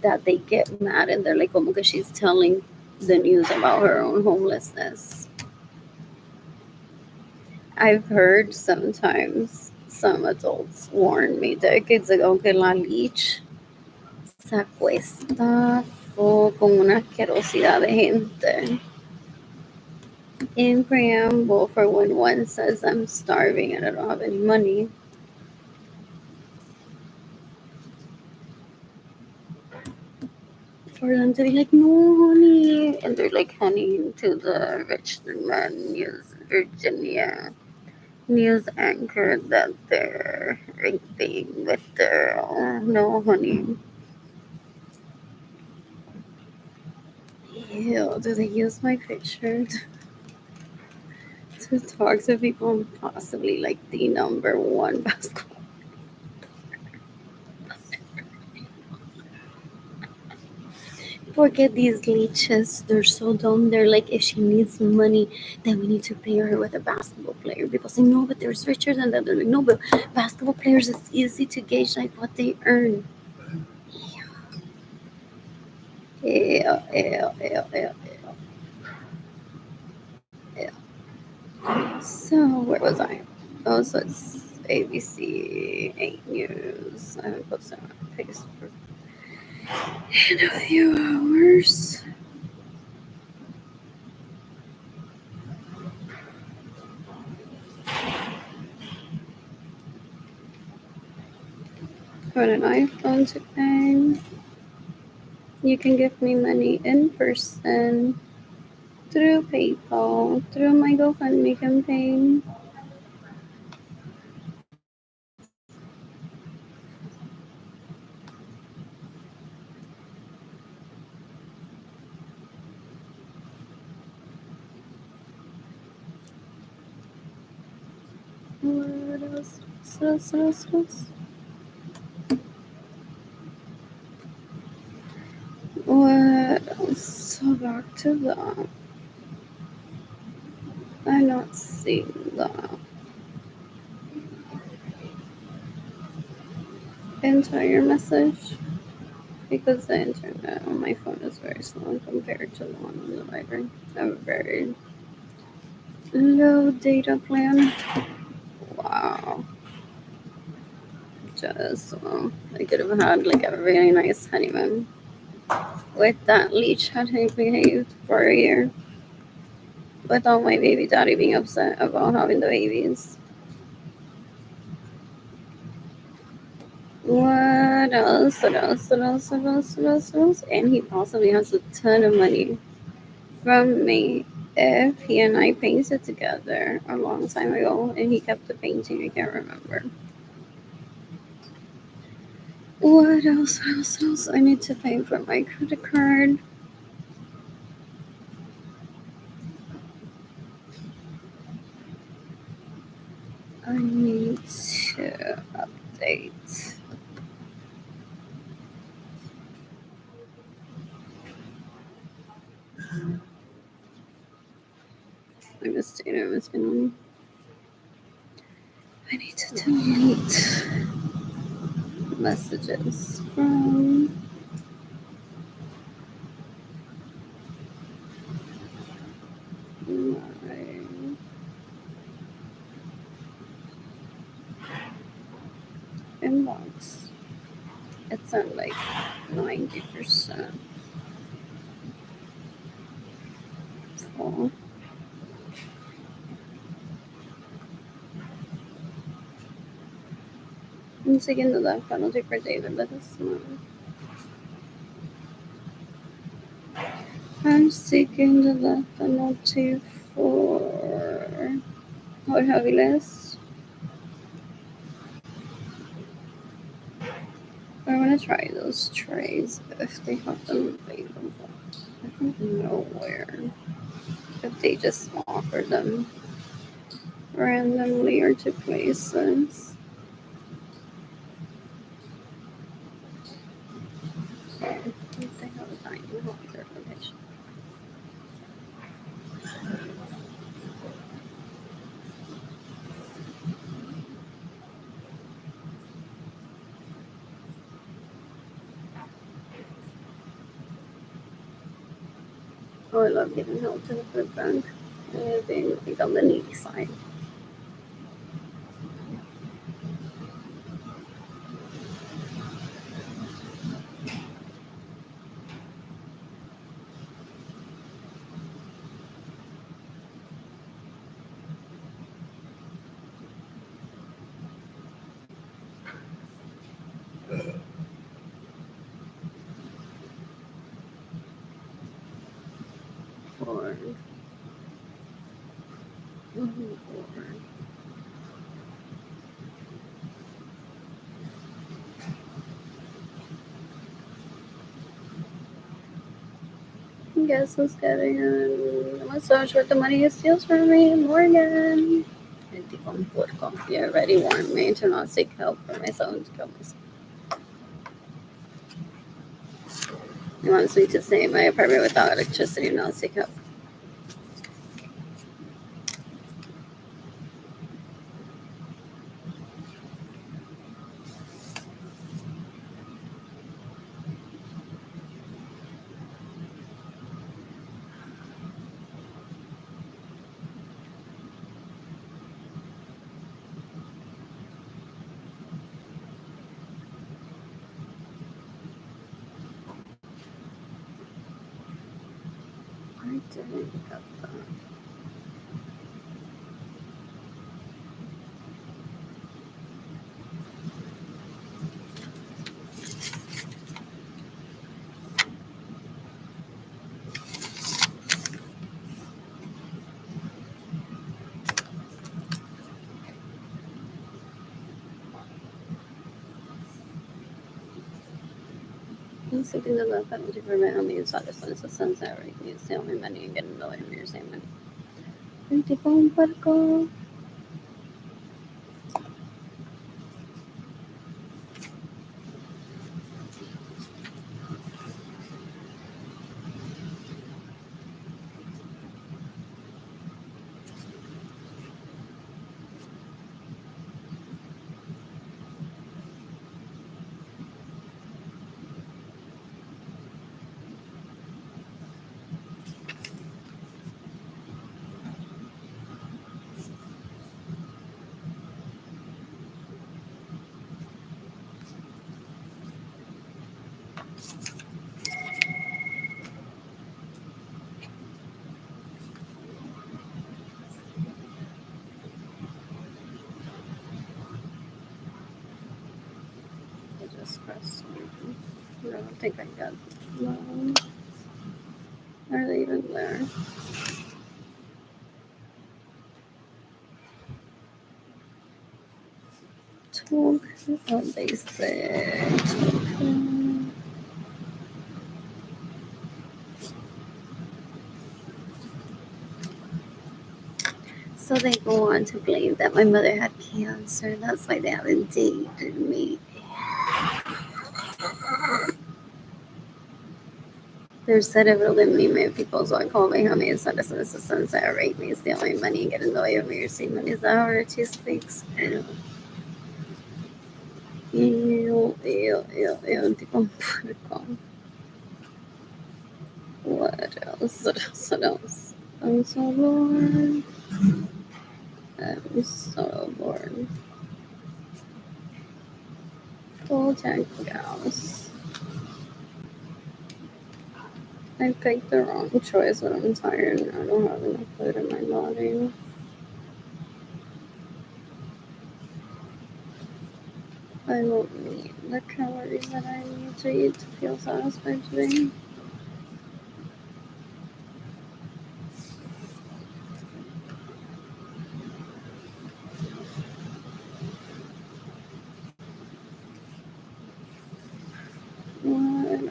that they get mad and they're like, oh my gosh, she's telling the news about her own homelessness. I've heard sometimes some adults warn me decades ago que la leech se acuesta con una asquerosidad de gente. In preamble for when one says I'm starving and I don't have any money. For them to be like, no, honey. And they're like, honey, to the Richmond News, Virginia news anchor that they're raping with their, oh, no, honey. Ew, do they use my picture to talk to people and possibly like the number one basketball? Forget these leeches. They're so dumb. They're like, if she needs money, then we need to pay her with a basketball player. People say, no, but there's richer than that. They're like, no, but basketball players, it's easy to gauge like what they earn. Yeah, yeah, yeah, yeah, yeah. So, where was I? Oh, so it's ABC 8 News. I haven't posted on Facebook in a few hours. Got an iPhone to pay. You can give me money in person through PayPal, through my GoFundMe campaign. What else? What else? So back to that. I'm not seeing that entire message because the internet on my phone is very slow compared to the one on the library. I have a very low data plan. Wow. Just I could have had like a really nice honeymoon with that leech had he behaved for a year without my baby daddy being upset about having the babies. What else? What else? What else? What else? What else? What else? And he possibly has a ton of money from me if he and I painted together a long time ago and he kept the painting. I can't remember. What else? What else? What else? I need to pay for my credit card. I need to update. I mistake. I was gonna. I need to delete messages from my inbox. It's at like 90% full. I'm seeking the death penalty for David Letterman. I'm seeking the death penalty for Jorge Aviles. I want to try those trays if they have them available. I don't know where. If they just offer them randomly or to places. If they have a dining hall location. Oh, I love giving help to the food bank. Being like on the needy side. Or, guess who's getting a massage with the money he steals from me? Morgan. Hindi comfort. He already warned me to not seek help for myself and to kill myself. He wants me to stay in my apartment without electricity and I'll seek help. I didn't get that. I'm seeking the love penalty for my only inside the sun, so sunset right me steal my money and get in the way of your same money. Pretty phone particle. I just pressed something. I don't think I got them. Are they even there? Talk. Oh, they said token. So they go on to claim that my mother had cancer. That's why they haven't dated me. There's several many people, so I call my homie and son, the sunset, rape me, steal my money, get in the way of me, receive money. Is that how she speaks? I don't know. Tipo, what else? What else? I'm so bored. I'm so bored. Full tank gas. I picked the wrong choice, but I'm tired and I don't have enough food in my body. I don't need the calories that I need to eat to feel satisfied today. What else?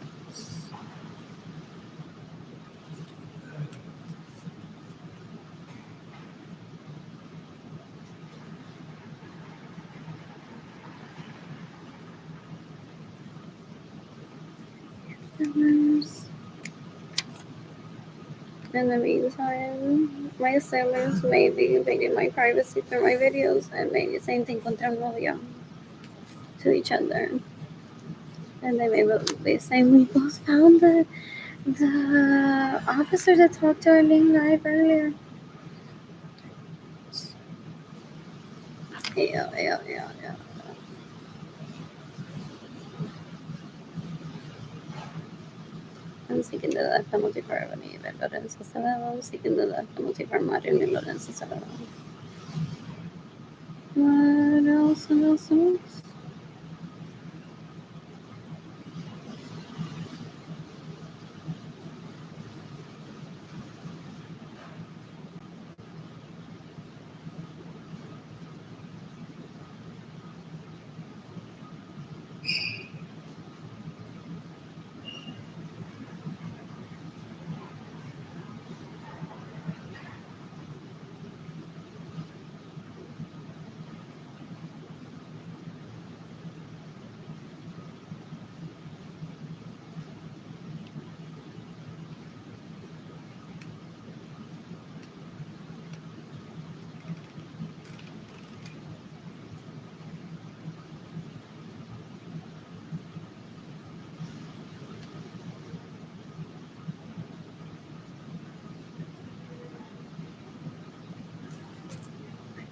In the meantime, my siblings may be invading my privacy through my videos and maybe saying te encontré un novio to each other. And they may be saying we both found the officer that talked to Arlene live earlier. Yeah. I'm seeking the death penalty for Ebony and Lorenzo Salado. I'm seeking the death penalty for Mario and Lorenzo Salado. What else? What else? What else?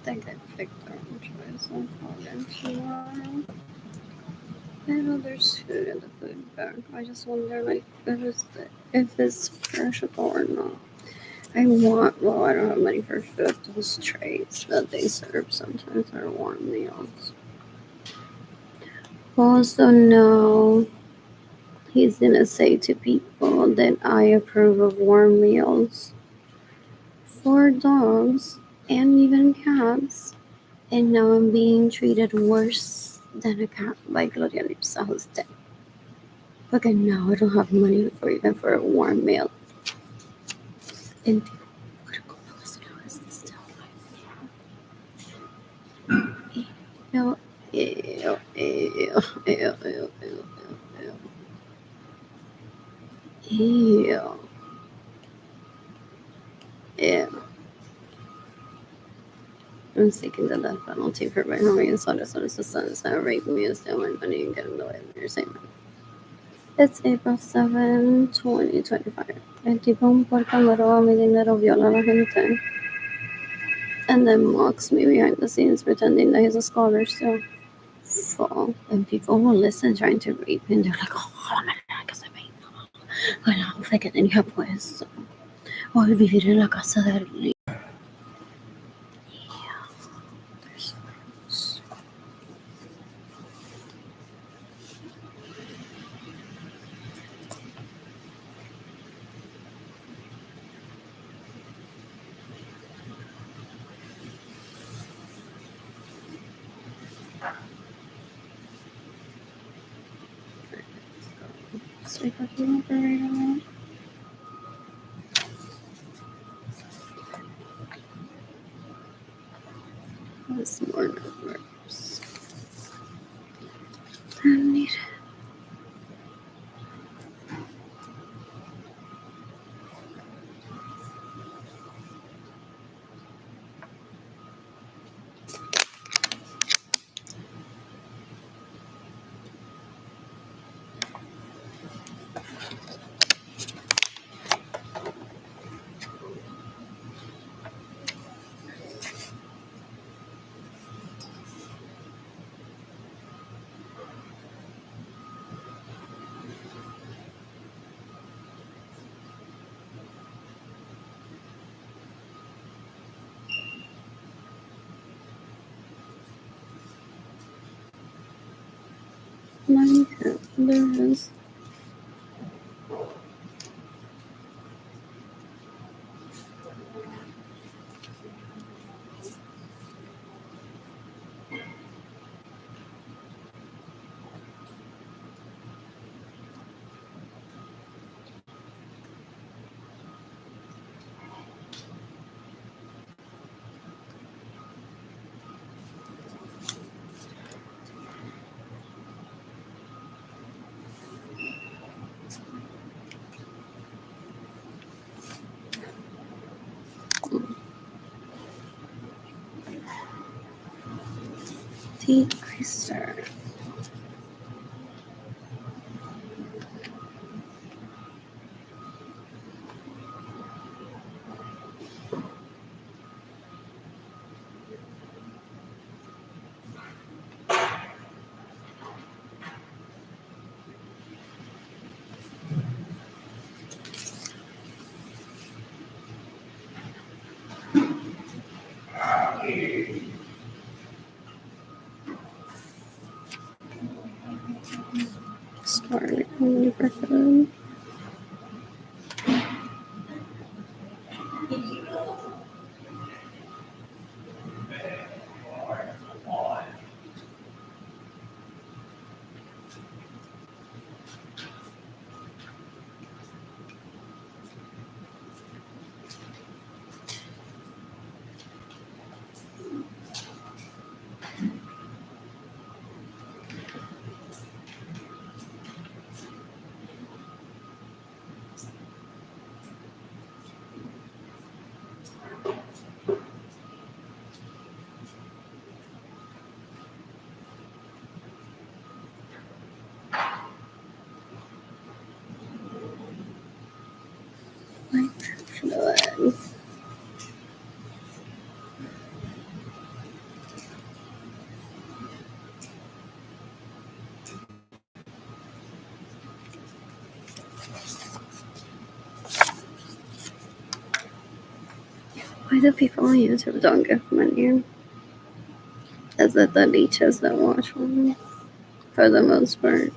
think I picked the wrong choice. I'll call them tomorrow. I know there's food in the food bag. I just wonder, like, if it's perishable or not. Well, I don't have money for food. Those trays that they serve sometimes are warm meals. Also, no, he's gonna say to people that I approve of warm meals for dogs and even cats. And now I'm being treated worse than a cat by Gloria Lipsa, who's dead. But now I don't have money for even for a warm meal. And ew, ew, ew, ew, ew, ew, ew, ew. I'm seeking the death penalty for by harming and slaughter sons that rape me and steal my money and get in the way of your statement. It's April 7, 2025. El tipo un puerco me roba mi dinero, viola a la gente, and then mocks me behind the scenes pretending that he's a scholar still. Full. And people will listen trying to rape him. They're like, oh, la verdad que se ve. Con la outfit que tenía puesto. O vivir en la casa de Lee. Yeah, there's words. See if I can remember right now. What's more numbers? I need it. Mine there is. The oyster. Sorry, I'm really for food. Like fluid. Why do people on YouTube don't give money? Is it the leeches that watch them for the most part?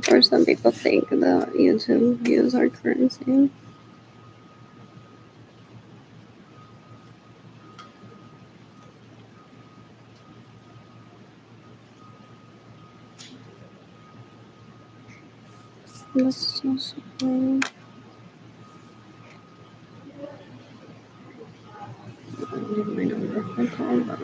Or some people think that YouTube views are currency. This is also cool. I need my number for call back.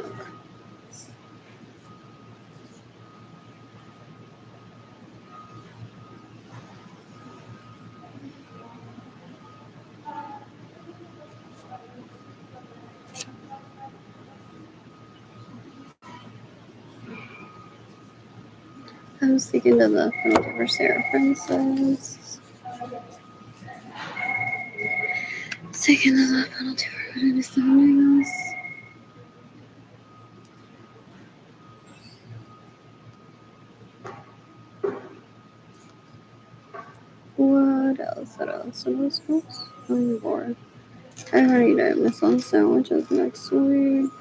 I was thinking of the penalty for Sarah Princess. Taking the penalty for understanding us. What else? What else? What else? What else? I'm bored. I already know Miss on sandwiches next week.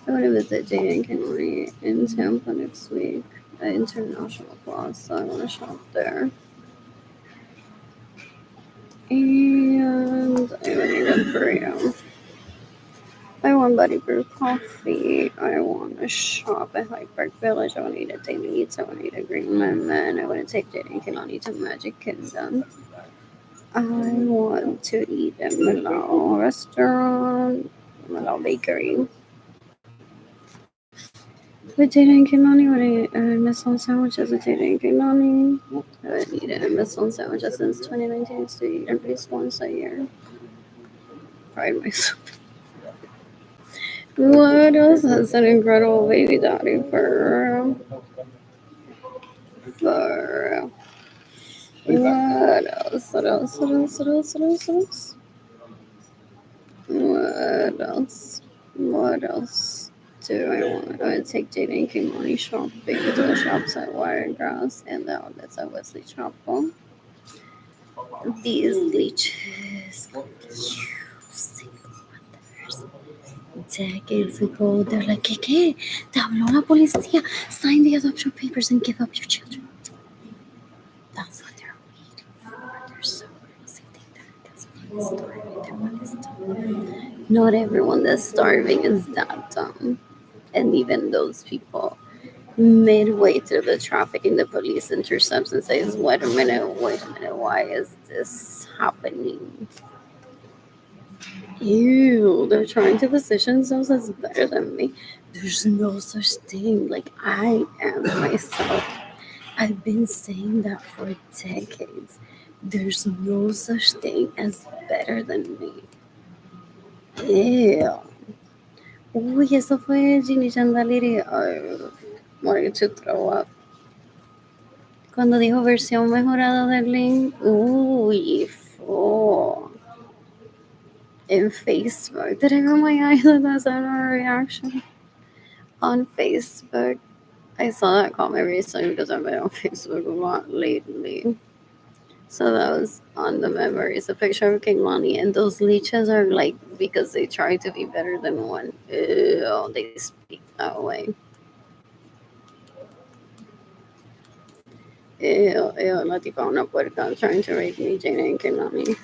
I want to visit Jane and Kenley in Tampa next week at International Class, so I want to shop there. And I would need a burrito. I want Buddy Brew coffee. I want to shop at Hyde Park Village. I want to eat at Daily Eats. I want to eat at Green Lemon. I want to take Jane and Kenley to Magic Kingdom. I want to eat at Malal Restaurant, Malal Bakery. With Jada and Kilani, would I miss on sandwiches with Jada and Kilani? I would eat it. I miss on sandwiches since 2019. Used to eat at least once a year. Pride myself. What else has an incredible baby daddy for? For what else? What else? What else? What else? What else? What else? What else? What else do I want? I would take Jada and Kimani shopping to the shops at Wiregrass and the outlets at Wesley Chapel. These leeches, decades ago, they're like, ¿qué? Te habló la policía. Sign the adoption papers and give up your children. That's what they're waiting for. They're so crazy. That's one is starving. That one is dumb. Not everyone that's starving is that dumb. And even those people, midway through the traffic, and the police intercepts and says, wait a minute, why is this happening? Ew, they're trying to position themselves as better than me. There's no such thing. Like, I am myself. I've been saying that for decades. There's no such thing as better than me. Ew. Uy, eso fue Ginny Chandaliri. Wanted to throw up. Cuando dijo versión mejorada del link, uy, fo. In Facebook. Did I roll my eyes at that sudden reaction? On Facebook. I saw that comment recently because I've been on Facebook a lot lately. So that was on the memories, a picture of Kehlani, and those leeches are like, because they try to be better than one. Ew, they speak that way. Ew, la tipa una puerca trying to rape me, Jane and Kehlani.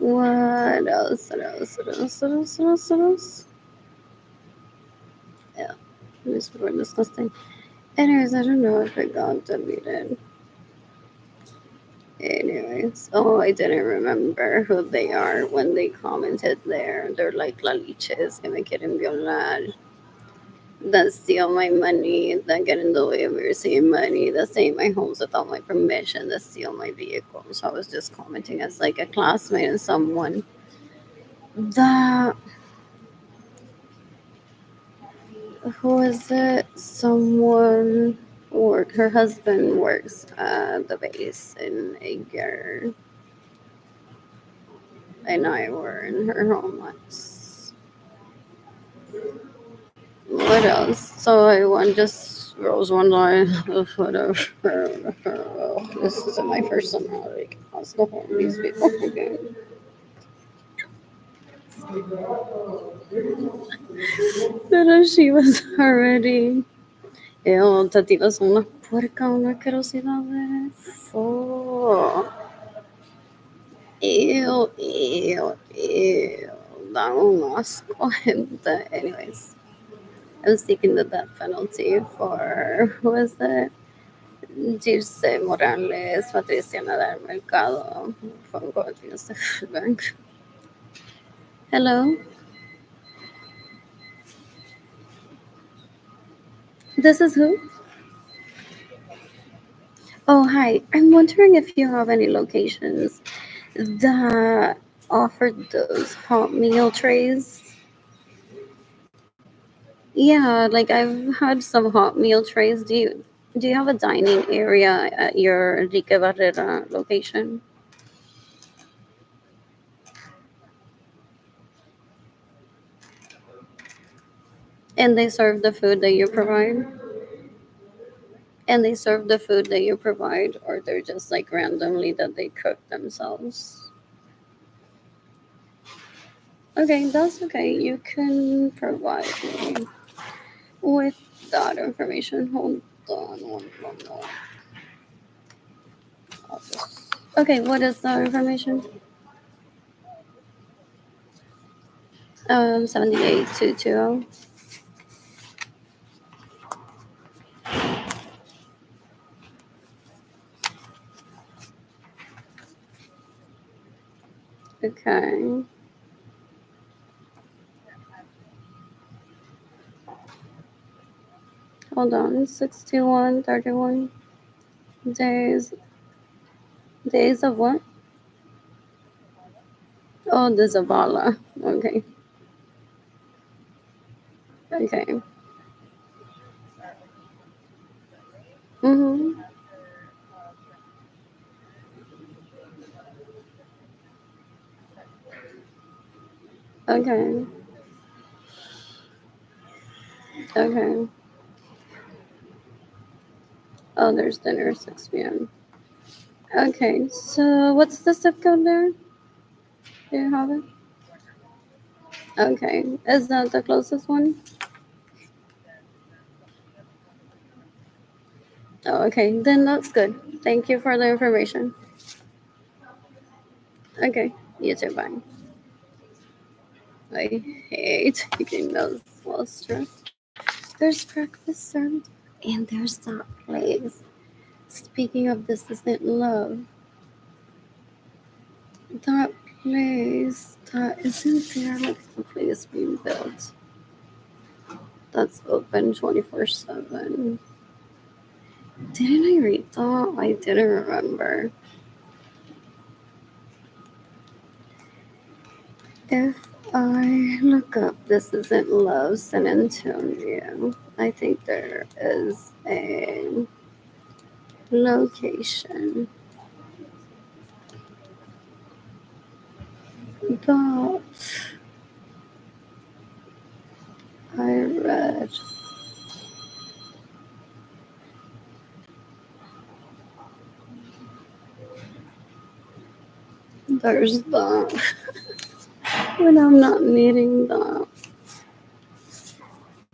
What else? What else? What else? What else? What else? What else? Yeah, these were disgusting. Anyways, I don't know if it got deleted. Anyways, oh, I didn't remember who they are when they commented there. They're like la liches que me quieren violar, that steal my money, that get in the way of me receiving money, that stay in my homes without my permission, that steal my vehicle. So I was just commenting as like a classmate and someone that, who is it? Someone her husband works at the base in Edgar. And I were in her home once. What else? So I just rose one line of whatever. This isn't my first summer. Like, let's go home, these people. Okay. Pero she was already. Ew, Tatitas son unas puercas, unas asquerosidades. Oh. Ew, ew, ew. Da un asco, gente. Anyways, I'm seeking the death penalty for, who is it? Gilce Morales, Patricia del Mercado, from Gorgeous Bank. Hello, this is who? Oh, hi. I'm wondering if you have any locations that offer those hot meal trays. Yeah, like I've had some hot meal trays. Do you have a dining area at your Enrique Barrera location? And they serve the food that you provide? And they serve the food that you provide, or they're just like randomly that they cook themselves? Okay, that's okay. You can provide me with that information. Hold on one moment. Okay, what is that information? 78220. Okay. Hold on. 6131 days. Days of what? Oh, the Zavala. Okay. Okay. Mm-hmm. Okay. Okay. Oh, there's dinner 6 p.m. Okay. So what's the zip code there? Do you have it? Okay. Is that the closest one? Oh, okay. Then that's good. Thank you for the information. Okay. You too. Bye. I hate taking those while stressed. There's breakfast served, and there's that place. Speaking of this isn't love, that place that isn't there like the place being built. That's open 24/7. Didn't I read that? I didn't remember. If I look up This Isn't Love San Antonio, I think there is a location that I read. There's that. When I'm not needing that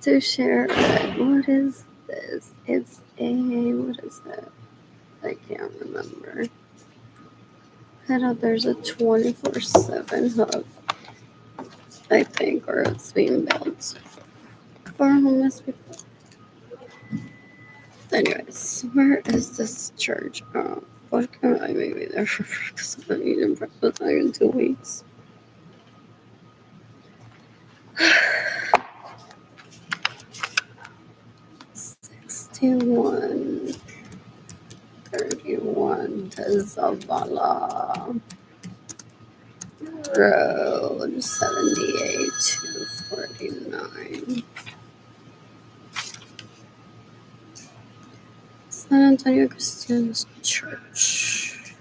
to share it. What is this? It's a, what is it? I can't remember. I know there's a 24/7 hub, I think, or it's being built for homeless people. Anyways, where is this church? What can I maybe there for breakfast? I'm eating breakfast like in 2 weeks. 6131 to Zavala Road, 78 to 49. San Antonio Christian Church.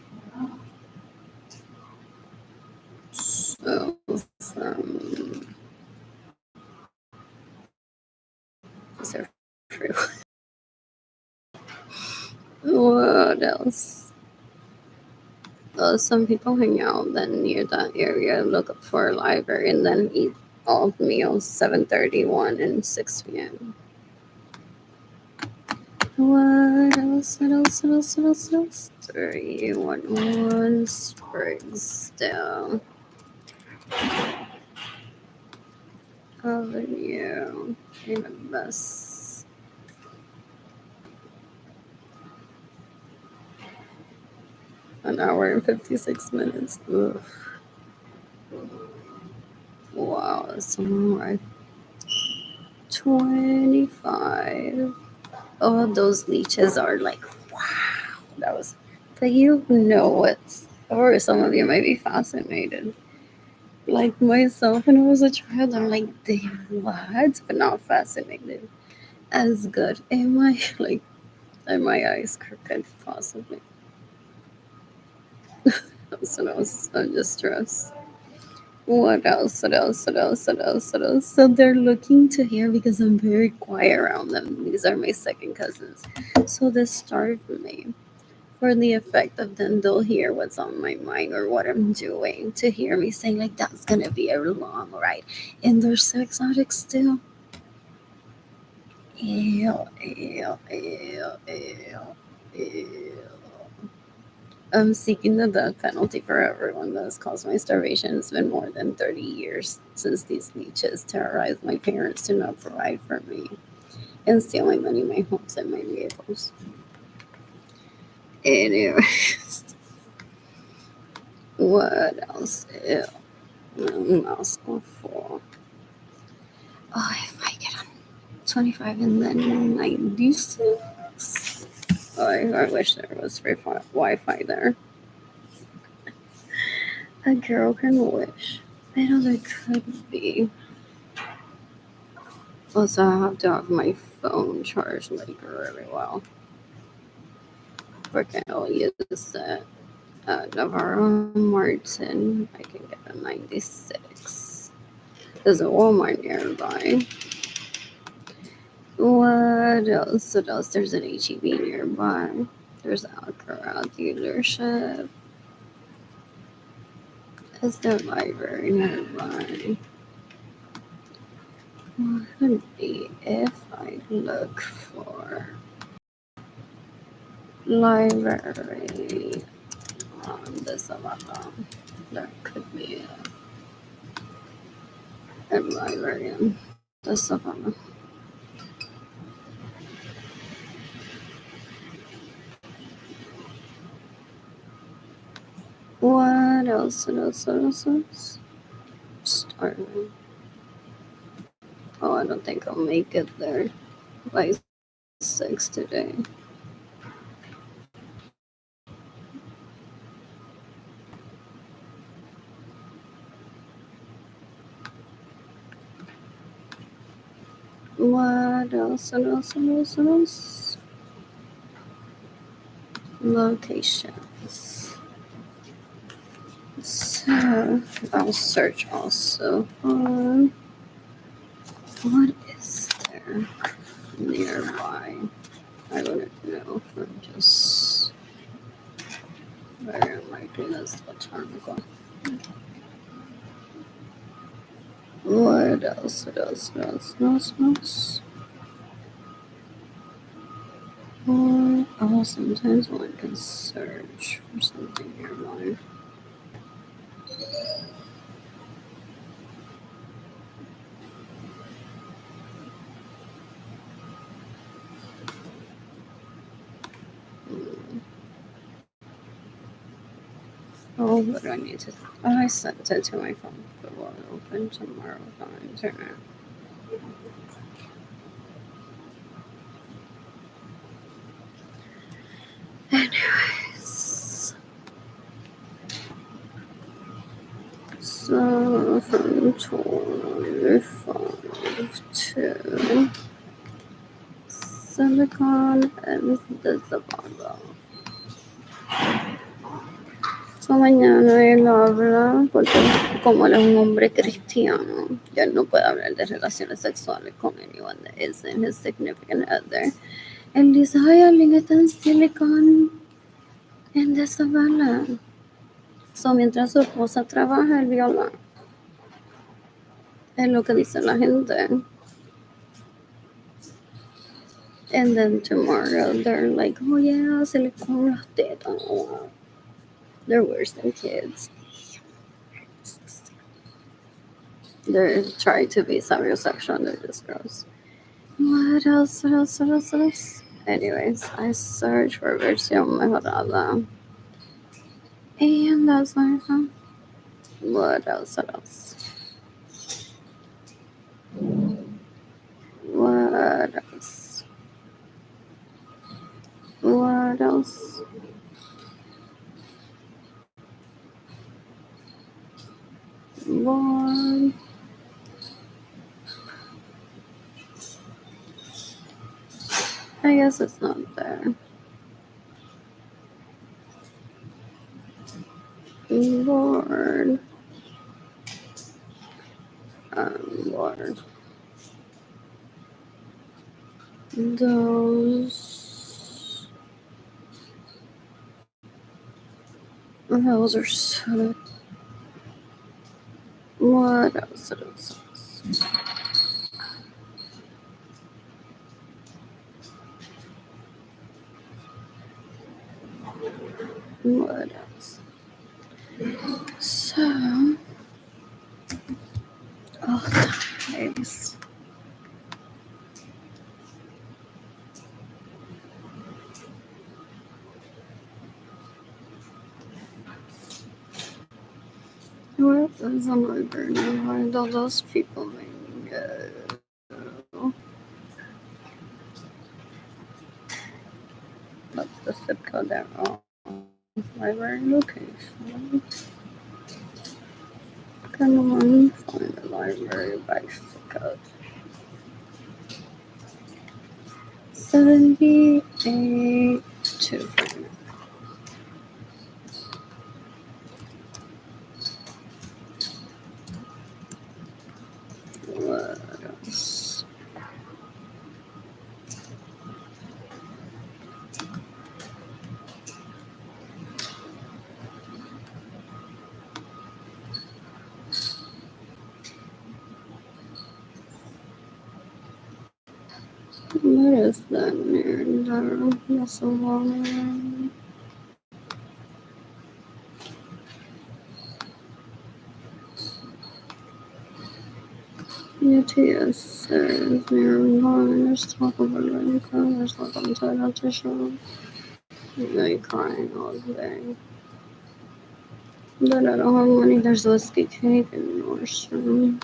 So from, is there free? What else? Some people hang out then near that area, look up for a library, and then eat all meals 7:31 and 6 p.m. What else? What else? What else? What else? What else? 311 Sprigsdale Avenue. In a bus. An hour and 56 minutes. Ugh. Wow, that's more. 25. Oh, those leeches are like, wow. That was. But you know what's. Or some of you might be fascinated. Like myself, when I was a child, I'm like, they what? But not fascinated. As good. Am I like, are my eyes crooked? Possibly. So no, I'm just stressed. What else? What else? What else? What else? What else? So they're looking to hear because I'm very quiet around them. These are my second cousins. So this starved me for the effect of then they'll hear what's on my mind or what I'm doing to hear me saying like that's gonna be a long ride. And they're sex addicts still. Ew, ew, ew, ew, ew. I'm seeking the death penalty for everyone that has caused my starvation. It's been more than 30 years since these leeches terrorized my parents to not provide for me and steal my money, my homes, and my vehicles. Anyways, what else? Ew. I'm asking for. Oh, if I get on 25 and then 96. Oh, I wish there was free Wi Fi there. A girl can wish. I know there could be. Also, I have to have my phone charged like really well. Freaking I'll use that Navarro Martin. I can get a 96. There's a Walmart nearby. What else? What else? There's an HEB nearby. There's an Acura dealership. Is there a library nearby? What would be if I look for library on the Savannah? There could be a library on the Savannah. What else? What else? What else? What else? Starving. Oh, I don't think I'll make it there by 6 today. What else? What else? What else? What else? Locations. So I'll search also for what is there nearby. I wouldn't know from just where my goodness botanical. What else? What else? What else? What else? What else? Oh, sometimes one can search for something nearby. Hmm. Oh, what do I need to? Oh, I sent it to my phone. But will open tomorrow on internet. Anyways, so from 25 to Silicon and the Zapata. So mañana él habla porque como él es un hombre cristiano, ya él no puede hablar de relaciones sexuales con anyone that isn't his significant other. Él dice, ay, Arlene está en Silicon, en the Savannah. So, mientras su esposa trabaja, él viola. Es lo que dice la gente. And then tomorrow, they're like, oh yeah, se le comen las tetas. They're worse than kids. They're trying to be sapiosexual, they're just gross. What else? What else? What else? What else? Anyways, I searched for versión mejorada. And that's my phone. What else? What else? What else? What else? What? I guess it's not there. Lord. Lord. Those are so. What else? What else? What else? So, guys. Where is my burning? Where do those people go? What's the zip code there? Oh, library location. Come on, find the library by zip code. 7825. What else? What is that near there? That's a long. UTS says near line. There's talk of a income. There's like I'm tired to show. They crying all day. But I don't have money. There's whiskey cake and Nordstrom.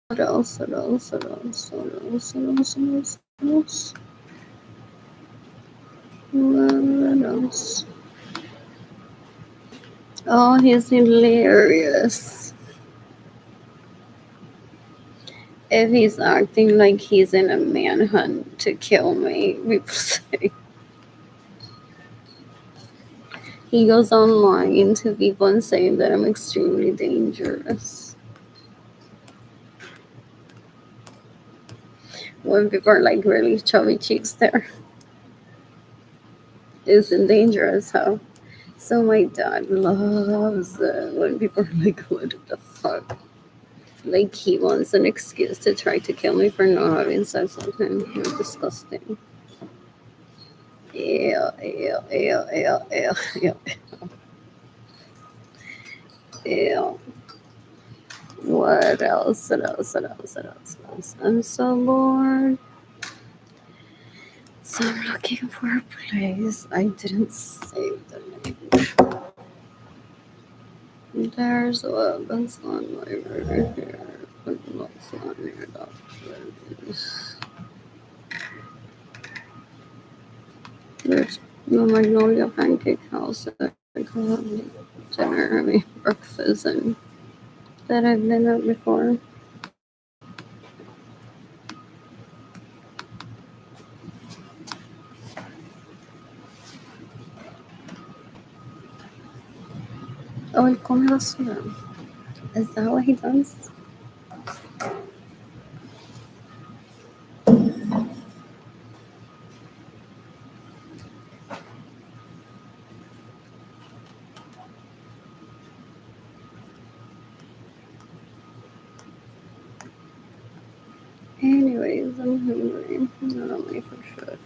What else? What else? What else? What else? What else? What else? What else? What else? Oh, he's hilarious. If he's acting like he's in a manhunt to kill me, people say. He goes online to people and saying that I'm extremely dangerous. When people are like really chubby cheeks there, isn't dangerous, huh? So my dad loves it when people are like, what the fuck? Like he wants an excuse to try to kill me for not having sex with him. You're disgusting. Ew, ew, ew, ew, ew, ew, ew. What else? What else? What else? What else? What else? I'm so bored. So I'm looking for a place. I didn't save the name. There's a weapons on library here, but that's not near that place. There's the Magnolia Pancake House that I go have dinner, breakfast, and that I've been at before. Oh, él come basura. Is that what he does? days. I'm hungry. Not only for food.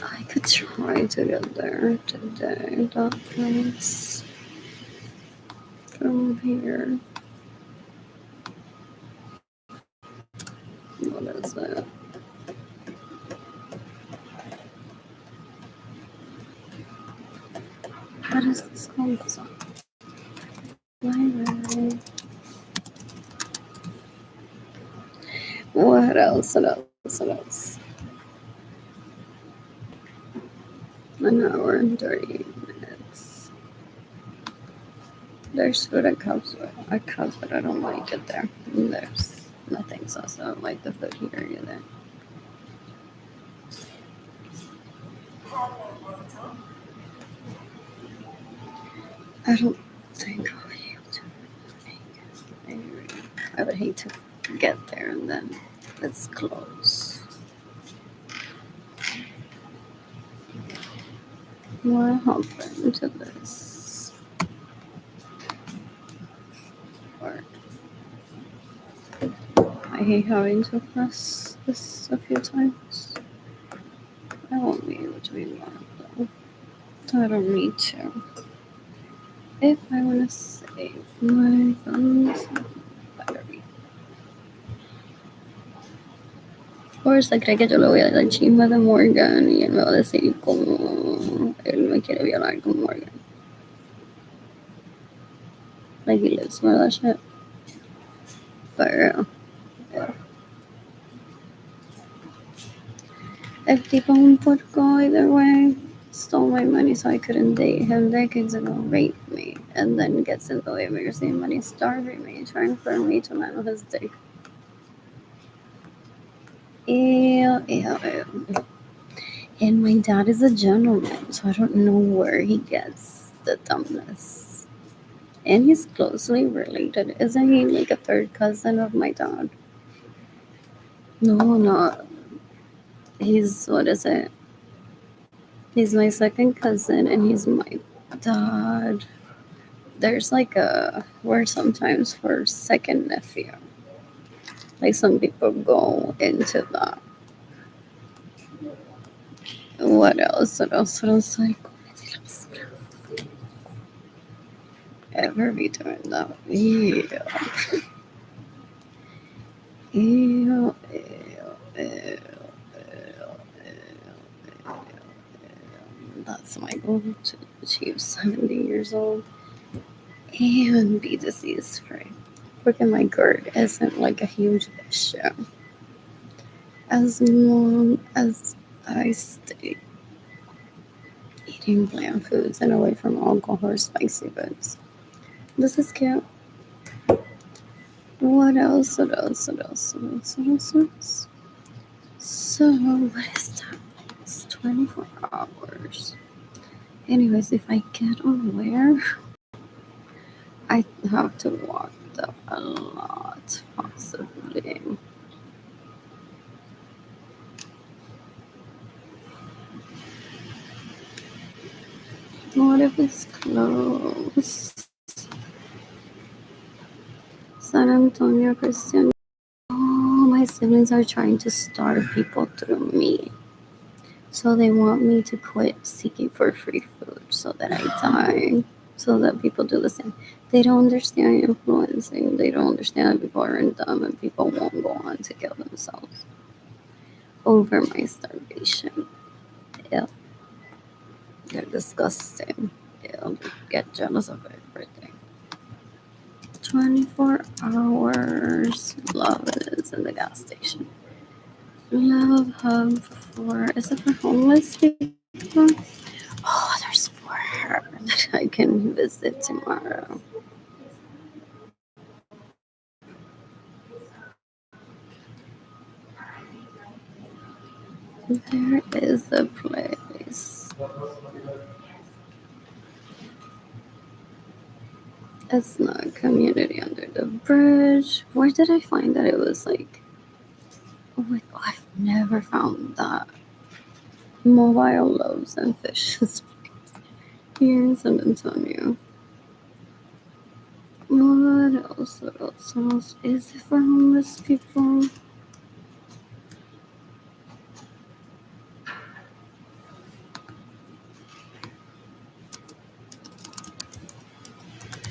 I could try to get there today. That place from here. What is it? How does this called? Library. What else? What else? What else? An hour and 30 minutes. There's food at Cubs, but I don't like it there. And there's nothing, so I don't like the food here either. I don't think I'll be able to make it. I would hate to get there and then it's closed. What happened to this part? I hate having to press this a few times. I won't be able to be loud though. I don't need to. If I want to save my phone's battery. Or se cree que yo le voy a dar chisme de Morgan y él me va a decir cómo él me quiere violar con Morgan. Like he lives for that shit. For real. Yeah. El tipo un porco either way stole my money so I couldn't date him. That kid's gonna rape me and then gets in the way of me receiving money, starving me, trying for me to mangle his dick. Ew, ew, ew. And my dad is a gentleman, so I don't know where he gets the dumbness. And he's closely related. Isn't he like a third cousin of my dad? No, not. He's, what is it? He's my second cousin and he's my dad. There's like a word sometimes for second nephew. Like some people go into that. What else? What else? What else? Like, ever be doing that? Ew. Ew, ew, ew. That's my goal to achieve 70 years old and be disease free. Working my GERD isn't like a huge issue as long as I stay eating bland foods and away from alcohol or spicy foods. This is cute. What else? What else? What else? What else? What else? What else? So, what is that? It's 24 hours. Anyways, if I get aware, I have to walk them a lot, possibly. What if it's close? San Antonio Christian. Oh, my siblings are trying to starve people through me. So they want me to quit seeking for free food so that I die. So that people do the same. They don't understand influencing. They don't understand that people are dumb and people won't go on to kill themselves over my starvation. Yeah. They're disgusting. They'll get jealous of everything. 24 hours. Love is in the gas station. Love hub for, is it for homeless people? Oh, there's for her that I can visit tomorrow. There is a place. It's not community under the bridge. Where did I find that it was like? Oh my god, I've never found that. Mobile loaves and fishes here in San Antonio. What else? What else? What else is it for homeless people?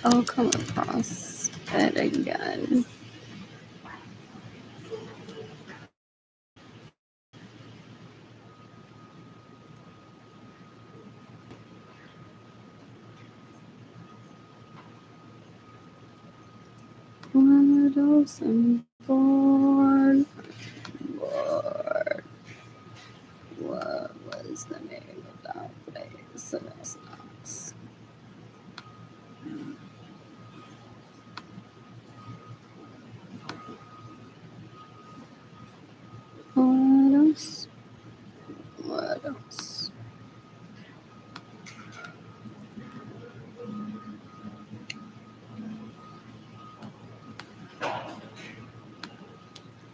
I'll come across it again. What else? I'm bored. Bored. What was the name of that place? What else? What else? What else?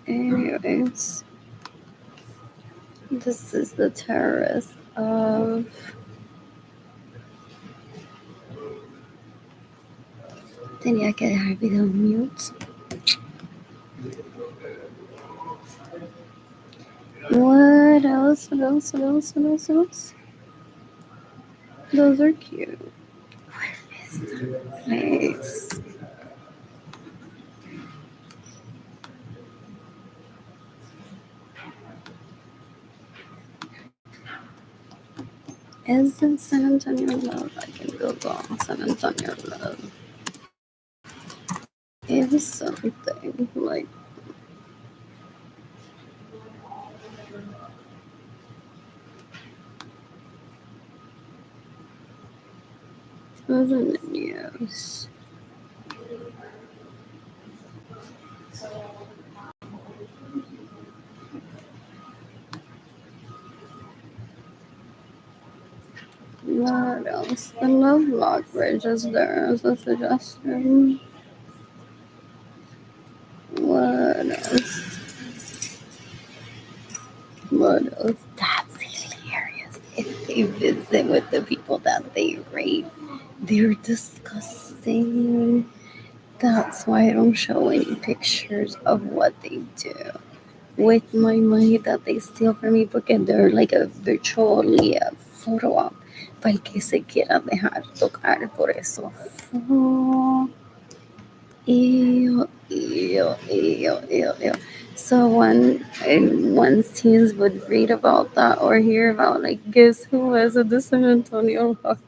Anyways, this is the terrace of. Tenía que dejar el video mute. What else? What else? What else? What else? What else? Those are cute. Where is the place? Is it San Antonio Love? I can Google San Antonio Love. It was something like. It was in the news. What else? The Lovelock Bridge is there as a suggestion. What else? What else? That's hilarious. If they visit with the people that they rape, they're disgusting. That's why I don't show any pictures of what they do with my money that they steal from me, porque they're like a virtually a photo op para el que se quiera dejar tocar por eso. Ew, ew, ew, ew, ew. So when teens would read about that or hear about, like, guess who was at the San Antonio Hawk?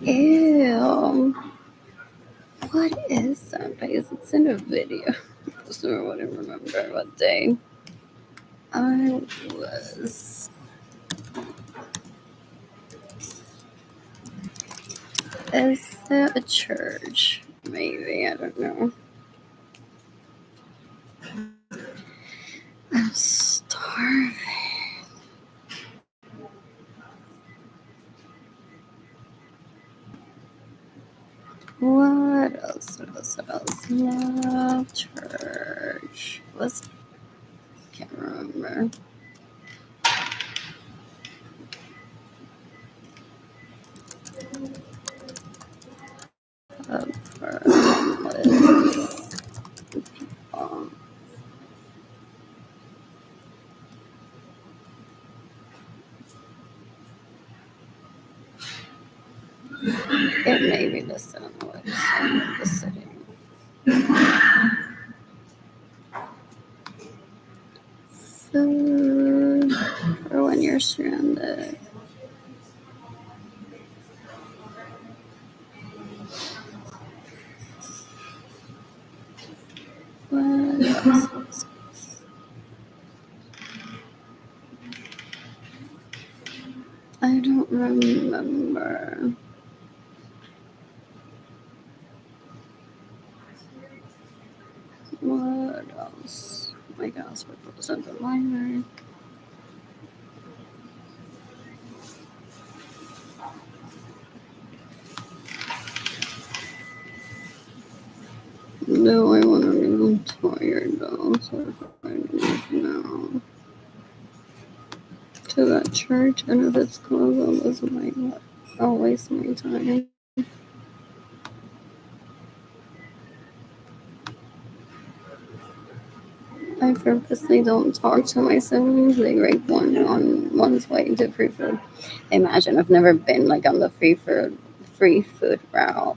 Ew. What is that place? It's in a video. So I wouldn't remember what day I was. Is it a church? Maybe, I don't know. I'm starving. What else? What else? What else? Love church. What's can't remember. For homeless people. It may be listed on the website of the city. Food for when you're stranded. What else? I don't remember. What else? Oh my gosh, what was at the library? No, I want to leave. I'm tired though, so if I leave now to that church, and if it's closed, I'll waste my time. I purposely don't talk to my siblings. They rape one on one's way to free food. Imagine I've never been like on the free food route,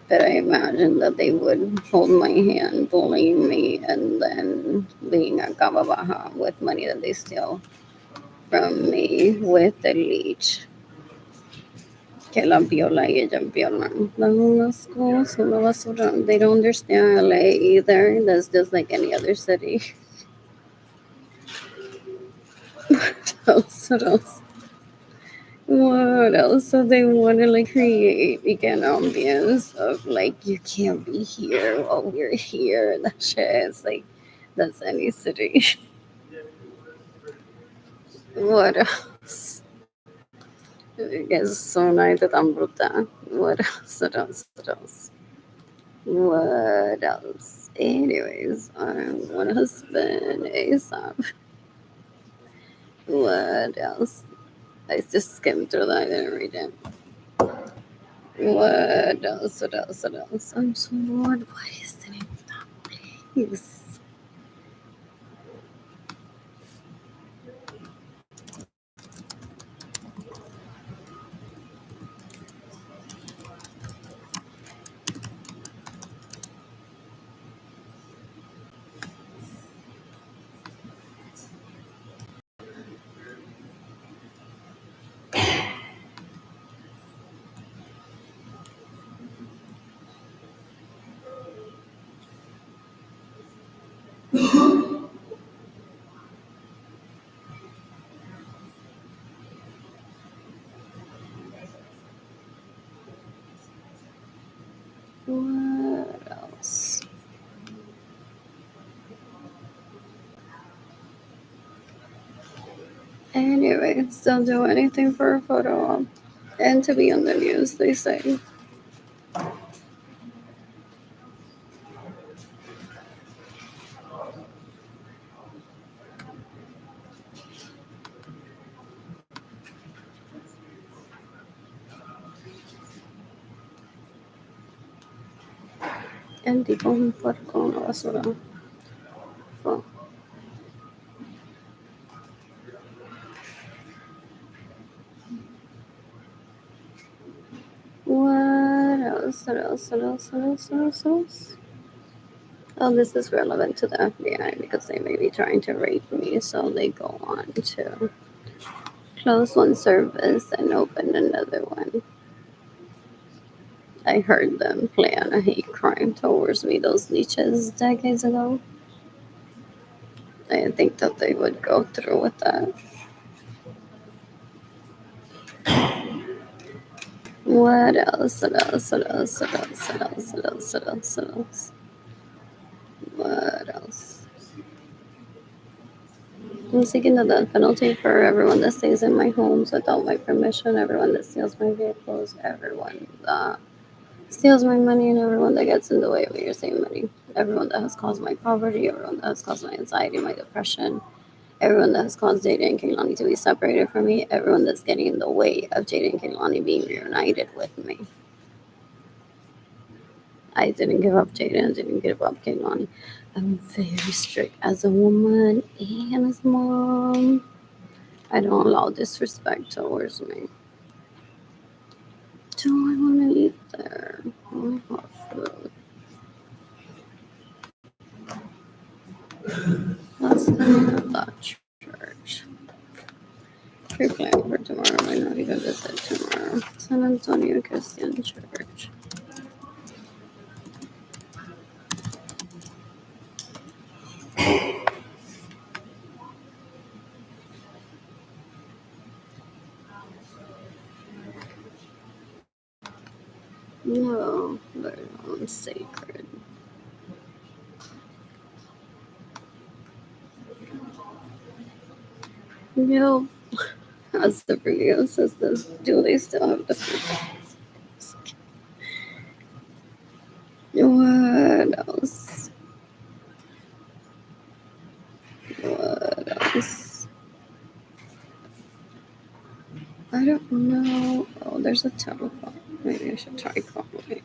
but I imagine that they would hold my hand, bullying me, and then being a kababaha with money that they steal from me with the leech. Que la viola y ella violan. Las schools, una basura. They don't understand LA either. That's just like any other city. What else? What else? So they want to like create like an ambience of like you can't be here while we're here. That shit is like that's any city. What else? Es zona de tan bruta. What else? What else? What else? What else? Anyways, I want a husband ASAP. What else? I just skimmed through that. I didn't read it. What else? What else? What else? I'm so bored. What is the name of that place? What else? Anyway, still do anything for a photo op and to be on the news, they say. And tipo un puerco, una basura. Fuck. What else? What else? What else? What else? What else? What else? Oh, this is relevant to the FBI because they may be trying to rape me, so they go on to close one service and open another one. I heard them plan a hate crime towards me, those leeches, decades ago. I didn't think that they would go through with that. What else? What else? What else? What else? What else? What else? What else? What else? What else? I'm seeking the death penalty for everyone that stays in my homes without my permission, everyone that steals my vehicles, everyone that steals my money, and everyone that gets in the way of me receiving money. Everyone that has caused my poverty, everyone that has caused my anxiety, my depression, everyone that has caused Jada and Kehlani to be separated from me, everyone that's getting in the way of Jada and Kehlani being reunited with me. I didn't give up Jada and didn't give up Kehlani. I'm very strict as a woman and as a mom. I don't allow disrespect towards me. Do I want to eat there? I have food. What's the name of that church? Pre-plan for tomorrow. I not even visit tomorrow. San Antonio Christian Church. No, they're sacred. Yep. As the video says this, do they still have the food? What What else? What else? I don't know. Oh, there's a telephone. Maybe I should try calling.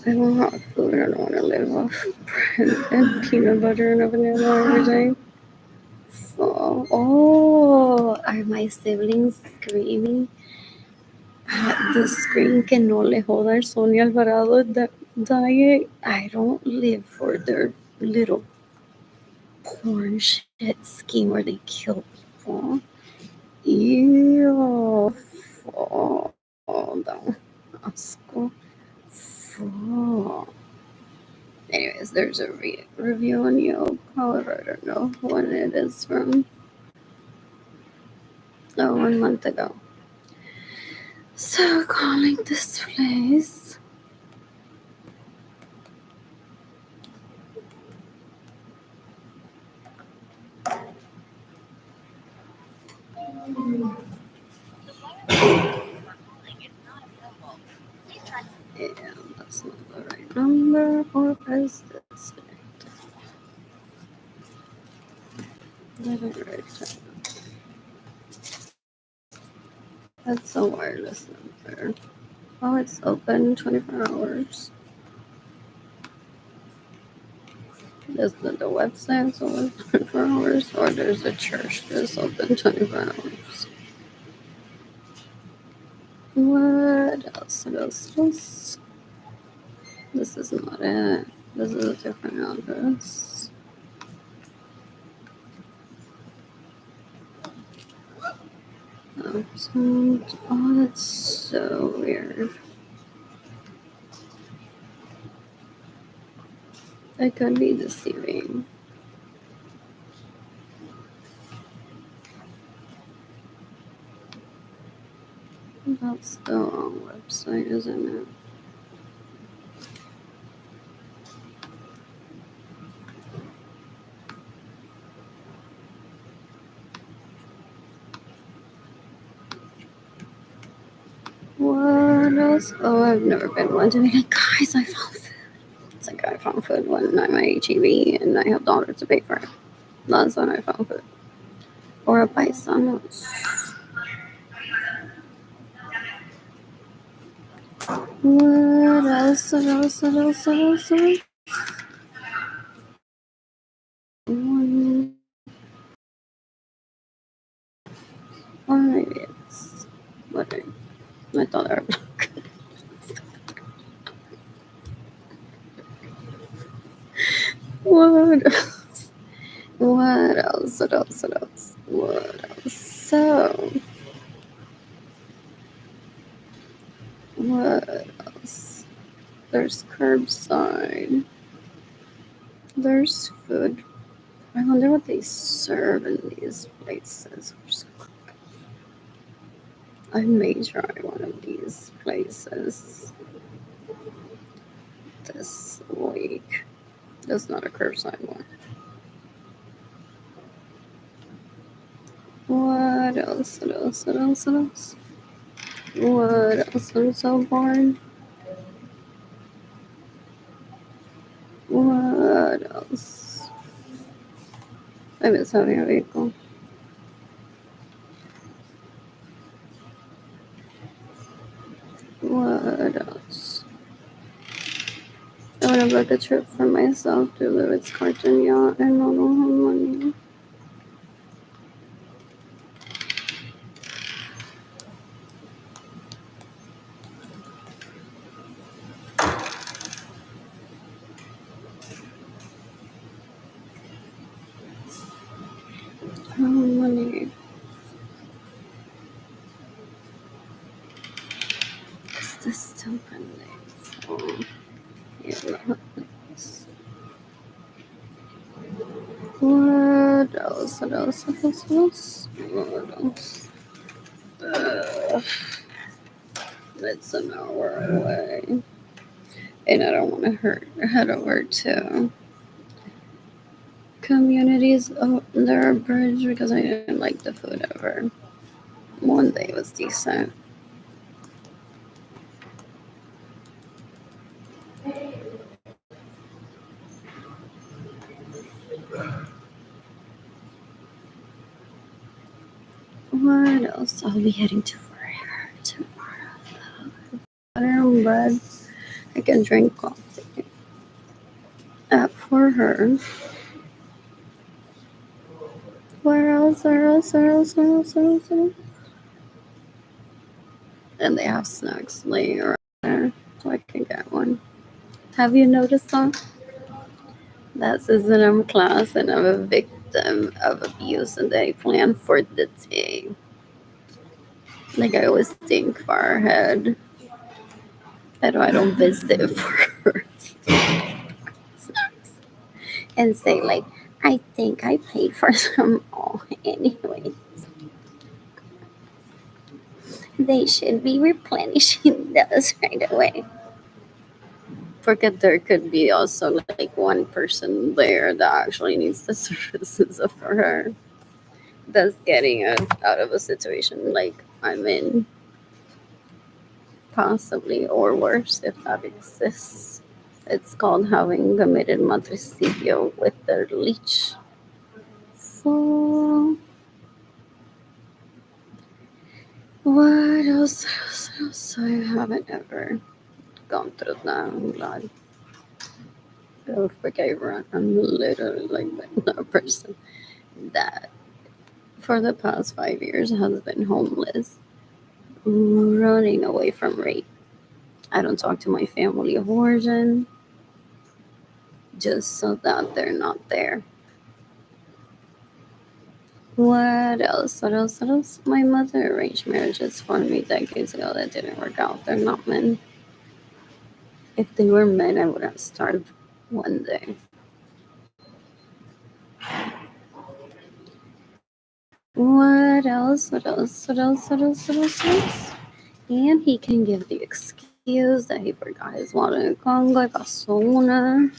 I don't have food. I don't want to live off bread and peanut butter and vanilla every day. So, oh, are my siblings screaming at the screen que no le jodan Sonia Alvarado diet? I don't live for their little porn shit scheme where they kill people. Ew. Oh, no. Asco. Oh. Anyways, there's a review on Yelp. However, I don't know when it is from. Oh, 1 month ago. So, calling this place. Yeah, that's not the right number. Or is this it? That's a wireless number. Oh, it's open 24 hours. Is the website's open 24 hours? Or there's a church that's open 24 hours. What else? What else? This is not it. This is a different address. Oh, that's so weird. It could be deceiving. That's the wrong website, isn't it? What else? Oh, I've never been one to be like, guys, I found food. It's like I found food when I'm at HEB and I have dollars to pay for it. That's when I found food. Or a paisanos. What else? What else? What else? What else? What else? Or maybe it's what I thought I were What else? What else? What else? What else? What else? So, what else? There's curbside. There's food. I wonder what they serve in these places. I may try one of these places this week. That's not a curbside one. What else? What else? What else? What else? What else? I'm so bored. What else? I miss having a vehicle. What else? I want to book a trip for myself to Lewis Carton Yacht and I don't have money. No money. Is this still pending? Oh, yeah, not this. What else? What else? What else? What else? What else? It's an hour away. And I don't want to head over to Communities Under a Bridge because I didn't like the food ever. One day was decent. I'll be heading to Forever tomorrow. Butter and bread. I can drink coffee. For her. Where else? Where else? Where else? Where else? Where else? Where else? And they have snacks laying around there, so I can get one. Have you noticed that? That's a class and I'm a victim of abuse and they plan for the day. Like I always think far ahead. I don't visit for snacks and say like, I think I paid for some all anyway. They should be replenishing those right away. Forget there could be also like one person there that actually needs the services of her that's getting out of a situation like I'm in, possibly, or worse if that exists. It's called having committed matricidio with their leech. So, what else? What else? I haven't ever gone through that. I'm glad. I forgave her. I'm literally like a person that for the past 5 years has been homeless, running away from rape. I don't talk to my family of origin just so that they're not there. What else? What else? What else? My mother arranged marriages for me decades ago that didn't work out. They're not men. If they were men, I would have starved one day. What else? What else? What else? What else? What else? What else? And he can give the excuse that he forgot his wallet in Congo y pasó una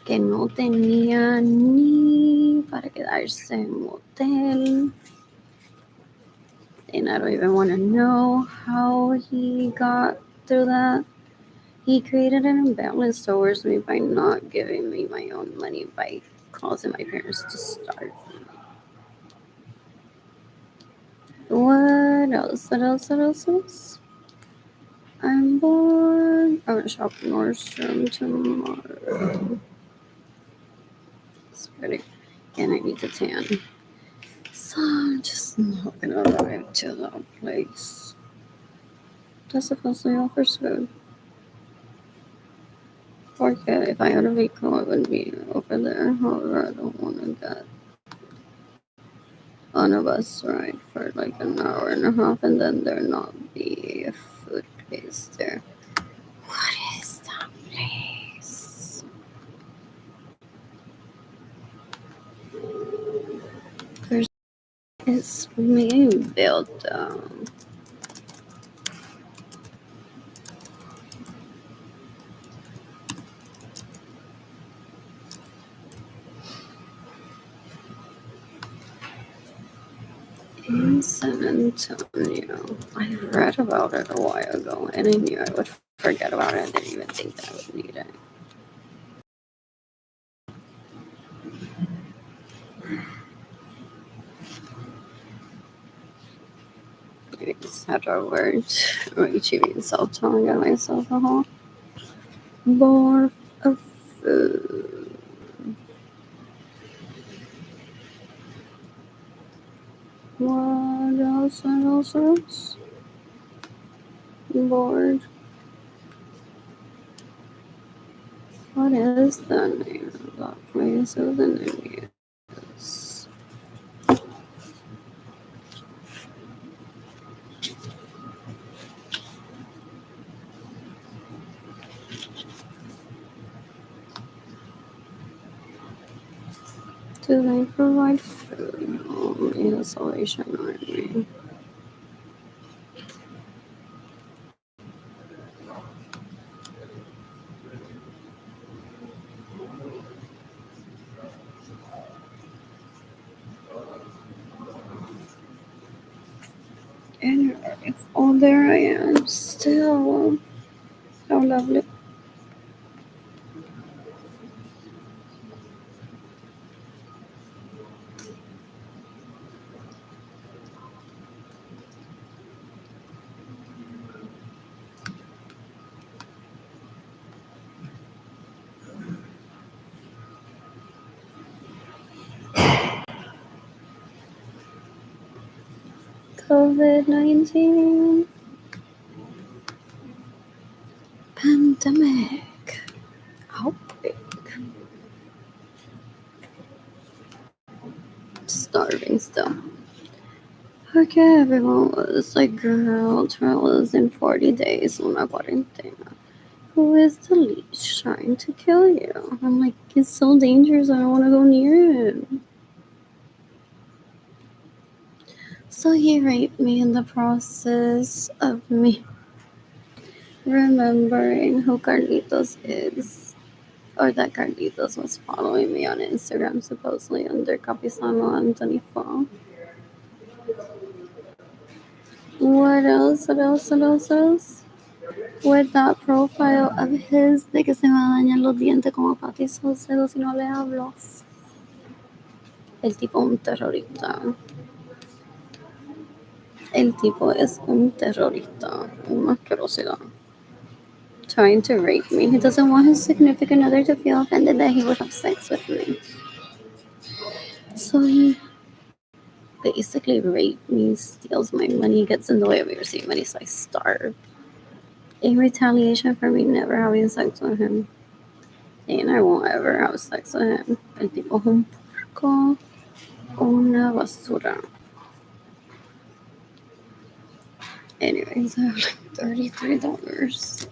que no tenía ni para quedarse en motel. And I don't even want to know how he got through that. He created an imbalance towards me by not giving me my own money, by causing my parents to starve me. What else? What else? What else? What else? I'm bored. I want to shop in Nordstrom tomorrow. It's pretty. And I need to tan. So I'm just not gonna arrive to that place. That's supposedly offers food. Porque if I had a vehicle, I would be over there. However, I don't want to get on a bus ride for like an hour and a half and then there not be a food place there. What is that place? There's, it's being built in San Antonio. I read about it a while ago and I knew I would forget about it. I didn't even think that I would need it. I just had a word achieving self-telling got myself a whole bar of food. What else? What else? What else? Bored. What is the name of that place? What the name is? Do they provide food? The Salvation Army. And oh, there I am still. How lovely. COVID-19 pandemic outbreak. Starving still. Okay, everyone was like, girl, travels in 40 days, una cuarentena. Who is the leech trying to kill you? I'm like, it's so dangerous, I don't want to go near him. So he raped me in the process of me remembering who Carlitos is. Or that Carlitos was following me on Instagram, supposedly under Capisano Anthony Fall. What else? What else? What else? What else? With that profile of his de que se me dañan los dientes como Pati Salcedo si no le hablo. El tipo un terrorista. El tipo es un terrorista. Una asquerosidad. Trying to rape me. He doesn't want his significant other to feel offended that he would have sex with me. So he basically raped me, steals my money, gets in the way of me receiving money, so I starve. In retaliation for me never having sex with him. And I won't ever have sex with him. El tipo es un porco, una basura. Anyways, I have like $33.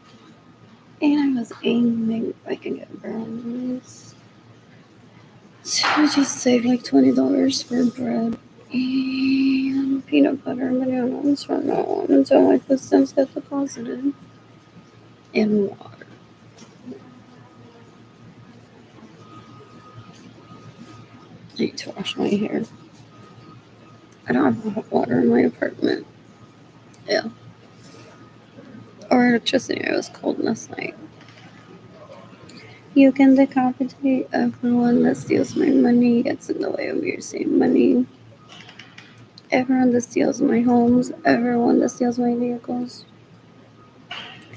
And I was aiming if I can get brownies. So I just saved like $20 for bread and peanut butter and bananas from now on until my food stamps get deposited. And water. I need to wash my hair. I don't have hot water in my apartment. Yeah. Or electricity. It was cold last night. You can decapitate everyone that steals my money, gets in the way of me receiving money. Everyone that steals my homes, everyone that steals my vehicles,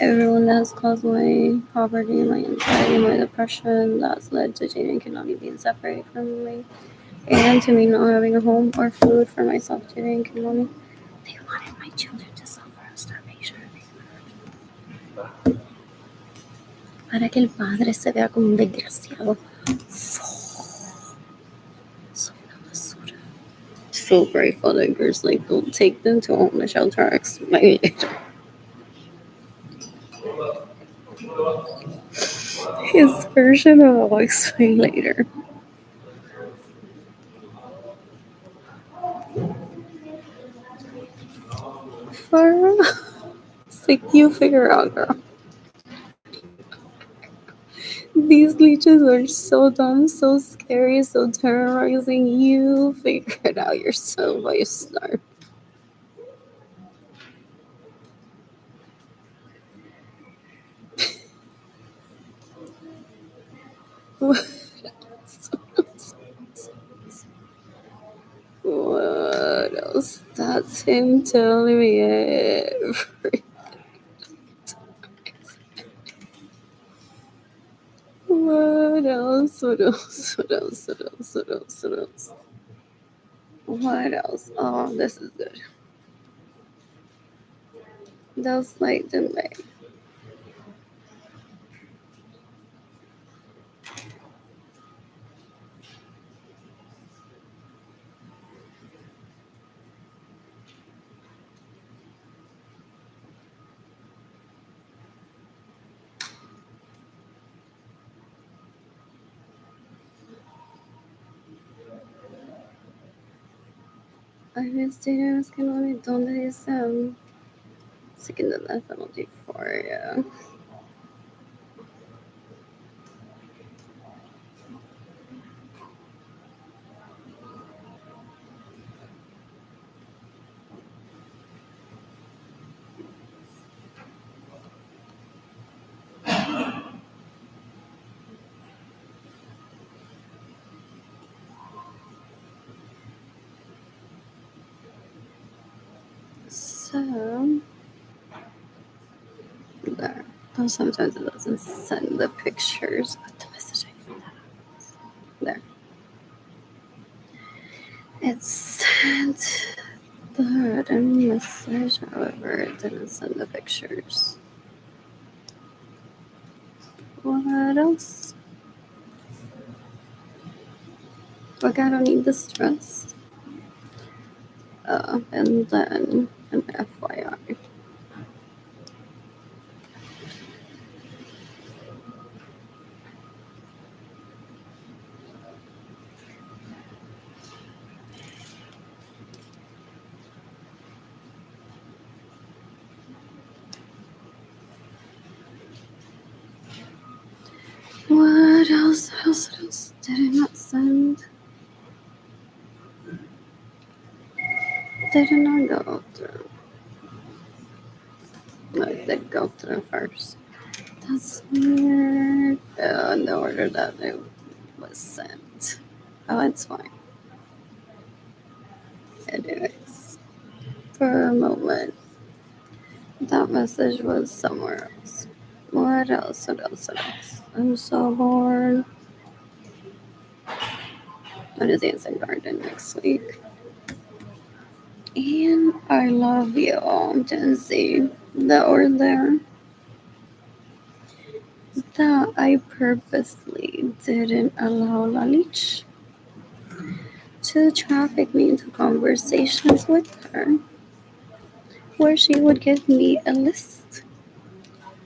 everyone that has caused my poverty, my anxiety, my depression, that's led to Jaden Kinani being separated from me, and to me not having a home or food for myself, Jaden Kinani. They wanted my children to suffer of starvation. Para que el padre se vea como un desgraciado. Soy una basura. So grateful that girls like don't take them to a homeless shelter. I'll explain later. His version of I'll explain later. For it's like you figure out, girl. These leeches are so dumb, so scary, so terrorizing. You figure it out yourself by yourself. What else? That's him telling me everything. What else? What else? What else? What else? What else? What else? What else? Oh, this is good. Those like didn't they? Administrators can only donde dice seeking the death penalty for yeah. So there. Oh, sometimes it doesn't send the pictures of the messaging from that. There. It sent But a message, however, it didn't send the pictures. What else? Like, I don't need the stress. And then an FYI. What else? What else did I not send? Did it not go through? No, it did go through first. That's weird. In the order that it was sent. Oh, it's fine. Anyways, for a moment, that message was somewhere else. What else? What else? What else? I'm so bored. I'm gonna dance in garden next week. And I love you, Jesse. The order that I purposely didn't allow Lalich to traffic me into conversations with her, where she would give me a list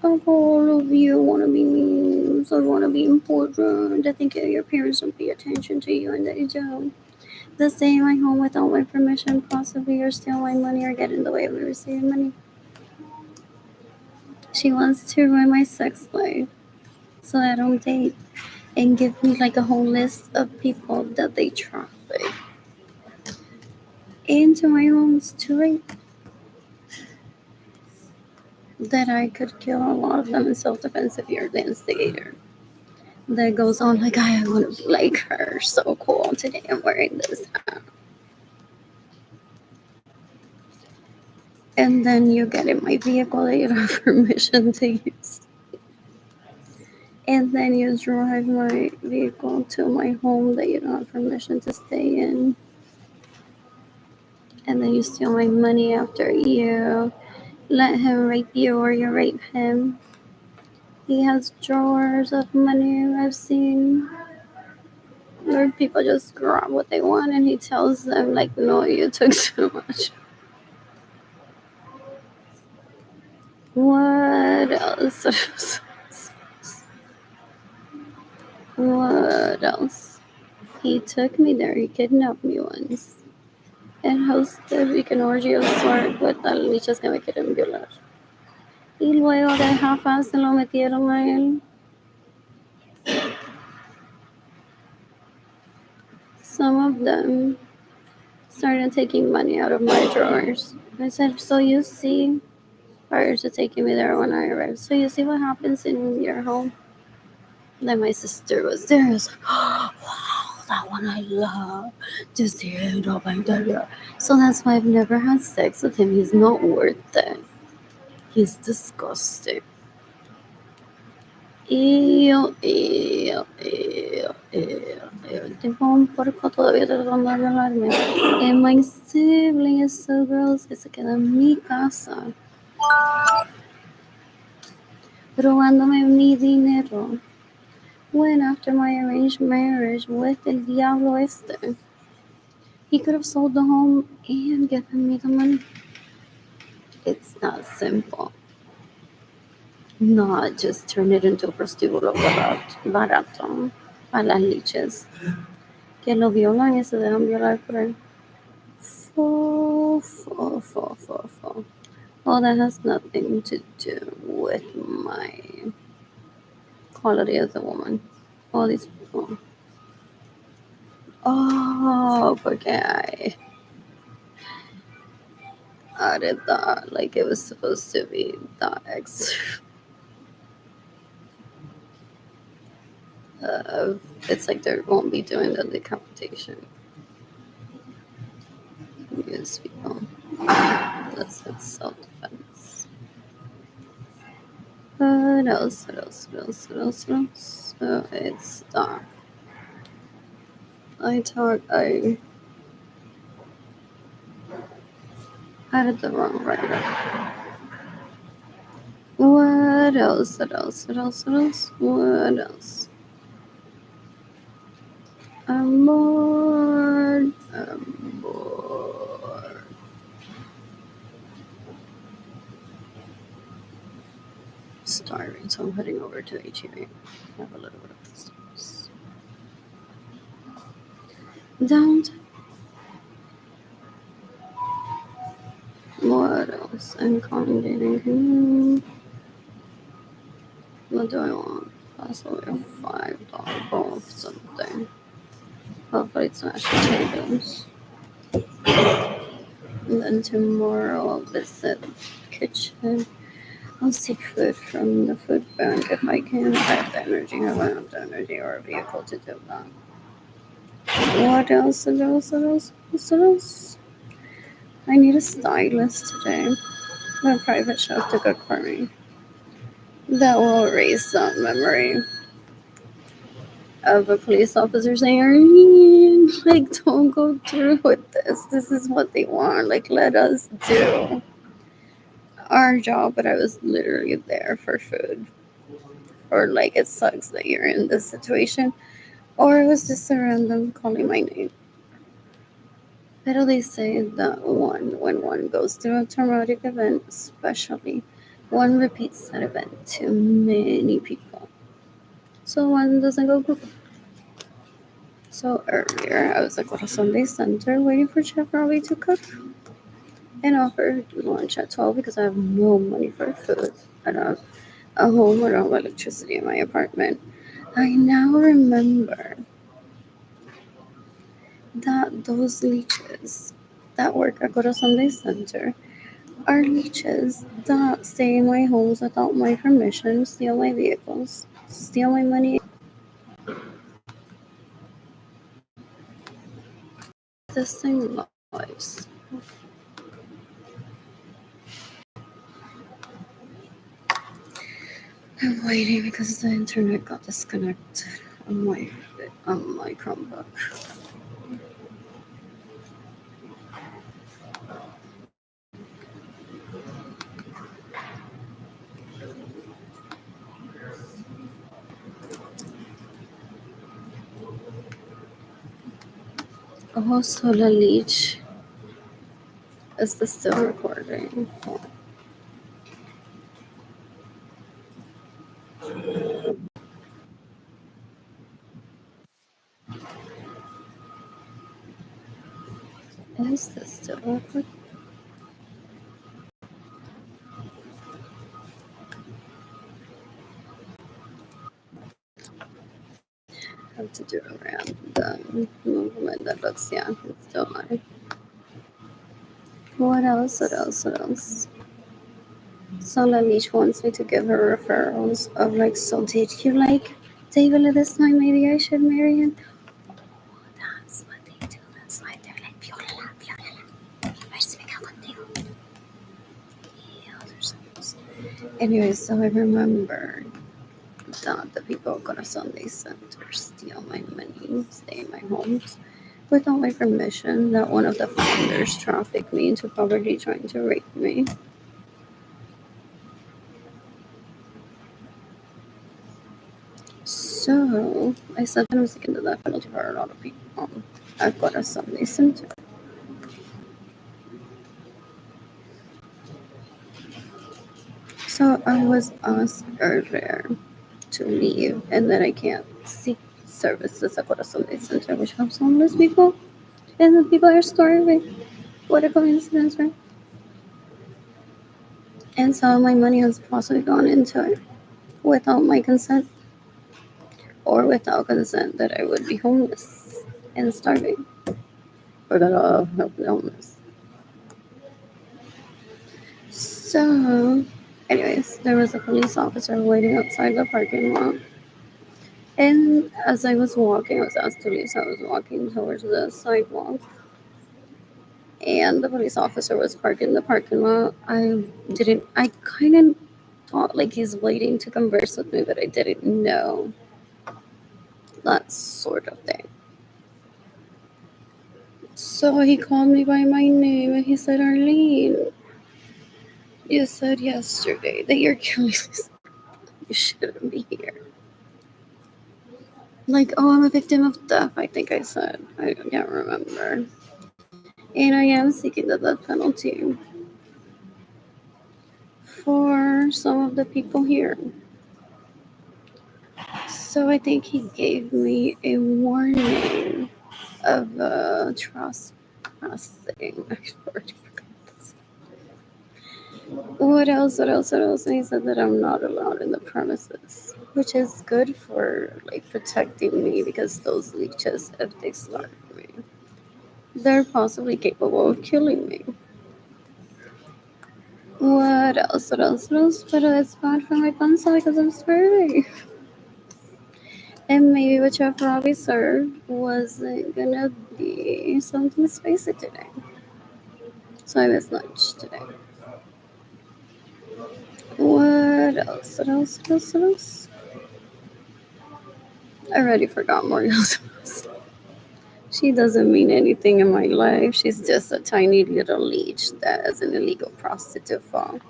of all of you wanna be memes or wanna be important. I think your parents don't pay attention to you and they don't. They stay in my home without my permission, possibly, or steal my money or get in the way of me receiving money. She wants to ruin my sex life so I don't date and give me like a whole list of people that they traffic into my homes to rape. That I could kill a lot of them in self-defense if you're the instigator. That goes on like, I want to be like her. So cool. Today I'm wearing this hat. And then you get in my vehicle that you don't have permission to use. And then you drive my vehicle to my home that you don't have permission to stay in. And then you steal my money after you let him rape you or you rape him. He has drawers of money I've seen where people just grab what they want and he tells them like, no, you took too much. What else? What else? He took me there. He kidnapped me once and hosted weekend orgy of sort with las lichas que me quieren violar. Y luego de half-ass se lo metieron a él. Some of them started taking money out of my drawers. I said, so you see, prior to taking me there when I arrived, so you see what happens in your home? Then my sister was there. I was like, oh, wow, that one I love. Just hear it all like that. So that's why I've never had sex with him. He's not worth it. He's disgusting. Ew, ew, ew, ew, ew. Tengo un puerco todavía tratando de violarme. And my sibling is so gross que se queda en mi casa robándome mi dinero. When after my arranged marriage with el diablo este, he could have sold the home and given me the money. It's not simple. Not just turn it into a prostíbulo barato a las liches que lo violan y se dejan violar por él. Fo. Well, that has nothing to do with my quality as a woman. All these people. Oh, porque I added that like it was supposed to be that X. It's like they won't be doing the decapitation. Use people. That's it's self-defense. What else? So it's that. I Added the wrong writer. What else? What else? What else? What else? What else? I'm bored. I'm bored. Starving, so I'm heading over to HEB. Have a little bit of vegetables. Downtown. What else? Accommodating. What do I want? Possibly a $5 bowl of something. Hopefully it's mashed potatoes. And then tomorrow I'll visit the kitchen. I'll seek food from the food bank if I can. If I have the energy, if I have the energy or a vehicle to do that. What else? What else? What else? What else? I need a stylist today. My private chef to cook for me. That will erase that memory of a police officer saying, Arlene, like, don't go through with this. This is what they want. Like, let us do our job. But I was literally there for food. Or, like, it sucks that you're in this situation. Or it was just a random calling my name. But they say that when one goes through a traumatic event, especially, one repeats that event to many people. So one doesn't go cuckoo. So earlier, I was at Corazon Day Center waiting for Chef Robbie to cook and offered lunch at 12 because I have no money for food. I don't have a home or no electricity in my apartment. I now remember that those leeches that work at Corazon Day Center are leeches that stay in my homes without my permission, steal my vehicles, steal my money. This thing lives. I'm waiting because the internet got disconnected on my Chromebook. Oh, Solar Leech. Is this still recording? Is this still recording? I have to do a random movement that looks, yeah, it's still live. What else? What else? What else? Solar Leech wants me to give her referrals of like, so did you like David this time? Maybe I should marry him. That's what they do. That's why they're like, Viola, Viola. Where's me contigo? Anyways, so I remember that the people at Corazon Day Center steal my money, stay in my homes without my permission, that one of the founders trafficked me into poverty trying to rape me. So I said that I was into that penalty for a lot of people at Corazon Day Center. So I was asked earlier to leave and that I can't seek services at Corazon Day Center, which helps homeless people, and the people are starving. What a coincidence, right? And so my money has possibly gone into it without my consent or without consent that I would be homeless and starving or that I'll help the homeless. So, anyways, there was a police officer waiting outside the parking lot. And as I was walking, I was asked to leave, so I was walking towards the sidewalk. And the police officer was parked in the parking lot. I kind of thought like he's waiting to converse with me, but I didn't know that sort of thing. So he called me by my name and he said, Arlene, you said yesterday that you're killing me. You shouldn't be here. Like, oh, I'm a victim of death, I think I said. I can't remember. And I am seeking the death penalty for some of the people here. So I think he gave me a warning of trespassing. I already forgot this. What else? What else? What else? And he said that I'm not allowed in the premises, which is good for like protecting me because those leeches, if they start me, they're possibly capable of killing me. What else? What else? What else? But it's bad for my panza because I'm starving. And maybe what Chef Robbie served wasn't gonna be something spicy today. So I missed lunch today. What else? What else? What else? What else? I already forgot Morgan's. She doesn't mean anything in my life. She's just a tiny little leech that is an illegal prostitute for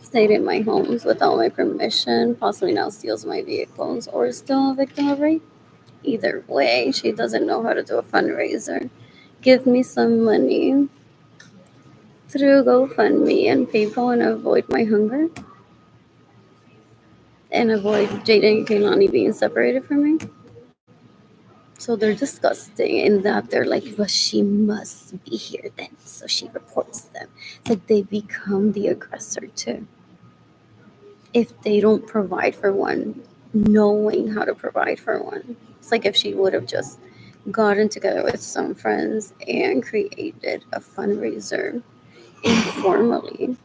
stayed in my homes without my permission, possibly now steals my vehicles, or is still a victim of rape. Either way, she doesn't know how to do a fundraiser. Give me some money through GoFundMe and PayPal and avoid my hunger and avoid Jaden and Kaylani being separated from me. So they're disgusting in that they're like, but she must be here then. So she reports them. It's like they become the aggressor too. If they don't provide for one, knowing how to provide for one. It's like if she would have just gotten together with some friends and created a fundraiser informally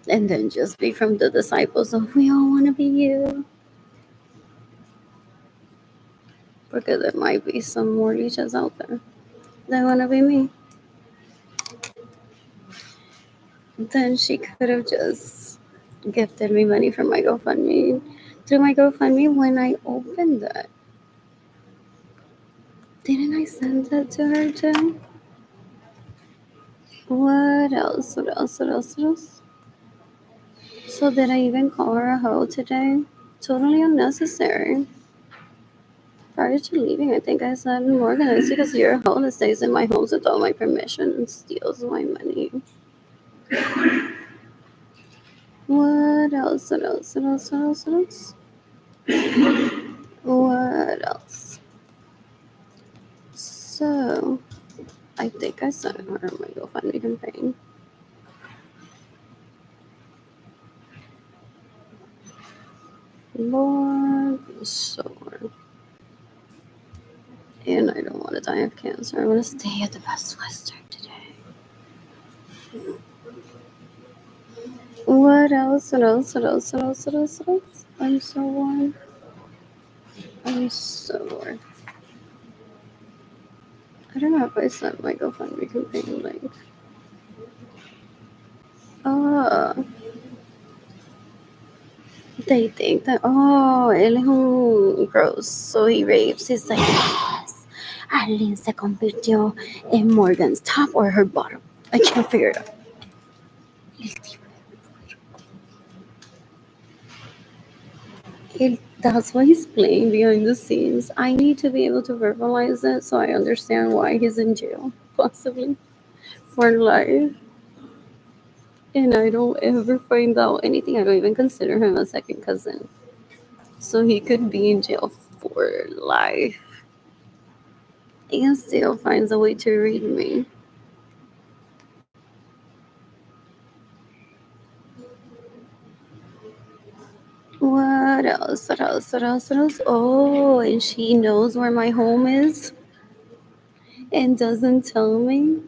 and then just be from the disciples of we all want to be you. Because there might be some more leeches out there that want to be me. Then she could have just gifted me money from my GoFundMe through my GoFundMe when I opened it. Didn't I send it to her too? What else? What else? What else? What else? So did I even call her a hoe today? Totally unnecessary. Prior to leaving, I think I said, Morgan, it's because you're a hoe that stays in my homes without my permission and steals my money. What else? What else? What else? What else? What else? What else? So, I think I sent her my GoFundMe campaign. Lord, I'm sore. And I don't want to die of cancer. I want to stay at the Best Western today. What else? What else? What else? What else? What else? What else? I'm so warm. I'm so bored. I don't know if I sent my GoFundMe campaign link. They think that, él es un gross, so he rapes. He's like, yes, Arlene se convirtió en Morgan's top or her bottom. I can't figure it out. That's why he's playing behind the scenes. I need to be able to verbalize it so I understand why he's in jail, possibly, for life. And I don't ever find out anything. I don't even consider him a second cousin. So he could be in jail for life and still finds a way to read me. What else? What else? What else? What else? Oh, and she knows where my home is and doesn't tell me.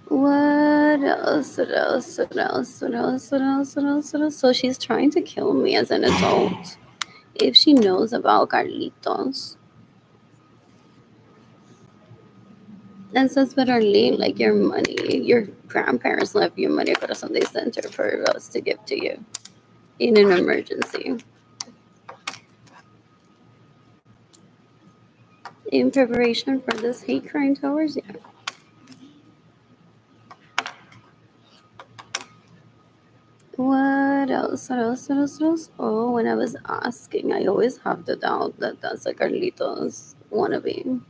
What else? What else? What else? What else? What else? What else? What else? So she's trying to kill me as an adult. If she knows about Carlitos. And says, but Arlene, like your money, your grandparents left you money for Sunday Center for us to give to you in an emergency. in preparation for this hate crime towards you. What else? What else? What else? What else? Oh, when I was asking, I always have the doubt that that's a Carlitos wannabe.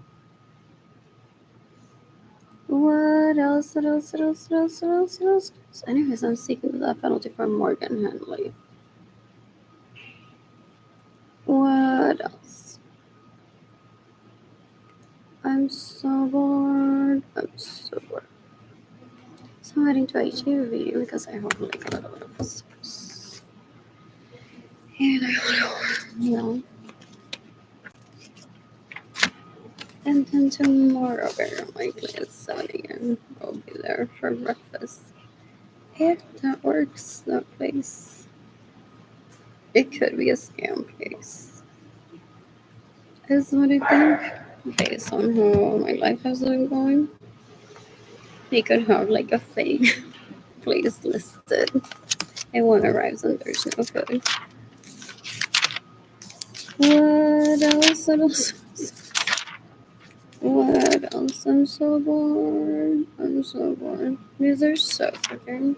What else? What else? What else? What else? What else? What else? Anyways, I'm seeking the death penalty for Morgan Henley. What else? I'm so bored. I'm so bored. So I'm heading to HEV because I have like a lot of visitors. And I want to, And then tomorrow, very likely at 7 a.m., I'll be there for breakfast. If that works, that place. It could be a scam place. Is what I think, based on how my life has been going. They could have like a fake place listed, and one arrives and there's no food. What else? What else? What else? I'm so bored. I'm so bored. These are so pretty.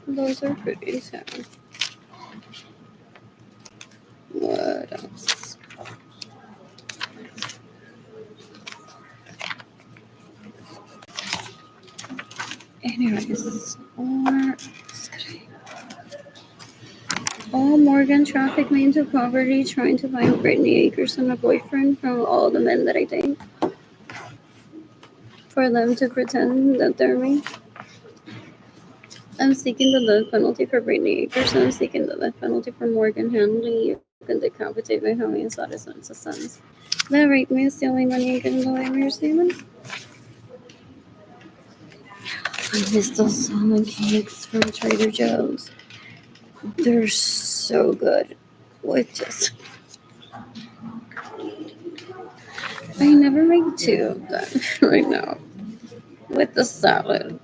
Those are pretty sad. What else? Anyways, all Morgan trafficked me into poverty trying to find Brittany Akerson a boyfriend from all the men that I date. For them to pretend that they're me. I'm seeking the death penalty for Brittany Akerson. I'm seeking the death penalty for Morgan Henley. You can decapitate my homie and satisfies sons. That rape me, stealing money, and getting away with your statement. I miss those salmon cakes from Trader Joe's. They're so good. With just, I never make two of them right now. With the salad,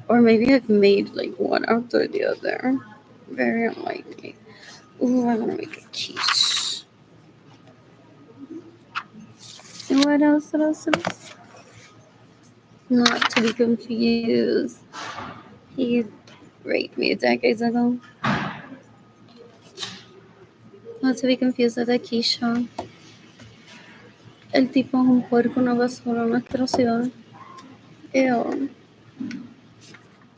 or maybe I've made like one after the other. Very unlikely. Ooh, I want to make a quiche. And what else? What else? What else? Not to be confused. He raped me decades ago. Not to be confused with Akeisha. El tipo es un puerco, una basura, una asquerosidad. Ew.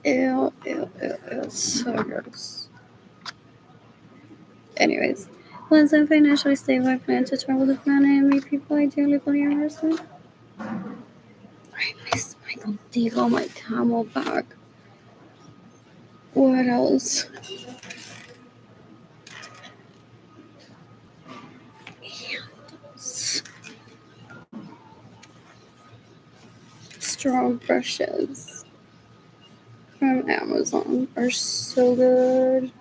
Ew, ew, ew, ew. So gross. Anyways, once I'm financially stable, I plan to travel the planet and meet people I dearly believe in person. I miss my contigo, my camelback. What else? Straw brushes from Amazon are so good.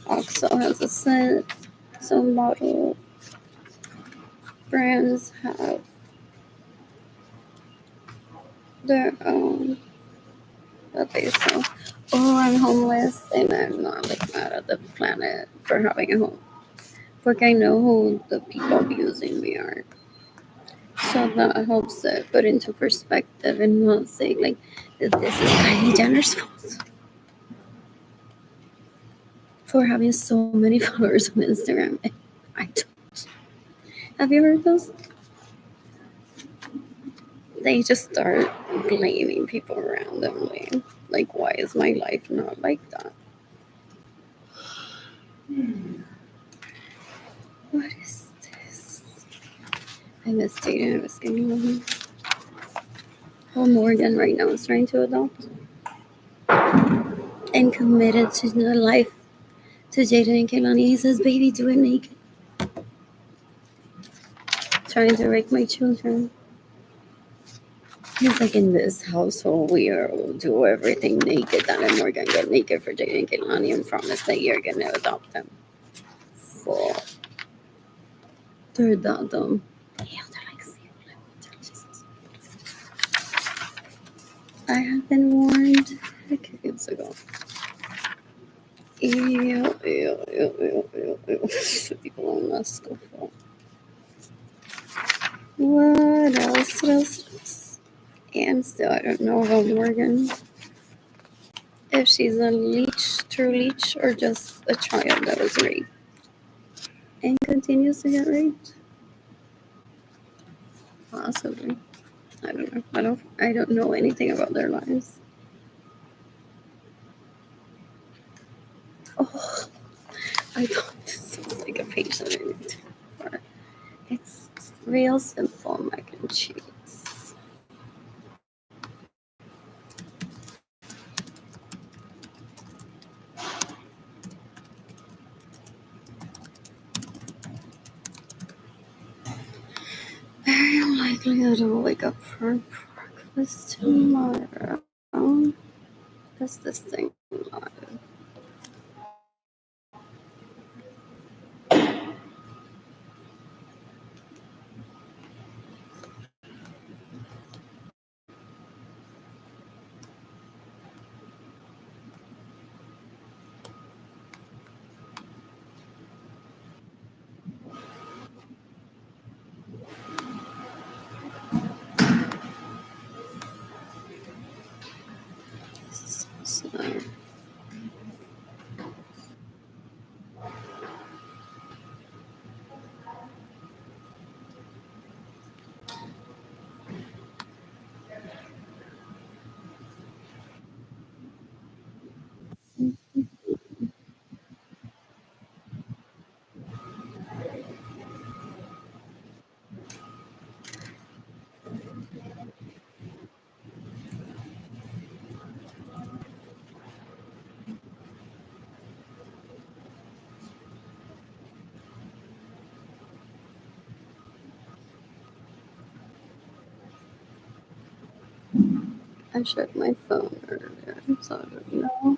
OXO has a scent. Some bottle brands have their own that they sell. Oh, I'm homeless and I'm not like mad at the planet for having a home. Like I know who the people abusing me are. So that helps it put into perspective and not say like that this is Kylie Jenner's fault for having so many followers on Instagram. I don't. Have you heard those? They just start blaming people randomly. Like, why is my life not like that? What is this? I miss dating. I miss getting along. Oh, Morgan right now is trying to adopt and committed to the life to Jaden and Kehlani. He says, baby, do it naked. Trying to rape my children. He's like, in this household, we'll do everything naked. Dan and Morgan get naked for Jaden and Kehlani and promise that you're going to adopt them. For they're that dumb. Yeah, they're like I have been warned decades ago. Ew, ew, ew, ew, ew, ew. People on Muscle. What else? What else? What else? And still, I don't know about Morgan. If she's a leech, true leech, or just a child that was raped and continues to get raped. Possibly. I don't know. I don't know anything about their lives. Oh, I thought this was like a patient I need to for. It's real simple mac and cheese. Very unlikely that I will wake up for breakfast tomorrow. Does this thing live? So, I checked my phone earlier, so I don't know.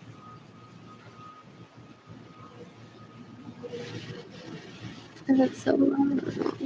If it's so loud or not.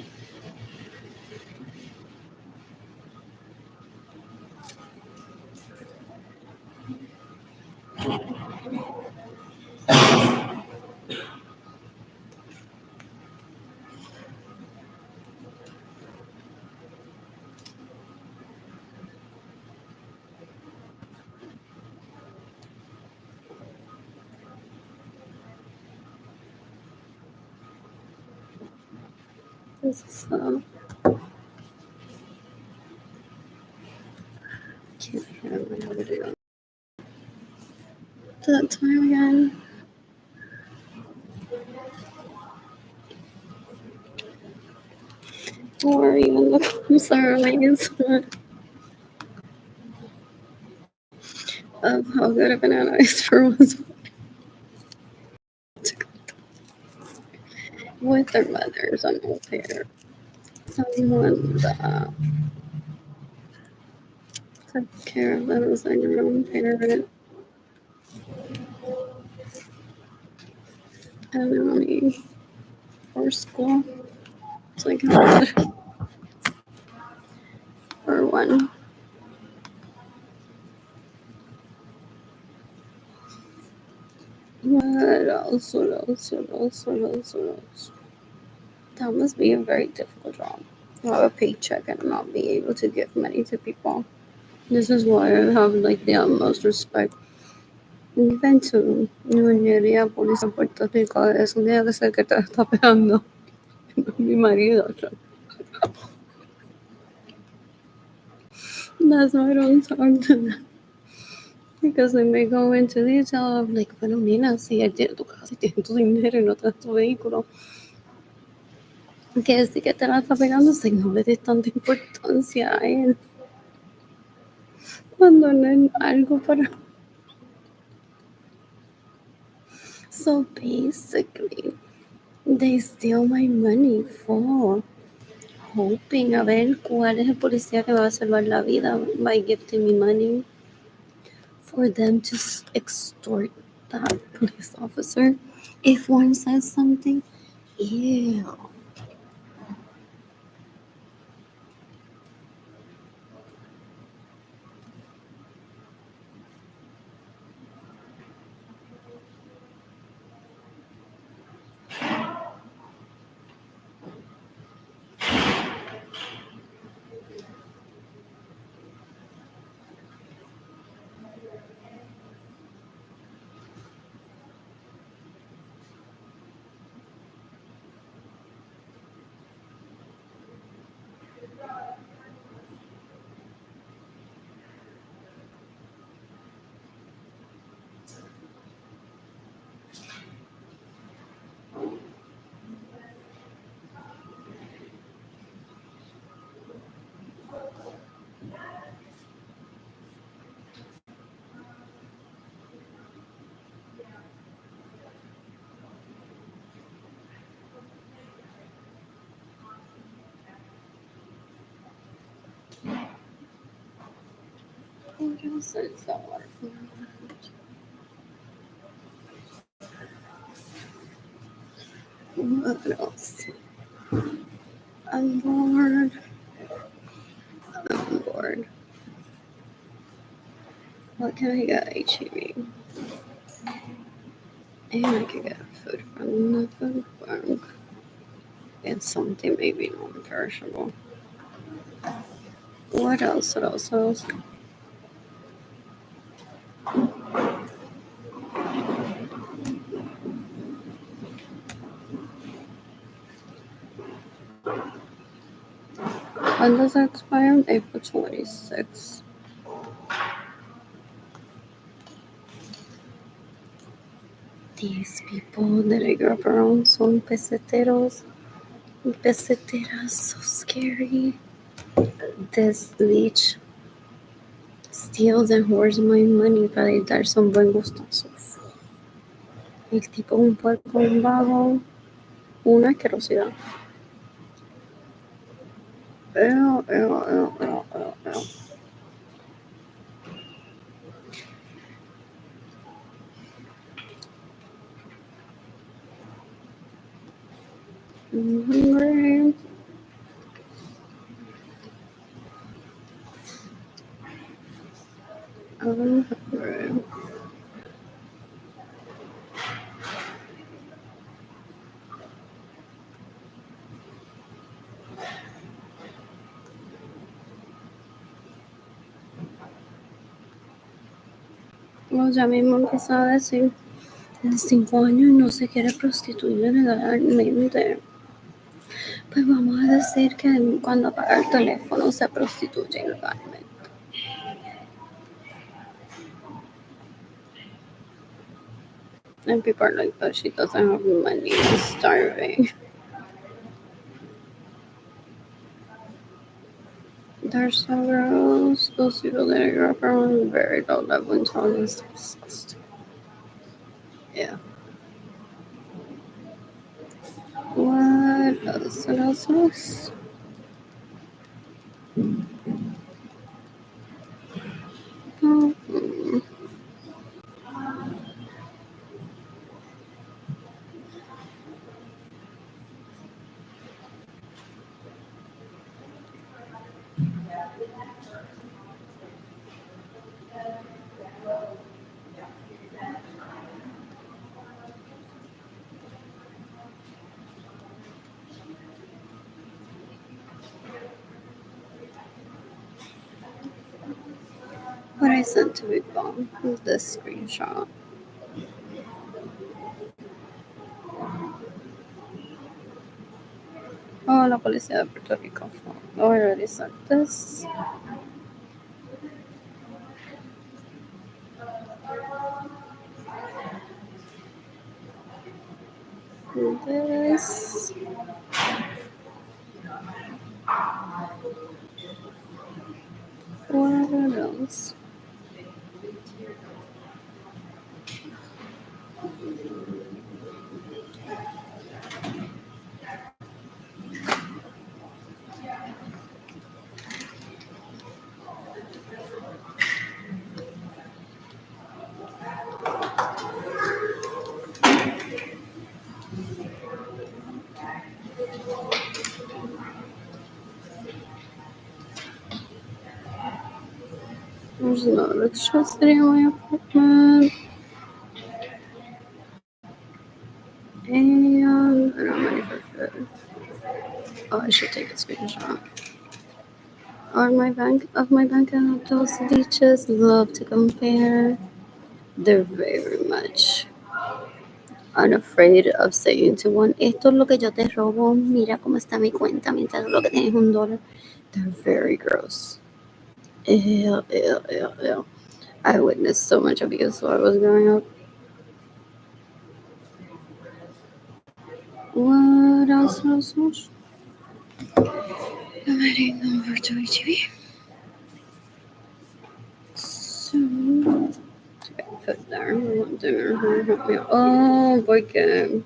This is can't hear my video. That time again. Or even the comes earlies of how good a banana is for was with their mothers on no pair. Someone that took care of them as like their own parent. And then only for school. It's like for one. What else? What else? What else? What else? What else? That must be a very difficult job. Have a paycheck and not be able to give money to people. This is why I have like the utmost respect. Even to ingeniería, policía, Puerto Rico, eso tiene que ser que te está pegando mi marido. That's why I don't talk to them. Because they may go into detail of like, bueno, nena, si él tiene tu casa, si tiene tu dinero y no te da tu vehículo. Que decir que te la está pegando, es like, no le des tanta importancia a él. Cuando no es algo para. So basically, they steal my money for hoping a ver cuál es el policía que me va a salvar la vida by gifting me money for them to extort that police officer. If one says something, ew. What else is that water? What else? I'm bored. I'm bored. What can I get? HEB. And I can get food from the food bank. And something maybe non-perishable. What else? What else? What else? When does it expire? April 26th. These people that I grew up around son peseteros. Peseteras, so scary. This leech steals and hoards my money para darse un buen gustazo. El tipo es un puerco, un vago, una asquerosidad. Ew, ew, ew, ew, ew, ew. I'm hungry. I'm hungry. Well, ya mismo empieza a decir, en 5 años no se quiere prostituir legalmente. Pues vamos a decir que cuando apaga el teléfono se prostituye ilegalmente. And people are like, but she doesn't have money, she's starving. They're so gross. Those people that I grew up around very low level intelligence. Disgusting. Yeah. What else? What else? What else? Mm-hmm. What I sent to Big Bomb, this screenshot. Oh, la policía de Puerto Rico. Oh, I already sent this. This. What else? There's no electricity in my apartment. And I don't have money for food. Oh, I should take a screenshot. On my bank account, those leeches love to compare. They're very much unafraid of saying to one, esto es lo que yo te robo, mira cómo está mi cuenta, mientras lo que tienes $1. They're very gross. Ew, ew, ew, ew. I witnessed so much abuse while I was growing up. What else? What else? I'm heading over to HEB. put there? I want dinner. Help me. Oh, boy, the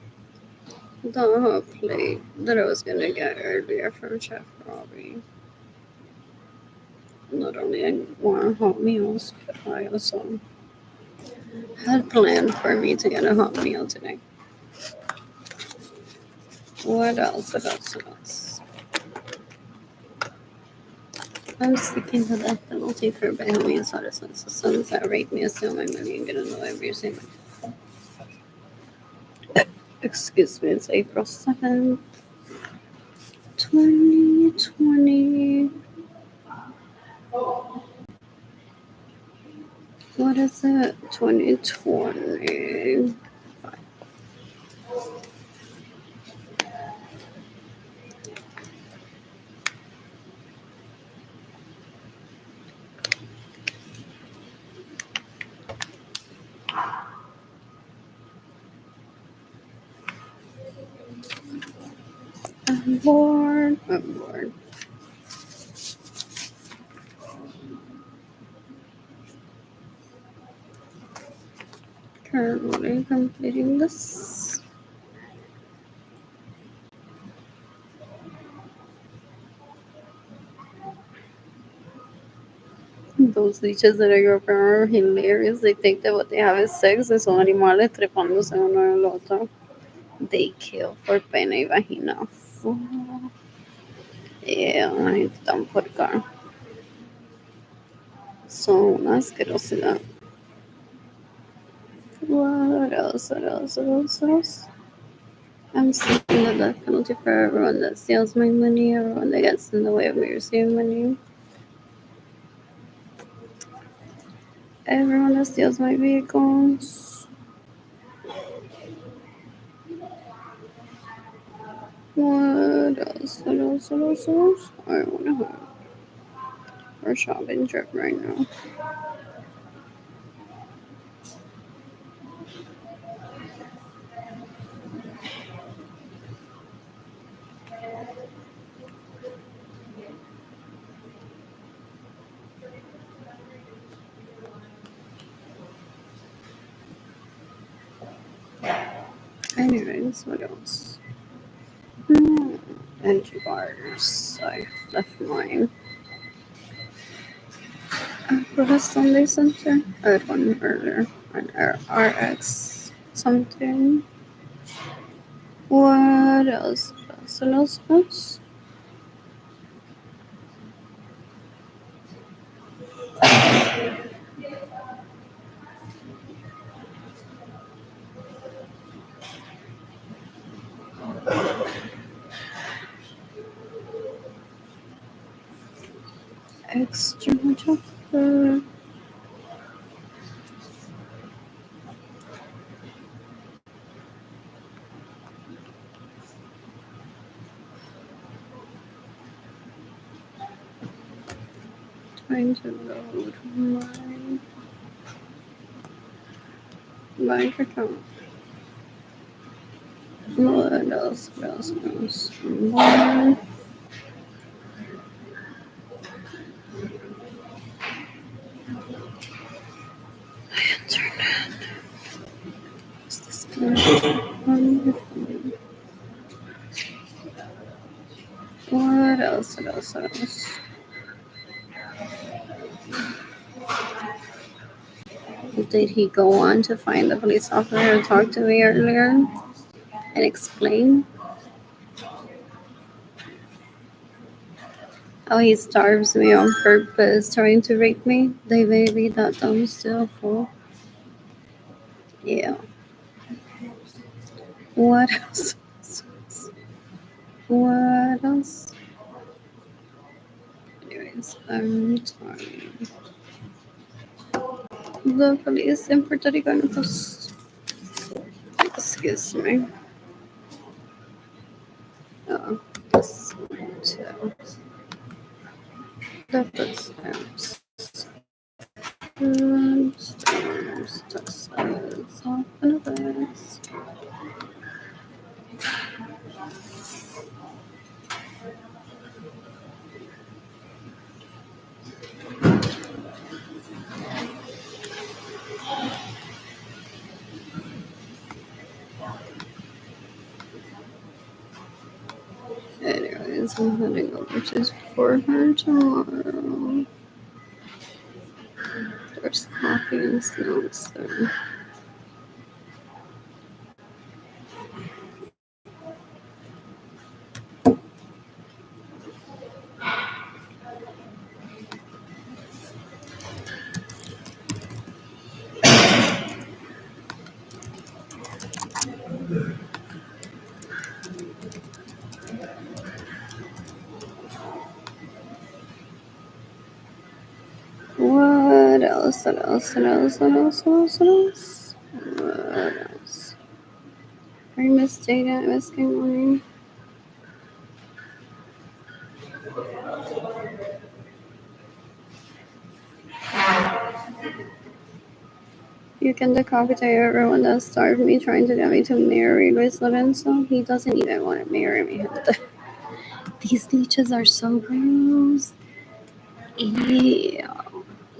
hot plate that I was gonna get earlier from Chef Robbie. Not only I want hot meals, but I also had planned for me to get a hot meal today. What else? What else? What else? I'm seeking the death penalty for Bahamian citizens. The sons that rape me, steal my money, and get in the way of using my. Excuse me, it's April 7th, 2020. What is it? 2020. I'm bored. I'm bored. Currently completing this. Those leeches that I grew up around are hilarious. They think that what they have is sex. Son animales trepándose uno en el otro. They kill for pena y vagina. Yeah, la gente tan puerca. Son una asquerosidad. What else? What else? What else? What else? I'm seeking the death penalty for everyone that steals my money, everyone that gets in the way of me receiving money, everyone that steals my vehicles. What else? What else? What else? What else? I want to have our shopping trip right now. Anyways, what else? Energy bars. I left mine. For the Sunday Center. I had one earlier. An RX something. What else? What else? What else? Extra chocolate. Trying to load my account. What else? What else? What else? More. Internet. Is this good? What else? What else? What else? Did he go on to find the police officer who talked to me earlier and explain how he starves me on purpose, trying to rape me? They may be that dumb still, fool. Yeah. What else? What else? Anyways, I'm tired. The police in Puerto Rico and Coast. Excuse me. This one too. The footsteps. Footsteps. Footsteps. Open this. because I'm heading over to for her tomorrow. There's coffee and snacks there. What else? What else? What else? What else? What else? What else? What else? I miss Jada. I miss Good Morning. You can decapitate everyone that starved me trying to get me to marry Luis Lorenzo. He doesn't even want to marry me. These leeches are so gross. Ew.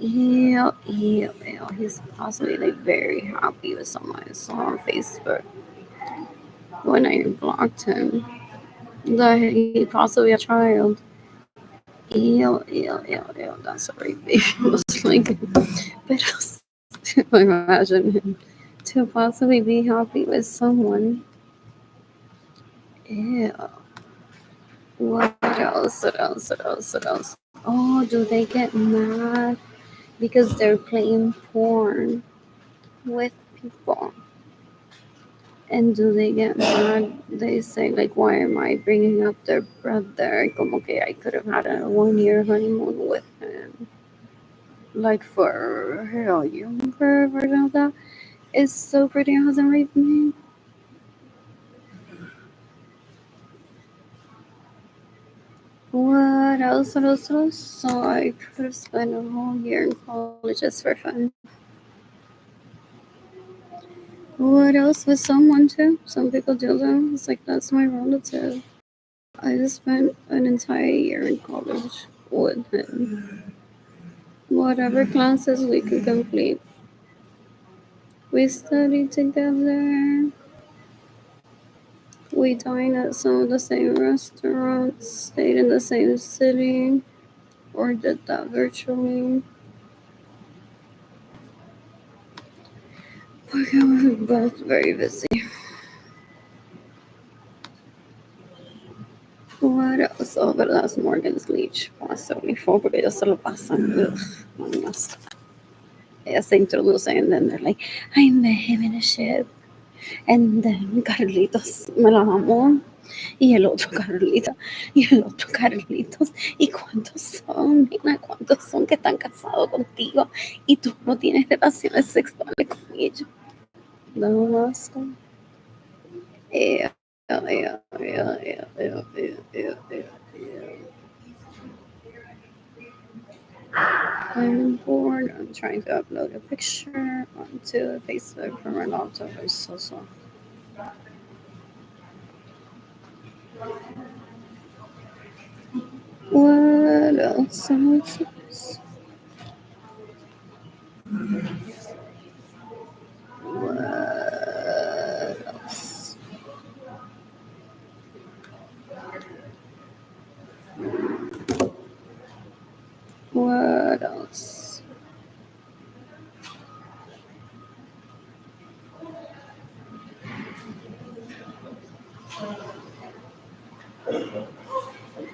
Ew, ew, ew. He's possibly like very happy with someone I saw on Facebook when I blocked him. That he possibly a child. Ew, ew, ew, ew. That's a rape baby. Most like, but imagine him to possibly be happy with someone. Ew. What else? What else? What else? What else? Oh, do they get mad because they're playing porn with people? And do they get mad? They say, like, why am I bringing up their brother? Como que I could have had a 1 year honeymoon with him. Like, for real, you pervert of that is so pretty and hasn't raped me. What else? What else? What else? So I could have spent a whole year in college just for fun. What else with someone too? Some people do that. It's like that's my relative. I just spent an entire year in college with him. Whatever classes we could complete. We studied together. We dined at some of the same restaurants, stayed in the same city, or did that virtually. Because we were both very busy. What else? Oh, but that's Morgan's leech. Possibly for porque ellos se lo pasan. Ugh, no más. Ellas se introducen and then they're like, I met him in a ship. And then Carlitos me la mamó. Y el otro Carlita. Y el otro Carlitos. ¿Y cuántos son? Mira, ¿cuántos son que están casados contigo? Y tú no tienes relaciones sexuales con ellos. No más. Yeah, yeah, yeah, yeah, yeah, yeah, yeah, yeah. I'm bored. I'm trying to upload a picture onto Facebook from my laptop. It's so slow. What else? What else? What else? What else?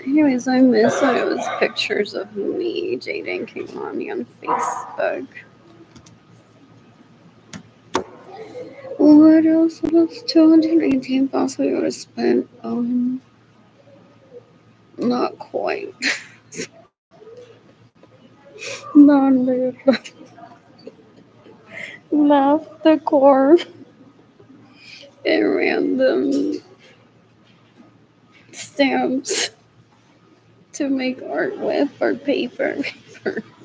Anyways, I miss when it was pictures of me, Jaden Kimani on Facebook. What else? What else? 218 possibly would have spent. Not quite. Not left the core and random stamps to make art with or paper.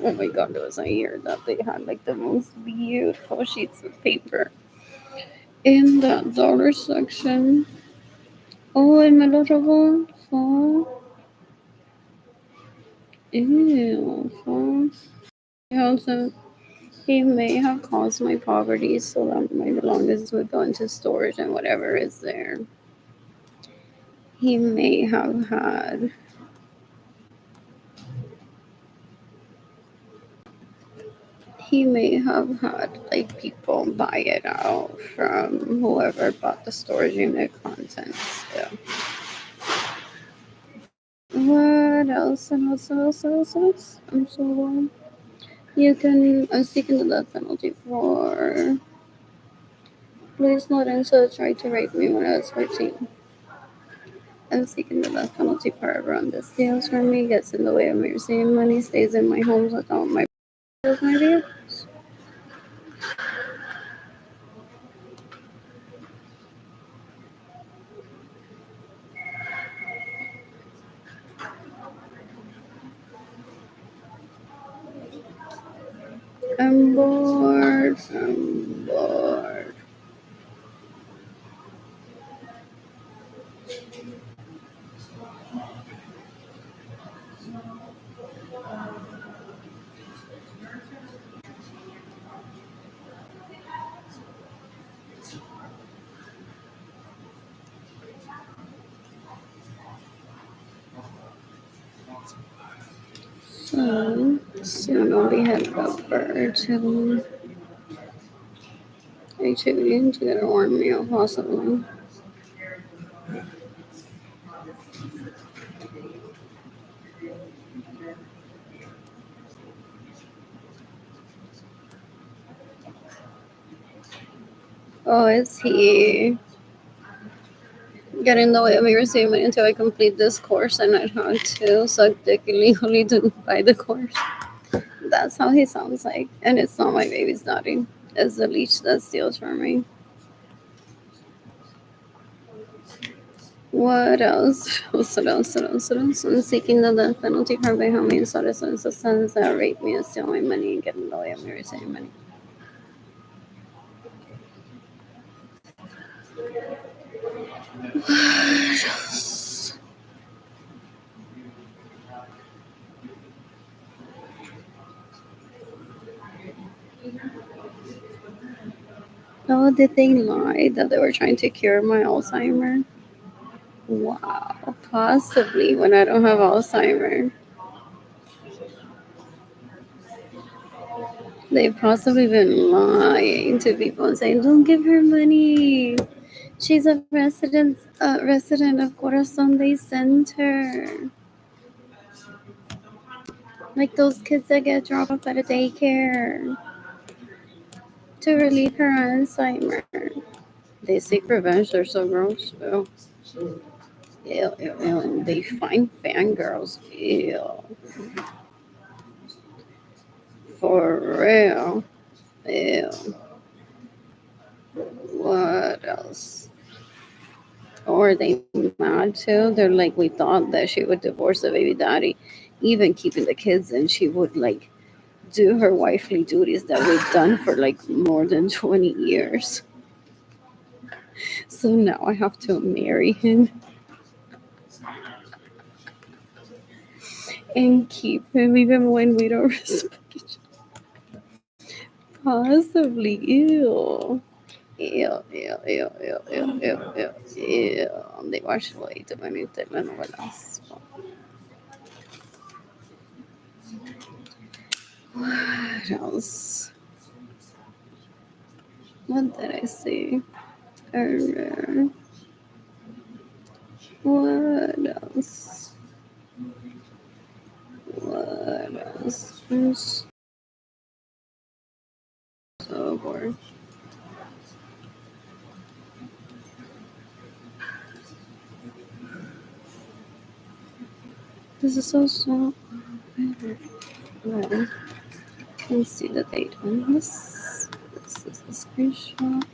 Oh my god, there was a year that they had like the most beautiful sheets of paper in that dollar section. Oh, and my little phone. Ew, phone. He may have caused my poverty so that my belongings would go into storage and whatever is there. He may have had He may have had like people buy it out from whoever bought the storage unit contents. Yeah. What else? And else? I'm so warm. I'm seeking the death penalty for police Lorenzo tried to rape me when I was 14. I'm seeking the death penalty for everyone that steals from me, gets in the way of me receiving money, stays in my homes without my vehicles. I'm bored. I'm bored. So soon I'll be headed over to HAV to get a warm meal, possibly. Oh, is he getting in the way of me receiving money until I complete this course and I had to suck dick illegally to buy the course? That's how he sounds like. And it's not my baby's daddy. It's the leech that steals from me. What else? I'm seeking the death penalty for by how many citizens of sons that rape me and steal my money and get in the way of me receiving money. What else? Oh, did they lie that they were trying to cure my Alzheimer? Wow, possibly when I don't have Alzheimer. They've possibly been lying to people and saying, "Don't give her money. She's a resident of Corazon Day Center." Like those kids that get dropped off at a daycare to relieve her Alzheimer. They seek revenge. They're so gross. Ew. Ew, ew, ew. And they find fangirls. Ew. For real. Ew. What else? Or are they mad too? They're like, we thought that she would divorce the baby daddy, even keeping the kids, and she would like do her wifely duties that we've done for like more than 20 years. So now I have to marry him and keep him even when we don't respect each other. Possibly. Ew. Ew, ew, ew, ew, ew, ew, ew, ew. They watch way too many telenovelas. What else? What did I say? Earlier? What else? What else? I'm so bored. This is so small. Well, let's see the date on this. This is the screenshot.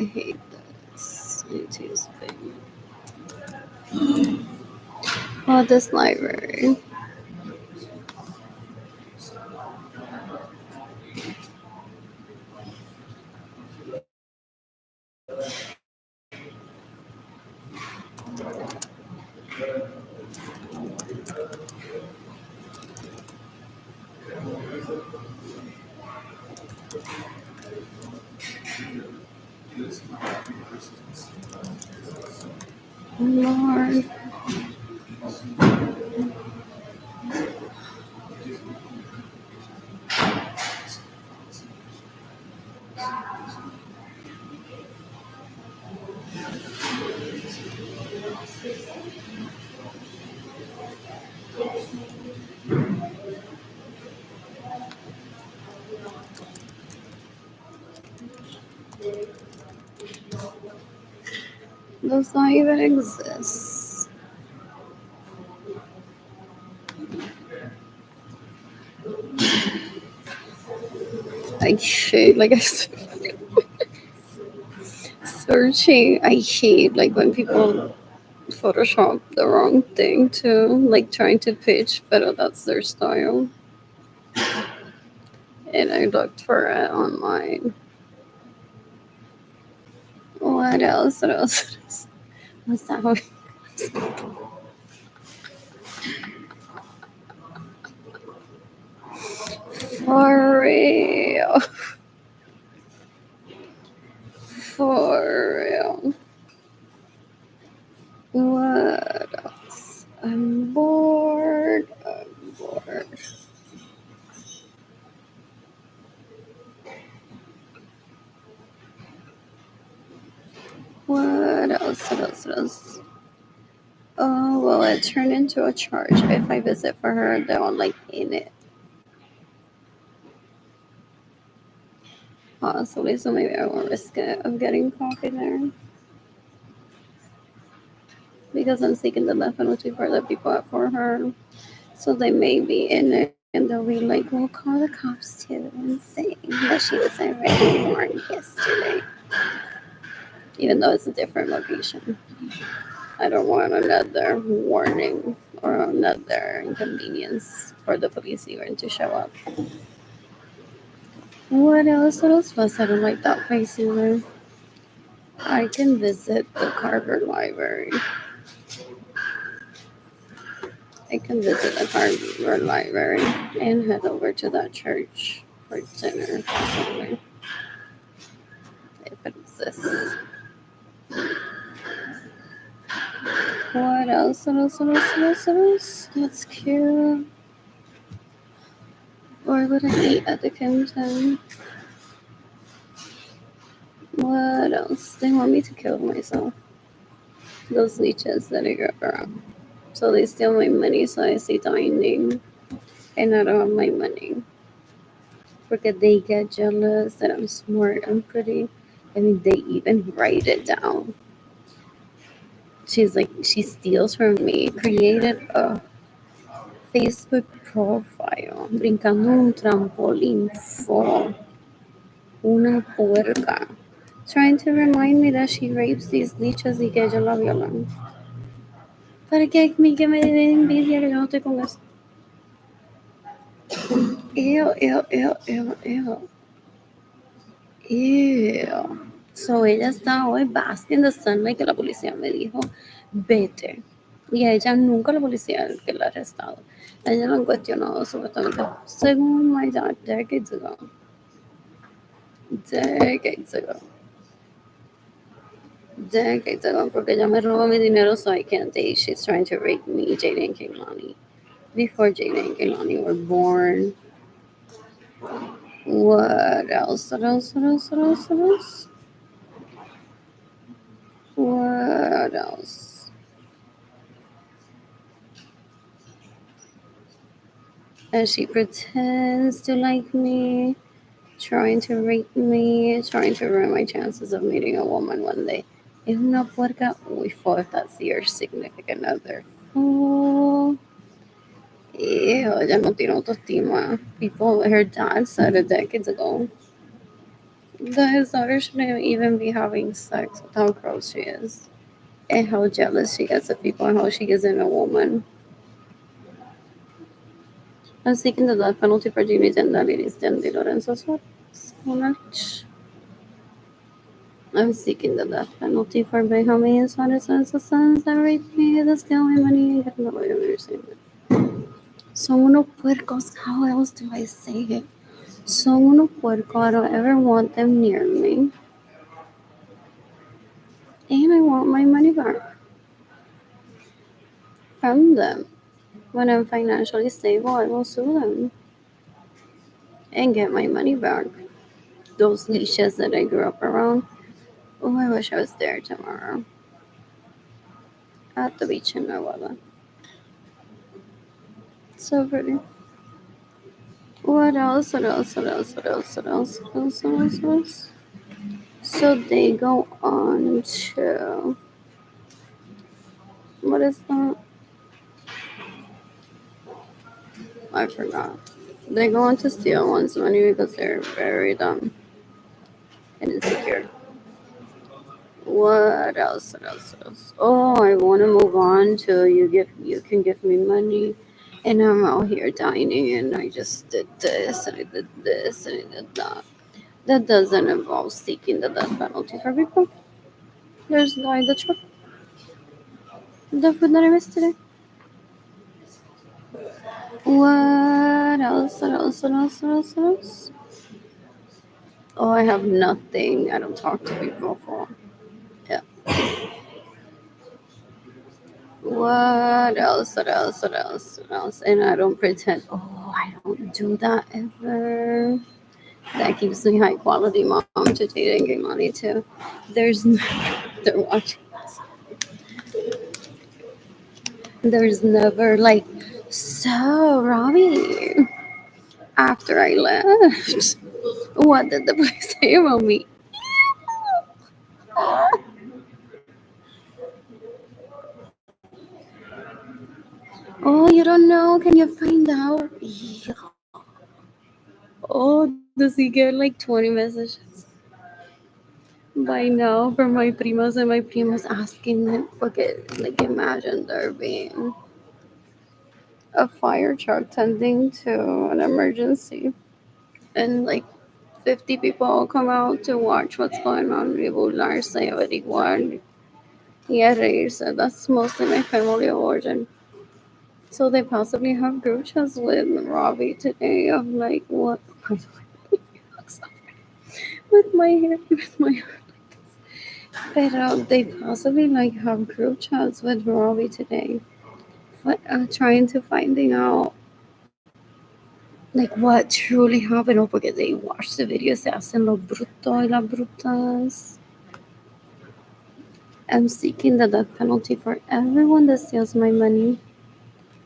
hate this. I need to use Bing. Oh, this library. Lord. Does not even exist. I hate, like I said, searching. I hate, like, when people Photoshop the wrong thing too, like trying to pitch, but that's their style. And I looked for it online. What else? What else? What's that? For real. For real. What else? I'm bored. I'm bored. What else? What else? What else? Oh, will it turn into a charge if I visit for her? They won't like in it. Possibly, so maybe I won't risk it of getting coffee there. Because I'm seeking the definitely for the people up for her. So they may be in it and they'll be like, we'll call the cops too and say that she was already warned yesterday. Even though it's a different location. I don't want another warning or another inconvenience for the police even to show up. What else? What else was I don't like that place either? I can visit the Carver Library. I can visit the Carver Library and head over to that church for dinner possibly. If it exists. What else? What else? What else? What else? What else? That's cute. Or would I eat at the Kimpton? What else? They want me to kill myself. Those leeches that I grew up around. So they steal my money, so I say dying and I don't have my money. Because they get jealous that I'm smart and pretty. I mean, they even write it down. She's like, she steals from me, created a Facebook profile, brincando un trampolín for una puerca, trying to remind me that she rapes these leeches y que ellos la violan. Para que me dé envidia que yo no estoy con eso. Ew, ew, ew, ew, ew. Ew. So ella está hoy bask in the sunlight que la policía me dijo, vete. Y a ella nunca la policía el que la ha arrestado. A ella lo han cuestionado supuestamente, según my dad, decades ago. Decades ago. Decades ago, porque ella me robó mi dinero, so I can't date. She's trying to rape me, Jada and Kehlani. Before Jada and Kehlani were born. What else? What else? What else? What else? What else? What else? And she pretends to like me, trying to rape me, trying to ruin my chances of meeting a woman one day. Es una puerca. We thought that's your significant other. Oh, ew, ella no tiene autoestima. People, her dad said it decades ago. That his daughter shouldn't even be having sex with how gross she is. And how jealous she gets of people and how she isn't a woman. I'm seeking the death penalty for Jimmy Zendaliris and Di Lorenzo Suarez. I'm seeking the death penalty for Benjamin Suarez and sons that raped me, that steal my money, and get in the way of understanding. Son unos puercos. How else do I say it? Son unos puercos. I don't ever want them near me. And I want my money back from them. When I'm financially stable, I will sue them and get my money back. Those leashes that I grew up around. Oh, I wish I was there tomorrow at the beach in Nevada. So pretty. What else? What else? What else? What else? What else? What else? What else? What else? So they go on to what is that? I forgot. They go on to steal one's money because they're very dumb and insecure. What else? What else? What else? Oh, I want to move on to you can give me money, and I'm out here dining, and I just did this and I did this and I did that. That doesn't involve seeking the death penalty for people. There's guy the truck, the food that I missed today. What else? What else? What else? What else? What else? Oh, I have nothing. I don't talk to people for. Yeah. What else? What else? What else? What else? And I don't pretend. Oh, I don't do that ever. That keeps me high quality mom to date and get money too. There's they're watching. There's never like so Robbie. After I left, what did the police say about me? Oh, you don't know? Can you find out? Oh, does he get like 20 messages by now from my primas and my primos asking them? Okay, like imagine there being a fire truck tending to an emergency and like 50 people come out to watch what's going on. Regularse y averiguar y a reírse. That's mostly my family of origin. So they possibly have group chats with Robbie today of like what with my hair with my but they possibly like have group chats with Robbie today, but trying to finding out like what truly happened. Oh, porque they watch the video, se hacen los brutos y las brutas. I'm seeking the death penalty for everyone that steals my money,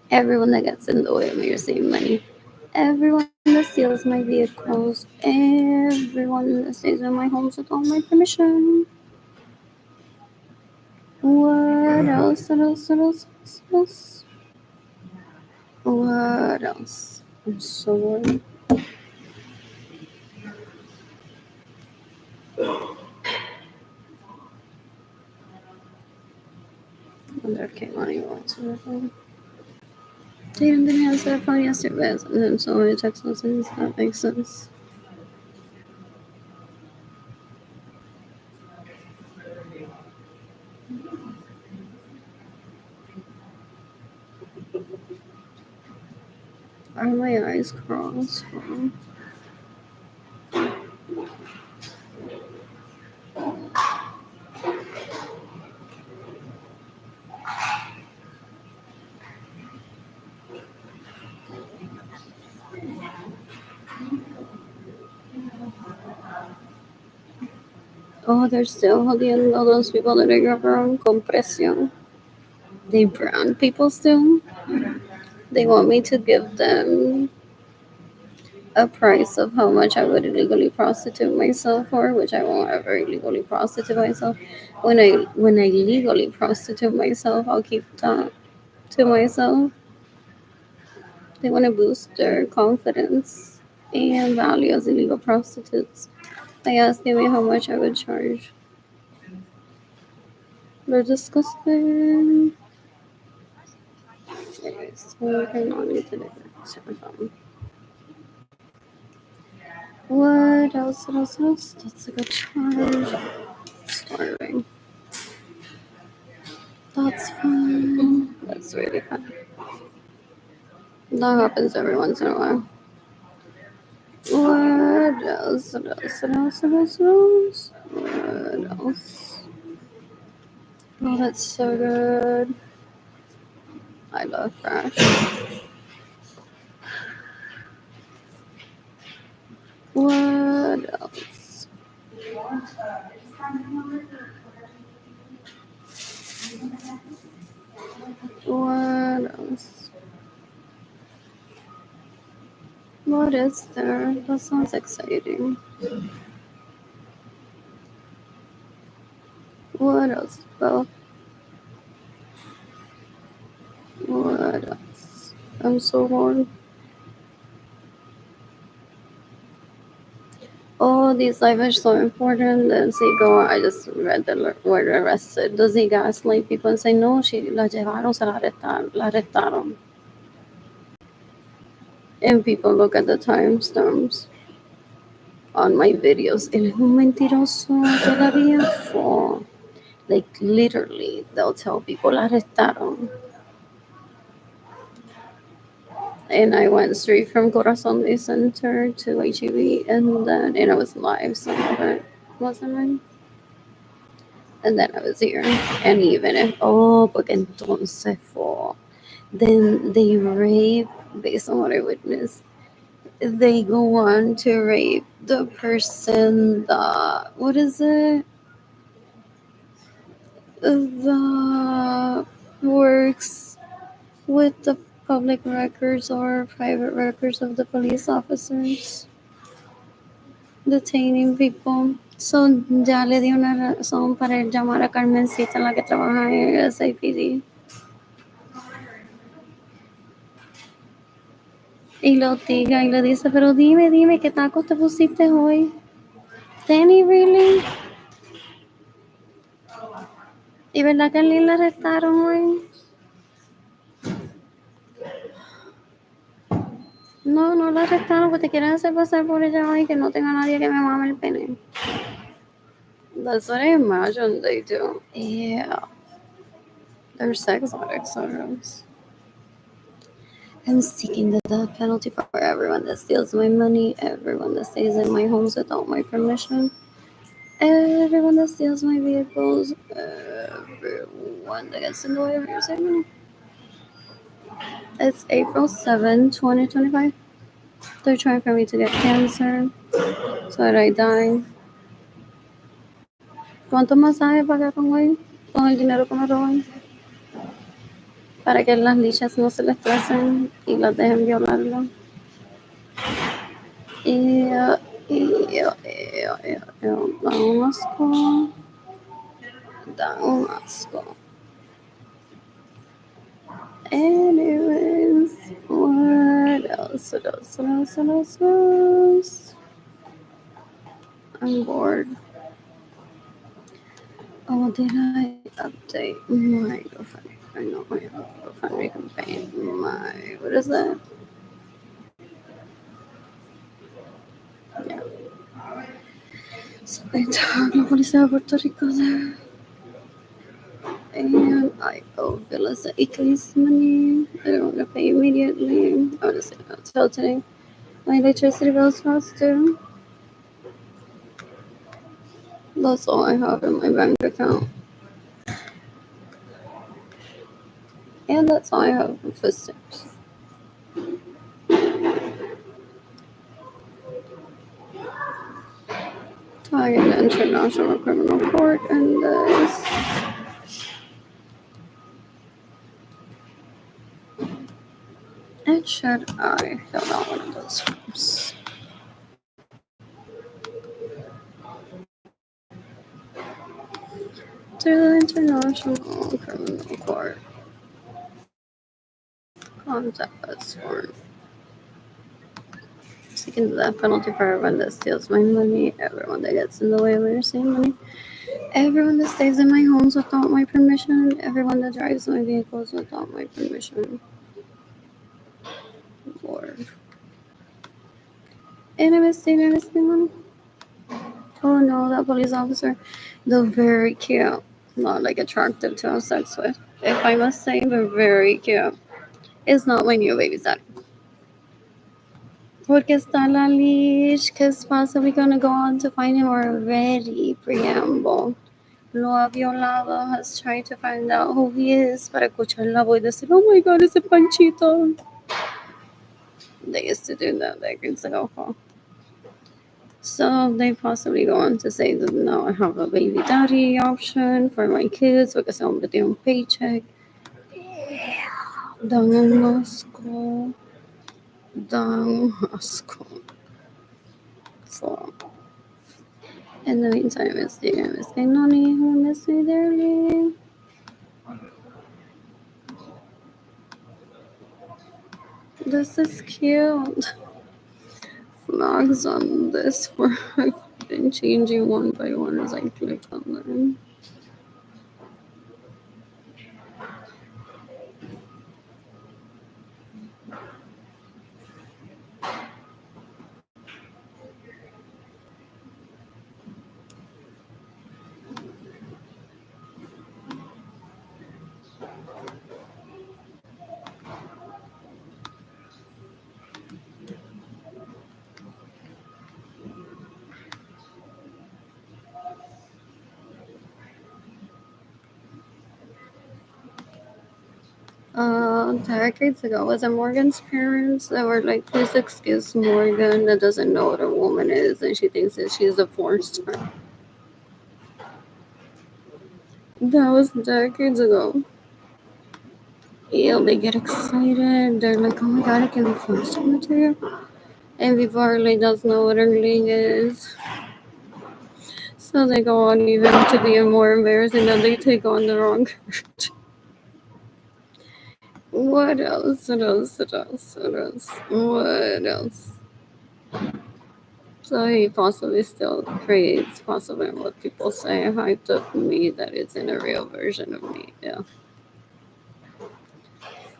everyone that gets in the way of me receiving money, everyone that steals my vehicles, everyone that stays in my homes without my permission. What else? What else? What else? What else? What else? I'm so worried. I wonder if Kate wants to phone. Tatum didn't answer the phone yesterday, and then so many text messages. That makes sense. Are my eyes crossed? Oh, they're still holding all those people that I grew up around. Compression. They brown people still. They want me to give them a price of how much I would illegally prostitute myself for, which I won't ever illegally prostitute myself. When I legally prostitute myself, I'll keep that to myself. They want to boost their confidence and value as illegal prostitutes. They asked me how much I would charge. They're disgusting. Anyways, we're going on with the what else? What else? What else? That's a good charge. Starving. That's fun. That's really fun. That happens every once in a while. What else? What else? What else? What else? What else? What else? Oh, that's so good. I love fresh. What else? What else? What is there? That sounds exciting. What else? Well, what else? I'm so bored. Oh, these life is so important. Does he go? I just read the word arrested. Does he gaslight people and say, no, la llevaron, se la arrestaron, la arrestaron? And people look at the timestamps on my videos. Él es un mentiroso todavía. For, like, literally, they'll tell people, la arrestaron. And I went straight from Corazon Day Center to HEB, and then it was live, some of it wasn't right. And then I was here. And even if, porque entonces fue, then they rape, based on what I witnessed, they go on to rape the person that, what is it? The works with the public records or private records of the police officers detaining people. So ya le di una razón para él llamar a Carmencita, la que trabaja en el SAPD. Y lo diga y le dice, pero dime, ¿qué tacos te pusiste hoy? Danny, really? ¿Y verdad que a Lynn la arrestaron hoy? No, no la arrestaron porque quieren hacer pasar por ella hoy que no tenga nadie que me mame el pene. That's what I imagine they do. Yeah. They're sex addicts, sometimes. I'm seeking the death penalty for everyone that steals my money, everyone that stays in my homes without my permission, everyone that steals my vehicles, everyone that gets in the way of your ceremony. It's April 7, 2025. They're trying for me to get cancer, so that I die. ¿Cuántos masajes pagaron hoy con el dinero que me roban? Para que las lichas no se les estresen y las dejen violarlo. Da un asco. Da un asco. Anyways, what else? What else? What else? What else? What else? I'm bored. Oh, did I update my GoFundMe? I know my GoFundMe campaign. My, what is that? Yeah. So they took la policía de Puerto Rico there. And I owe Villas the Ickley's money. I don't want to pay immediately. I'm just going to tell today. My electricity bill's cost too. That's all I have in my bank account. And that's all I have for footsteps. Target International Criminal Court and this. And should I fill out one of those forms? To the International Criminal Court. Contact us form. seeking the death penalty for everyone that steals my money, everyone that gets in the way of receiving money, everyone that stays in my homes without my permission, everyone that drives my vehicles without my permission. Lord. And I'm seeing anything. Oh no, that police officer. They're very cute. Not like attractive to have sex with. If I must say, they're very cute. It's not my new babysitter. Porque está la leash, because possibly gonna go on to find him already. Preamble. Lo ha violado, has tried to find out who he is para escuchar la voz y decir, oh my god, ese Panchito. They used to do that decades ago. So they possibly go on to say that now I have a baby daddy option for my kids because I'm getting a paycheck. Dan asco. Dan asco. So, in the meantime, it's Nani who missed me dearly. This is cute. Flags on this where I've been changing one by one as I click on them. Decades ago, was it Morgan's parents that were like, please excuse Morgan that doesn't know what a woman is and she thinks that she's a porn star? That was decades ago. They get excited. They're like, oh my god, I can be porn star material. And before like doesn't know what earning is. So they go on even to be more embarrassing that they take on the wrong courage. What else? What else? What else? What else? What else? So he possibly still creates possibly what people say hyped up me that isn't a real version of me. Yeah.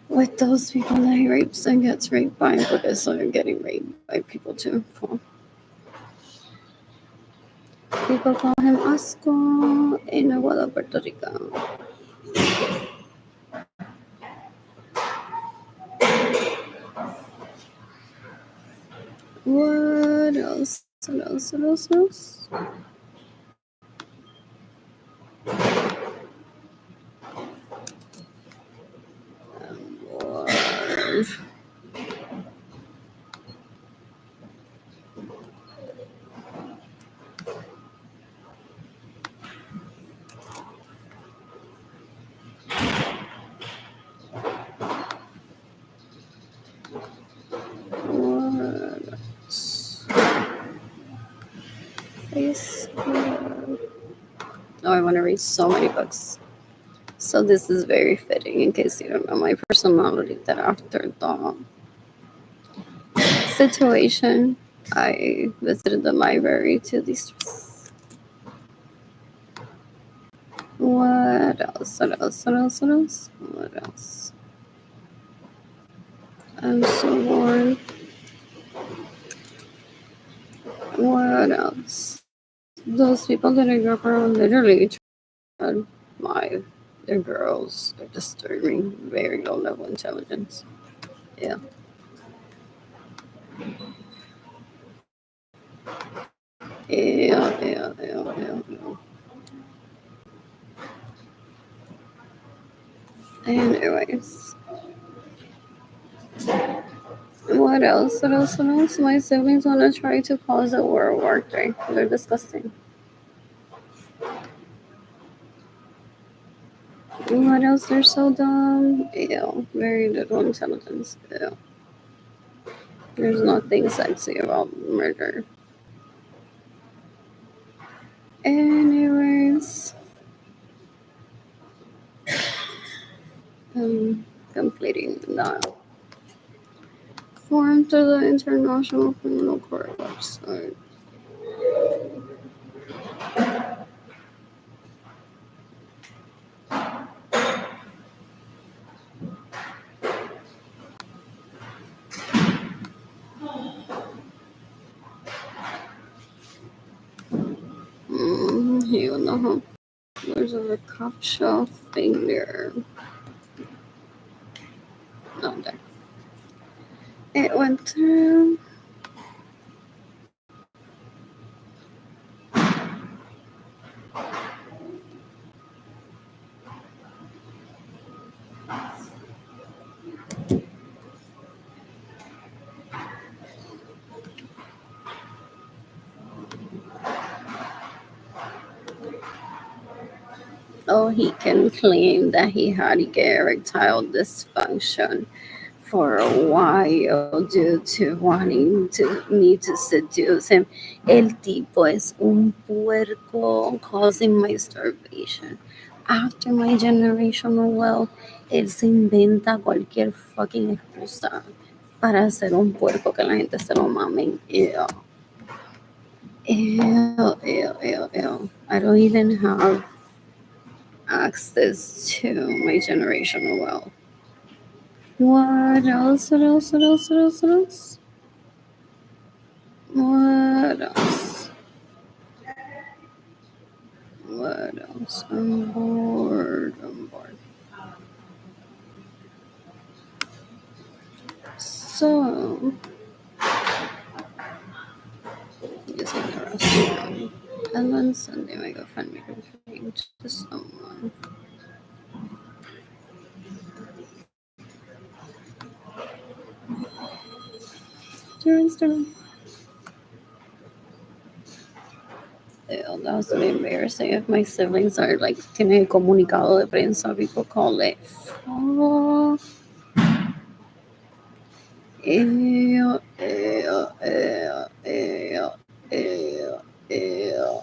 With those people that he rapes and gets raped by because they're getting raped by people too. People call him Asco in Aguada, Puerto Rico. What else? What else? What else? What else? What? Facebook. Oh, I want to read so many books. So this is very fitting in case you don't know my personality that after the situation, I visited the library to de-stress. What else? What else? What else? What else? What else? I'm so bored. What else? Those people that I grew up around literally tried they're girls. They're disturbing. Very low level intelligence. Yeah. Yeah. Anyways. What else? What else? What else? My siblings want to try to pause a World War III. They're disgusting. What else? They're so dumb. Ew. Very little intelligence. Ew. There's nothing sexy about murder. Anyways. Completing now. formed through the International Criminal Court website. Here on the home. There's a CAPTCHA thing there. Not there. It went through. Oh, he can claim that he had erectile dysfunction for a while due to wanting me to seduce him. El tipo es un puerco causing my starvation. After my generational wealth, él se inventa cualquier fucking excusa para ser un puerco que la gente se lo mamen. Ew. Ew, ew, ew, ew. I don't even have access to my generational wealth. What else? What else? What else? What else? What else? What else? What else? I'm bored. I'm bored. So, using the restroom. And then Sunday I go find me complaining to someone. Your Instagram. Ew, that was really embarrassing. If my siblings are like, tiene comunicado de prensa, people call it. Oh. Ew, ew, ew, ew, ew, ew.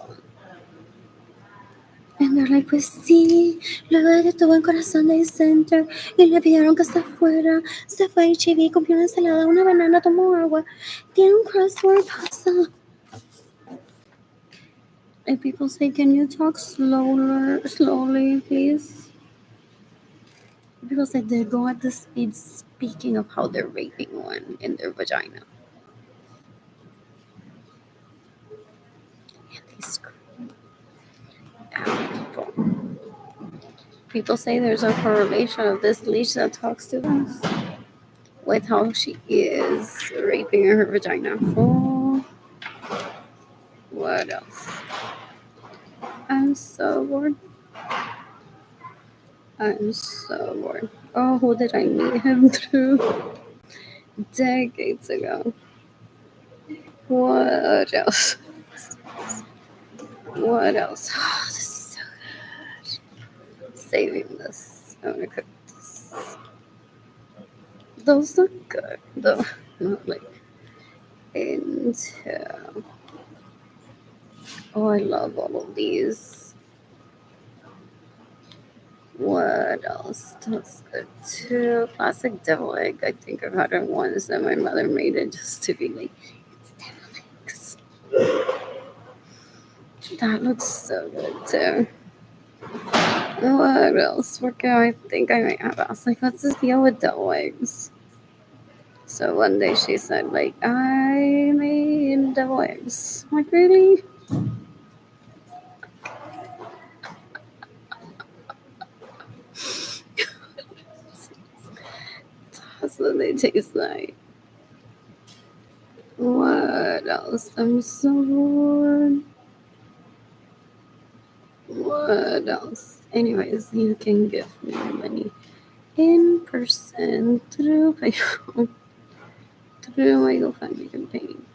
And they're like, pues sí, luego de que estuvo en Corazón Day Center y le pidieron que se fuera, se fue a HEB, comió una ensalada, una banana, tomó agua, tiene un crossword puzzle. And people say, can you talk slowly, please? People say they go at the speed speaking of how they're raping one in their vagina. And they scream at people. People say there's a correlation of this leash that talks to us with how she is raping her vagina. Oh, what else? I'm so bored. I'm so bored. Oh, who did I meet him through? Decades ago. What else? What else? Oh, this is so good. Saving this. I'm gonna cook this. Those look good, though. Not like into. Oh, I love all of these. What else? That's good too. Classic devil egg. I think I've had it once, and my mother made it just to be like, it's devil eggs. That looks so good too. What else? What can I think I might have asked? Like, what's the deal with devil eggs? So one day she said, like, I made devil eggs. I'm like, really? That's what they taste like. What else? I'm so bored. What else? Anyways, you can give me money in person through PayPal. Through my GoFundMe campaign.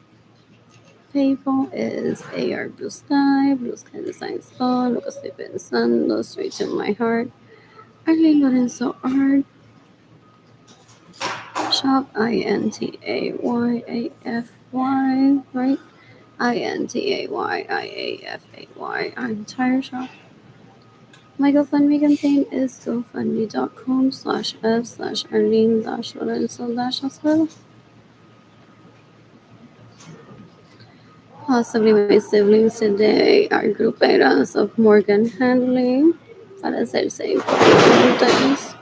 PayPal is AR Blue Sky Designs All, lo que estoy pensando, straight to my heart. Arlene Lorenzo Art. Shop INTAYAFY, right? INTAYIAFAY. I'm tired shop. My GoFundMe campaign is gofundme.com/f/Arlene-Lorenzo-as well. Possibly my siblings today are gruperas of Morgan Handley para hacerse importantes.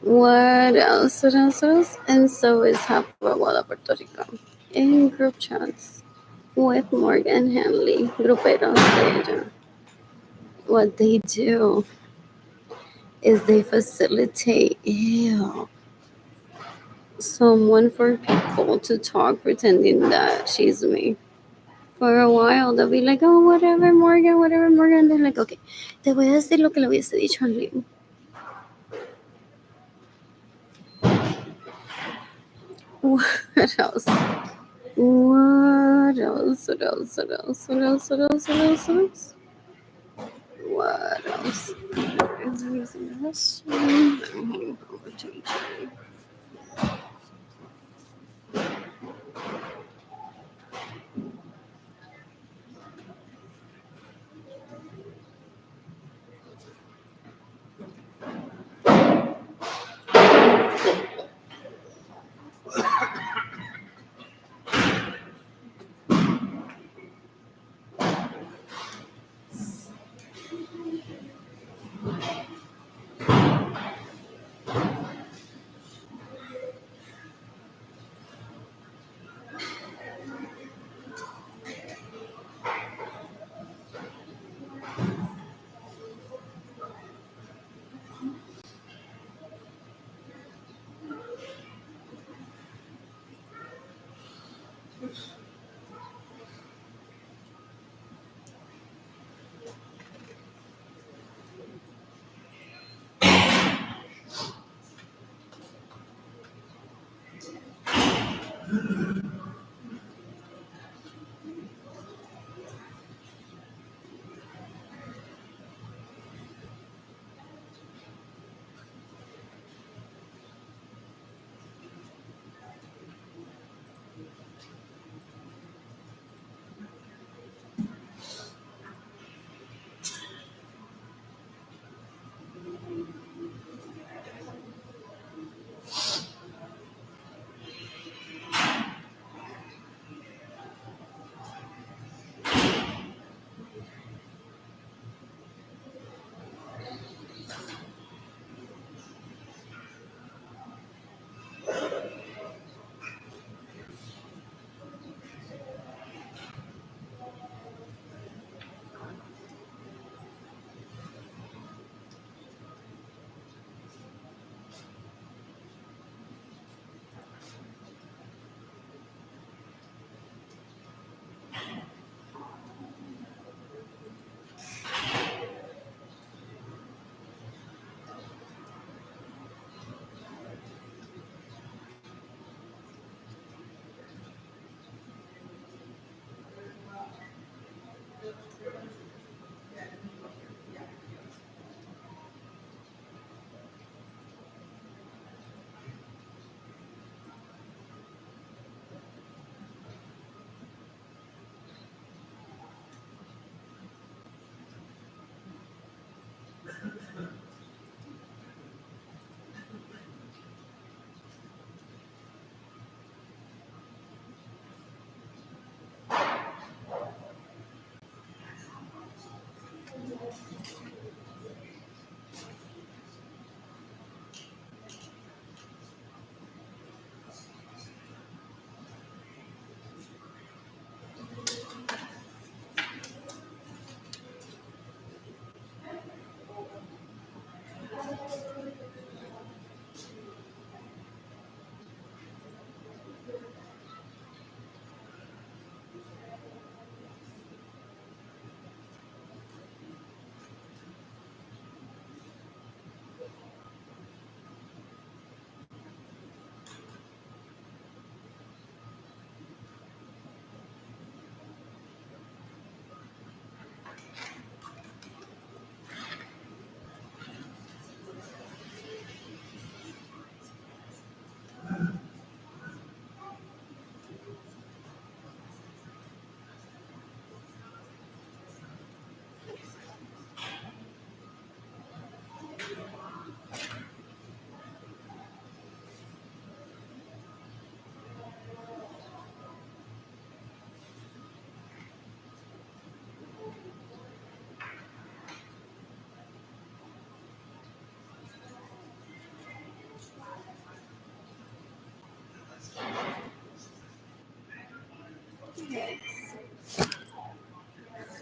What else? What else? What else? And so is Hapaguada, Puerto Rico. In group chats with Morgan Handley, gruperos de ella. What they do is they facilitate someone for people to talk pretending that she's me. For a while, they'll be like, oh, whatever, Morgan, whatever, Morgan. They're like, okay, te voy a decir lo que le hubiese dicho a Lynn. What else? What else? What else? What else? What else? What else? What else? What else? What else? Is there anything else? I'm heading over to each.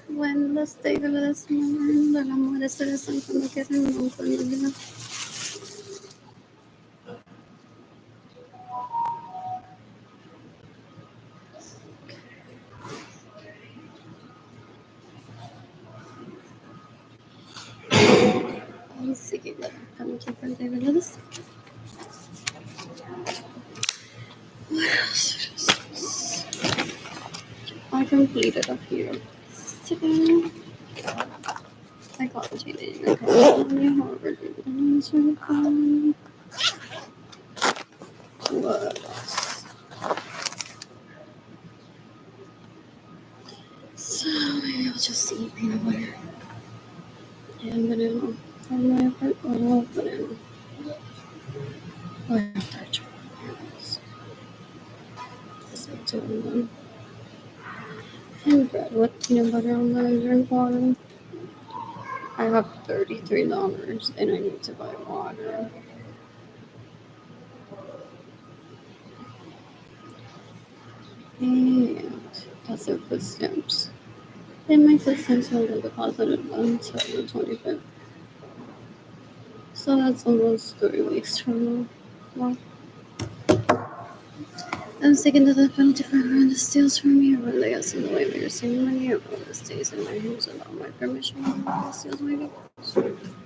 When los day de la desmorning, del amor es el santo, no quieren nunca en mi vida. I'll see you later. Have a different day with us. I completed a few today. Psychology, what else? So maybe I'll just eat peanut butter and banana on my part. I love banana. I have to try bananas. Just like 2 of them. And bread with peanut butter on my drink water. I have $33 and I need to buy water. And that's their food stamps. And my food stamps will be deposited until the 25th. So that's almost 3 weeks from now. Well, I'm sticking to the penalty for everyone that steals from me or when they ask in the way of your saving money or when it stays in my hands without my permission or when it steals my vehicles.